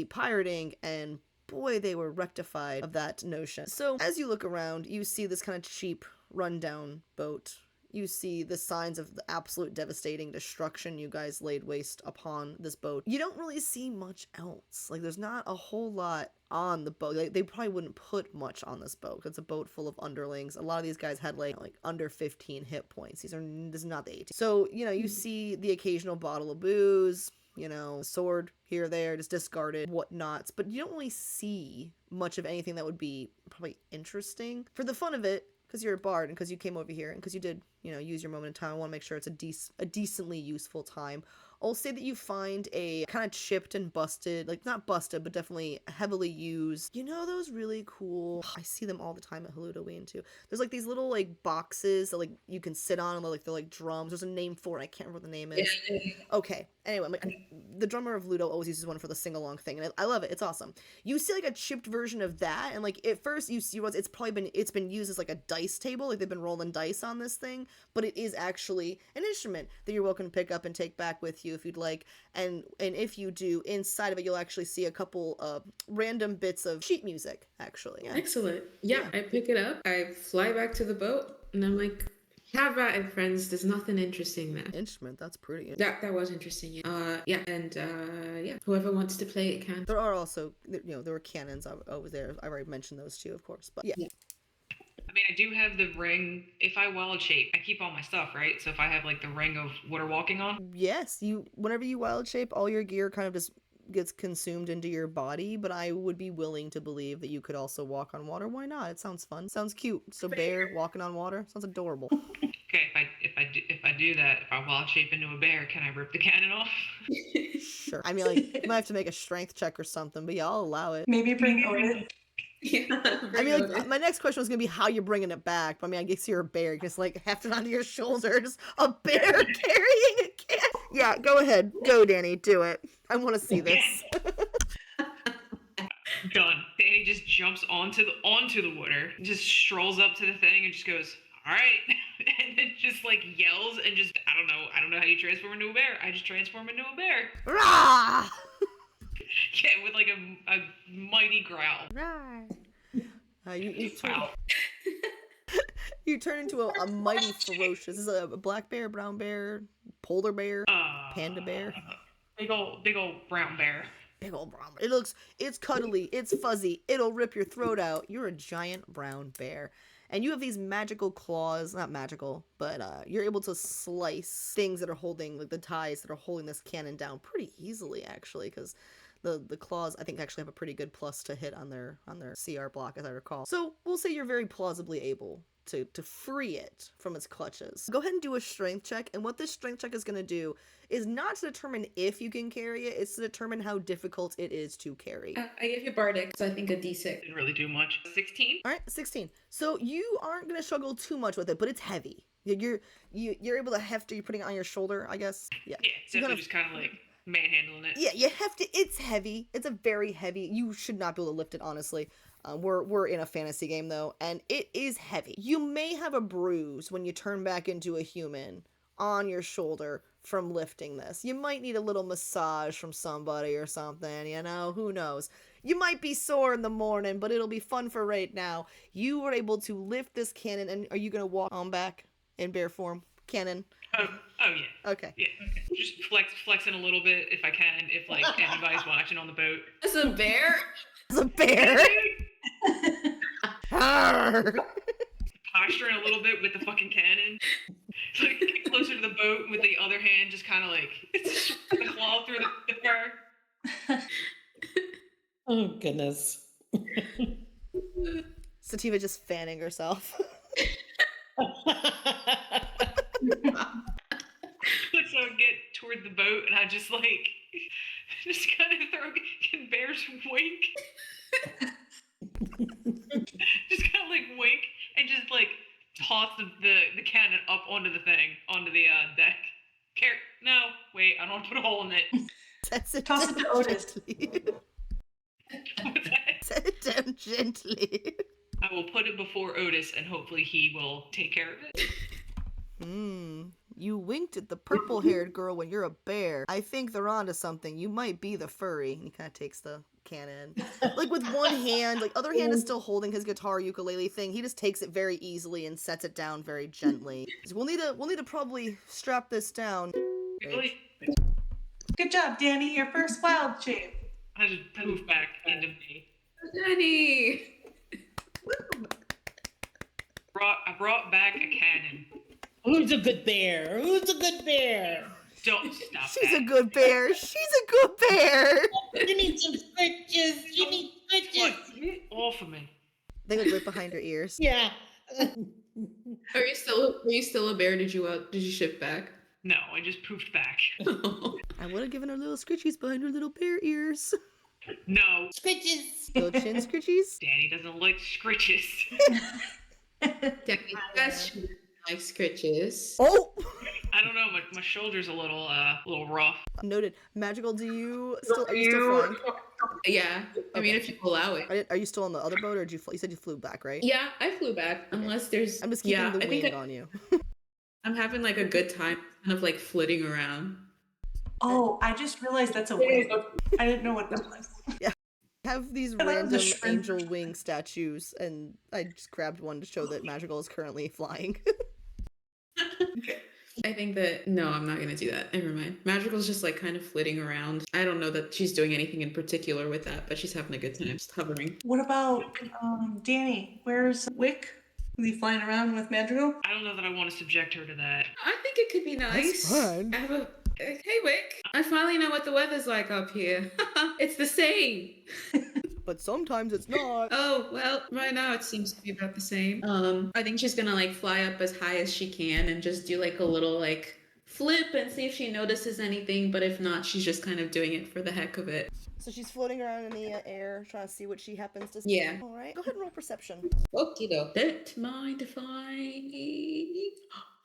pirating, and boy, they were rectified of that notion. So as you look around, you see this kind of cheap, rundown boat. You see the signs of the absolute devastating destruction you guys laid waste upon this boat. You don't really see much else. Like, there's not a whole lot on the boat. Like, they probably wouldn't put much on this boat. It's a boat full of underlings. A lot of these guys had like under 15 hit points. This is not the 18. So, you know, you see the occasional bottle of booze, you know, sword here or there, just discarded, whatnots, but you don't really see much of anything that would be probably interesting. For the fun of it, because you're a bard and because you came over here and because you did, you know, use your moment in time, I want to make sure it's a decently useful time. I'll say that you find a kind of chipped and busted, like not busted, but definitely heavily used, you know, those really cool, I see them all the time at Halloween too. There's like these little like boxes that like you can sit on, and they're like drums. There's a name for it. I can't remember what the name is. Okay. Anyway, the drummer of Ludo always uses one for the sing-along thing, and I love it. It's awesome. You see like a chipped version of that, and like at first you see it's probably been used as like a dice table, like they've been rolling dice on this thing, but it is actually an instrument that you're welcome to pick up and take back with you if you'd like. And if you do, inside of it you'll actually see a couple random bits of sheet music, actually. Yeah. Excellent. Yeah, I pick it up, I fly back to the boat, and I'm like, Have Rat and Friends. There's nothing interesting there. Instrument, that's pretty. That was interesting. Yeah. Yeah. Whoever wants to play it can. There are also, there were cannons over there. I've already mentioned those two, of course. But yeah. I mean, I do have the ring. If I wild shape, I keep all my stuff, right? So if I have like the ring of water walking on. Yes, whenever you wild shape, all your gear kind of just gets consumed into your body, but I would be willing to believe that you could also walk on water. Why not? It sounds fun. Sounds cute. So bear walking on water sounds adorable. Okay, if I do that, if I wild shape into a bear, can I rip the cannon off? Sure. I mean, like, you might have to make a strength check or something, but yeah, I'll allow it. Maybe bring Otis. Yeah. I mean, like, my next question was gonna be how you're bringing it back. But I mean, I guess you're a bear. You just like heft it onto your shoulders. A bear carrying a can. Yeah, go ahead. Go, Danny. Do it. I want to see this. Done. Danny just jumps onto the water, just strolls up to the thing and just goes, all right, and then just like yells and just I don't know how you transform into a bear. I just transform into a bear. Rah! Yeah, with like a mighty growl. Rah! You turn into a mighty ferocious. This is a black bear, brown bear, polar bear, panda bear. Big old brown bear. Big old brown bear. It's cuddly, it's fuzzy, it'll rip your throat out. You're a giant brown bear. And you have these magical claws, not magical, but you're able to slice things that are holding, like the ties that are holding this cannon down pretty easily, actually, because the claws, I think, actually have a pretty good plus to hit on their CR block, as I recall. So we'll say you're very plausibly able to free it from its clutches. Go ahead and do a strength check, and what this strength check is going to do is not to determine if you can carry it, it's to determine how difficult it is to carry. I gave you Bardic, so I think a D6. Didn't really do much. 16? All right, 16. So you aren't going to struggle too much with it, but it's heavy. You're able to heft it, you're putting it on your shoulder, I guess. Yeah. Yeah, so just kind of like manhandling it. Yeah, you heft it. It's heavy. It's a very heavy. You should not be able to lift it, honestly. We're in a fantasy game, though, and it is heavy. You may have a bruise when you turn back into a human on your shoulder from lifting this. You might need a little massage from somebody or something, who knows. You might be sore in the morning, but it'll be fun for right now. You were able to lift this cannon, and are you going to walk on back in bear form? Cannon? Oh yeah. Okay. Yeah. Just flexing a little bit if I can, if like anybody's watching on the boat. As a bear? As a bear? Posturing a little bit with the fucking cannon. Like get closer to the boat with the other hand, just kind of like the claw through the fur. Oh, goodness. Sativa just fanning herself. So I get toward the boat and I just like, just kind of can bears wink? Just kind of like wink and just like toss the cannon up onto the deck. No, wait, I don't want to put a hole in it. Toss it to Otis. Set it down gently. I will put it before Otis and hopefully he will take care of it. You winked at the purple-haired girl when you're a bear. I think they're onto something. You might be the furry. And he kind of takes the cannon. Like with one hand, like other hand is still holding his guitar ukulele thing. He just takes it very easily and sets it down very gently. We'll need to probably strap this down. Really? Good job, Danny. Your first wild shape. I just poof back into me. Danny! I brought back a cannon. Who's a good bear? Who's a good bear? Don't stop. She's a good bear. She's a good bear. You need some scritches. You need scritches. Get off of me. They look right behind her ears. Yeah. Are you still a bear? Did you shift back? No, I just poofed back. I would have given her little scritchies behind her little bear ears. No. Scritches. Little chin scritchies. Danny doesn't like scritches. Danny does like scritches. Oh! I don't know, my shoulder's a little rough. Noted. Magical, are you still flying? Yeah, I mean if you allow it. Are you still on the other boat, or you said you flew back, right? Yeah, I flew back. Unless there's. I'm just keeping the I think wind on you. I'm having like a good time, kind of like flitting around. Oh, I just realized that's a wig. I didn't know what that was. Yeah. I have these I love random the shrimp. angel wing statues, and I just grabbed one to show that Magical is currently flying. I think that no, I'm not gonna do that. Never mind. Magical's just like kind of flitting around. I don't know that she's doing anything in particular with that, but she's having a good time, just hovering. What about Danny? Where's Wick? Is he flying around with Madrigal? I don't know that I want to subject her to that. I think it could be nice. fun. I have a hey Wick. I finally know what the weather's like up here. It's the same. But sometimes it's not. Oh, well, right now it seems to be about the same. I think she's gonna like fly up as high as she can and just do like a little like flip and see if she notices anything, but if not, she's just kind of doing it for the heck of it. So she's floating around in the air, trying to see what she happens to see. Yeah. All right. Go ahead and roll perception. Okie doke. Don't mind if I...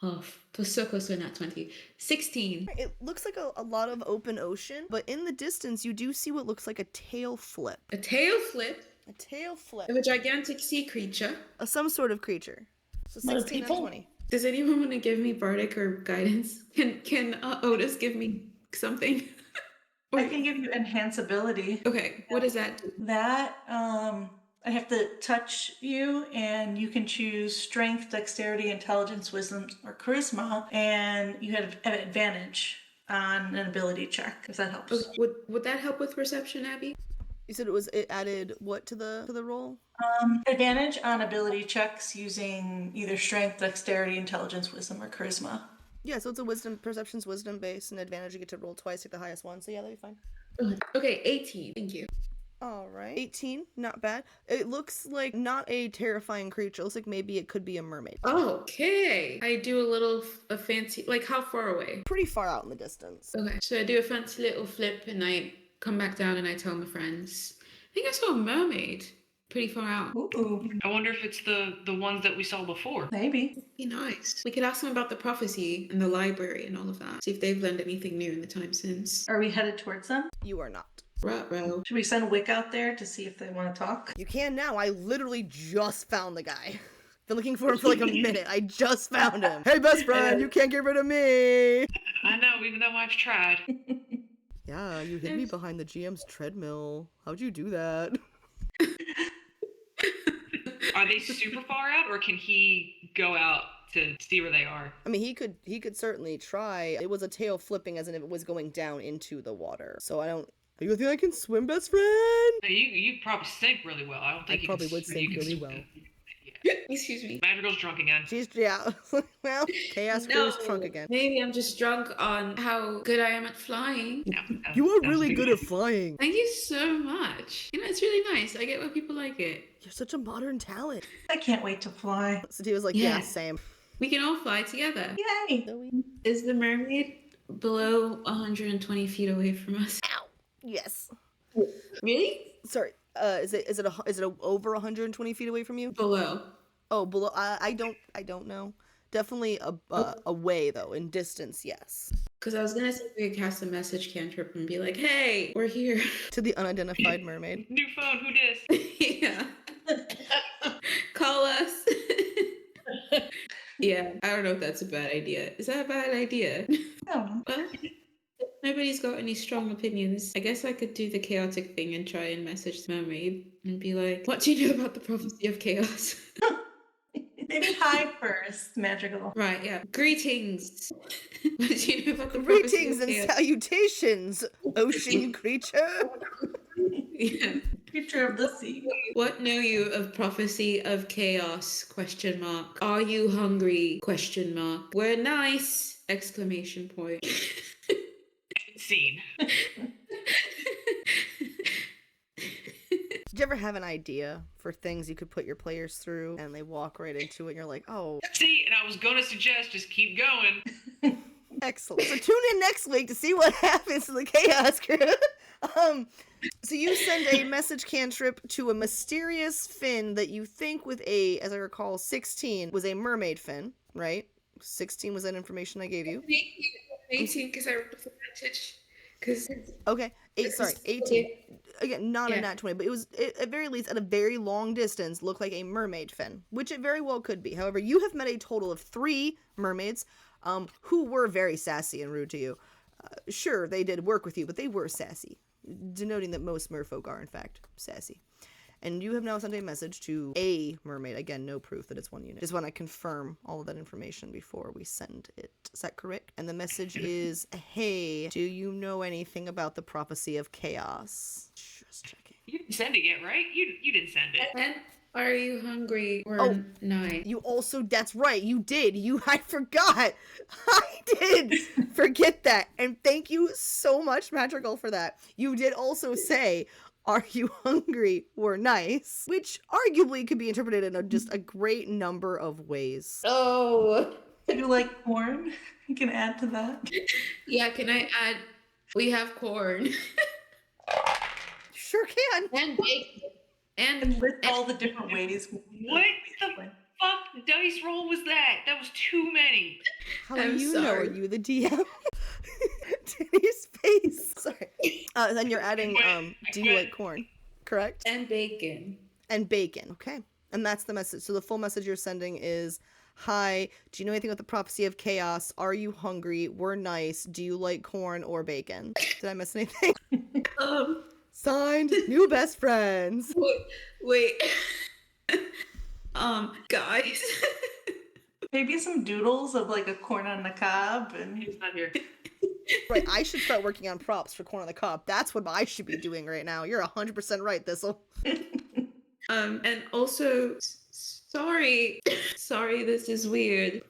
Oh, was so close to a nat 20. 16. It looks like a lot of open ocean, but in the distance, you do see what looks like a tail flip. A tail flip A tail flip. of a gigantic sea creature. Some sort of creature. So What are 16 out of people? 20. Does anyone want to give me bardic or guidance? Can Otis give me something? I can give you enhance ability. Okay, what does that do? That I have to touch you, and you can choose strength, dexterity, intelligence, wisdom, or charisma, and you have an advantage on an ability check if that helps. Okay, would that help with perception, Abby? You said it added what to the roll? Advantage on ability checks using either strength, dexterity, intelligence, wisdom, or charisma. Yeah, so it's a perception's wisdom base, and advantage you get to roll twice, take the highest one. So yeah, that'd be fine. Okay, 18. Thank you. All right. 18, not bad. It looks like not a terrifying creature. It looks like maybe it could be a mermaid. Okay. I do a fancy, like how far away? Pretty far out in the distance. Okay. So I do a fancy little flip and I come back down and I tell my friends, I think I saw a mermaid pretty far out. Ooh, I wonder if it's the ones that we saw before. maybe. Be nice. We could ask them about the prophecy and the library and all of that. See if they've learned anything new in the time since. Are we headed towards them? You are not. Ruh-roh. Should we send Wick out there to see if they want to talk? You can now. I literally just found the guy. Been looking for him for like a minute. I just found him. Hey, best friend, you can't get rid of me. I know, even though I've tried. Yeah, you hid me behind the GM's treadmill. How'd you do that? Are they super far out, or can he go out to see where they are? I mean, he could certainly try. It was a tail flipping as in if it was going down into the water. So I don't... You think I can swim, best friend? No, you probably sink really well. I don't think I you probably can, would you sink can really swim. well. Yeah. Excuse me. Madrigal's drunk again. Yeah. Well, Chaos Crew is drunk again. Maybe I'm just drunk on how good I am at flying. No, You are that's really good. good at flying. Thank you so much. You know, it's really nice. I get why people like it. You're such a modern talent. I can't wait to fly. So was like, yeah, Yeah. same. We can all fly together. Yay! Is the mermaid below 120 feet away from us? Ow. Yes. Really? Sorry. Is it over 120 feet away from you? Below. Oh, below. I don't know. Definitely away though. In distance, yes. Because I was gonna say we could cast a message cantrip and be like, "Hey, we're here." To the unidentified mermaid. New phone, who dis? Yeah. Call us. Yeah, I don't know if that's a bad idea. Is that a bad idea? Oh, Well, if nobody's got any strong opinions. I guess I could do the chaotic thing and try and message the mermaid and be like, "What do you know about the prophecy of chaos?" maybe hi first, Madrigal. Right, yeah. Greetings. What do you know about the prophecy Greetings of and chaos? salutations, ocean creature. Yeah. Creature of the sea. What know you of prophecy of chaos? Question mark. Are you hungry? Question mark. We're nice! Exclamation point. Scene. Did you ever have an idea for things you could put your players through and they walk right into it and you're like, oh, See, and I was gonna suggest just keep going. excellent. So tune in next week to see what happens to the Chaos Crew. So you send a message cantrip to a mysterious fin that you think with a, as I recall, 16 was a mermaid fin, right? 16 was that information I gave you. 18 because I wrote the message. Because Okay, 18. Again, not a nat 20, but it was, at very least, at a very long distance, looked like a mermaid fin, which it very well could be. However, you have met a total of 3 mermaids, who were very sassy and rude to you. Sure, they did work with you, but they were sassy, denoting that most merfolk are, in fact, sassy. And you have now sent a message to a mermaid. Again, no proof that it's one unit. Just want to confirm all of that information before we send it. Is that correct? And the message is, hey, do you know anything about the prophecy of chaos? Just checking. You didn't send it yet, right? You didn't send it. And are you hungry or Oh, night? You also, that's right, you did. I forgot. I did forget that. And thank you so much, Madrigal, for that. You did also say, are you hungry or nice? Which arguably could be interpreted in just a great number of ways. Oh, Do you like corn? You can add to that. yeah. Can I add? We have corn Sure can. and bacon And and list all the different ways. What the fuck dice roll was that? That was too many. How do I'm you know? Are sorry. you the DM? Denny's face. Sorry. Then you're adding, do you like corn? Correct? and bacon. And bacon. Okay. And that's the message. So the full message you're sending is, hi, do you know anything about the prophecy of chaos? Are you hungry? We're nice. Do you like corn or bacon? Did I miss anything? Signed, new best friends. Wait. Guys. Maybe some doodles of like a corn on the cob and He's not here. Right, I should start working on props for corn on the cob. That's what I should be doing right now. You're 100% right, Thistle. And also, sorry, this is weird.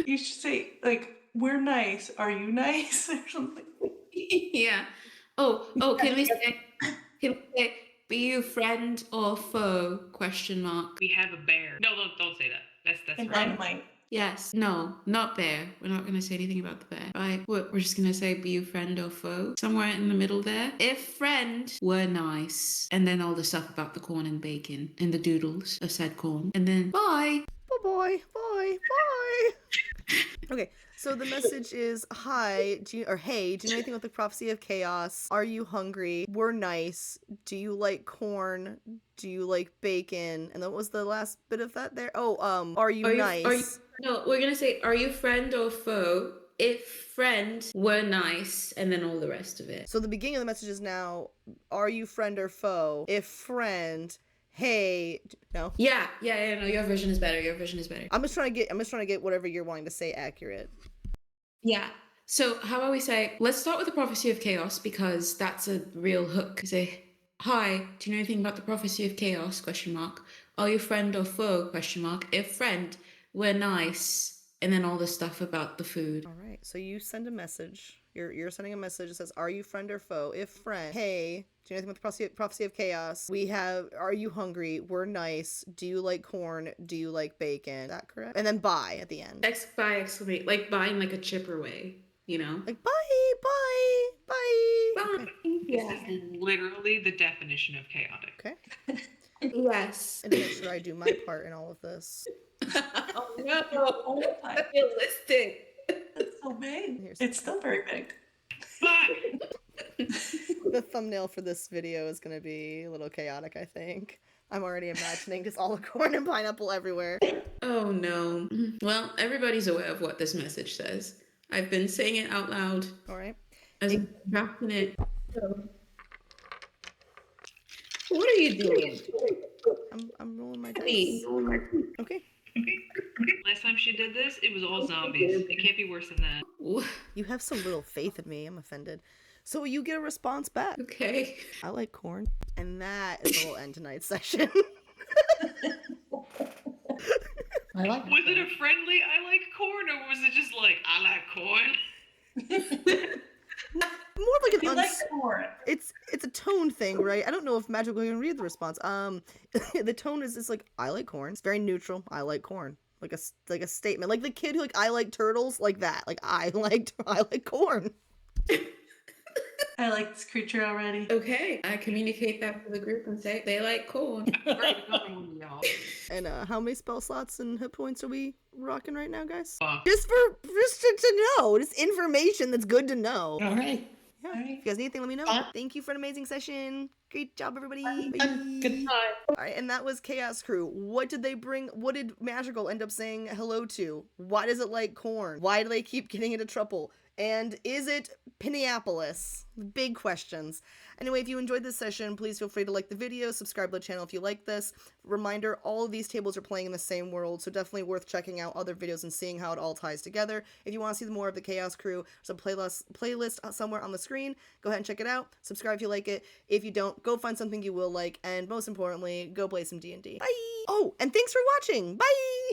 you should say like, we're nice. Are you nice? Or something. Yeah. Oh, can we say, be you friend or foe? Question mark. We have a bear. No, don't say that. That's And right. dynamite. Yes. No, not bear. We're not going to say anything about the bear. Right? We're just going to say be you friend or foe. Somewhere in the middle there. If friend were nice. And then all the stuff about the corn and bacon and the doodles of said corn. And then bye. Bye. Okay, so the message is, hi, hey, do you know anything about the prophecy of chaos? Are you hungry? We're nice. Do you like corn? Do you like bacon? And then what was the last bit of that there? Oh, are you nice? No, we're going to say, are you friend or foe? If friend were nice. And then all the rest of it. So the beginning of the message is now, are you friend or foe? If friend, hey, no. Yeah, no, your version is better. I'm just trying to get whatever you're wanting to say accurate. Yeah. So how about we say, let's start with the prophecy of chaos because that's a real hook. Say, hi, do you know anything about the prophecy of chaos? Question mark. Are you friend or foe? Question mark. If friend, we're nice. And then all the stuff about the food. All right. So you send a message. You're sending a message that says, are you friend or foe? If friend, hey, do you know anything about the prophecy of chaos? We have, are you hungry? We're nice. Do you like corn? Do you like bacon? Is that correct? And then bye at the end. Bye exclamate, like bye in like a chipper way, you know? Like bye. Bye. Yeah. This is literally the definition of chaotic. Okay. Yes. And to make sure I do my part in all of this. Oh no. Realistic. It's so big. Here's- It's still very big. But The thumbnail for this video is going to be a little chaotic, I think. I'm already imagining just all the corn and pineapple everywhere. Oh no. Well, everybody's aware of what this message says. I've been saying it out loud All right. as I'm drafting it. What are you doing? I'm rolling my Honey. dice. Okay. last time she did this, it was all zombies. It can't be worse than that. You have so little faith in me. I'm offended. So you get a response back. Okay. I like corn. And that is where we'll end tonight's session. I like Was it a friendly I like corn, or was it just like I like corn? More like We an like corn. it's a tone thing, right? I don't know if Magic will even read the response. The tone is it's like I like corn. It's very neutral. I like corn. Like a statement. Like the kid who like I like turtles, like that. Like I like corn. I like this creature already. Okay. I communicate that to the group and say they like corn. Right, another one, y'all. And how many spell slots and hit points are we rocking right now, guys? Fuck. Just to know. Just information that's good to know. All right. Yeah. All right. If you guys need anything, let me know. Fine. Thank you for an amazing session. Great job, everybody. Good night. All right, and that was Chaos Crew. What did they bring? What did Magical end up saying hello to? Why does it like corn? Why do they keep getting into trouble? And is it Pinneapolis? Big questions. Anyway, if you enjoyed this session, please feel free to like the video, subscribe to the channel if you like this. Reminder, all of these tables are playing in the same world, so definitely worth checking out other videos and seeing how it all ties together. If you want to see more of the Chaos Crew, there's a playlist somewhere on the screen. Go ahead and check it out. Subscribe if you like it. If you don't, go find something you will like, and most importantly, go play some D&D. Bye! Oh, and thanks for watching! Bye!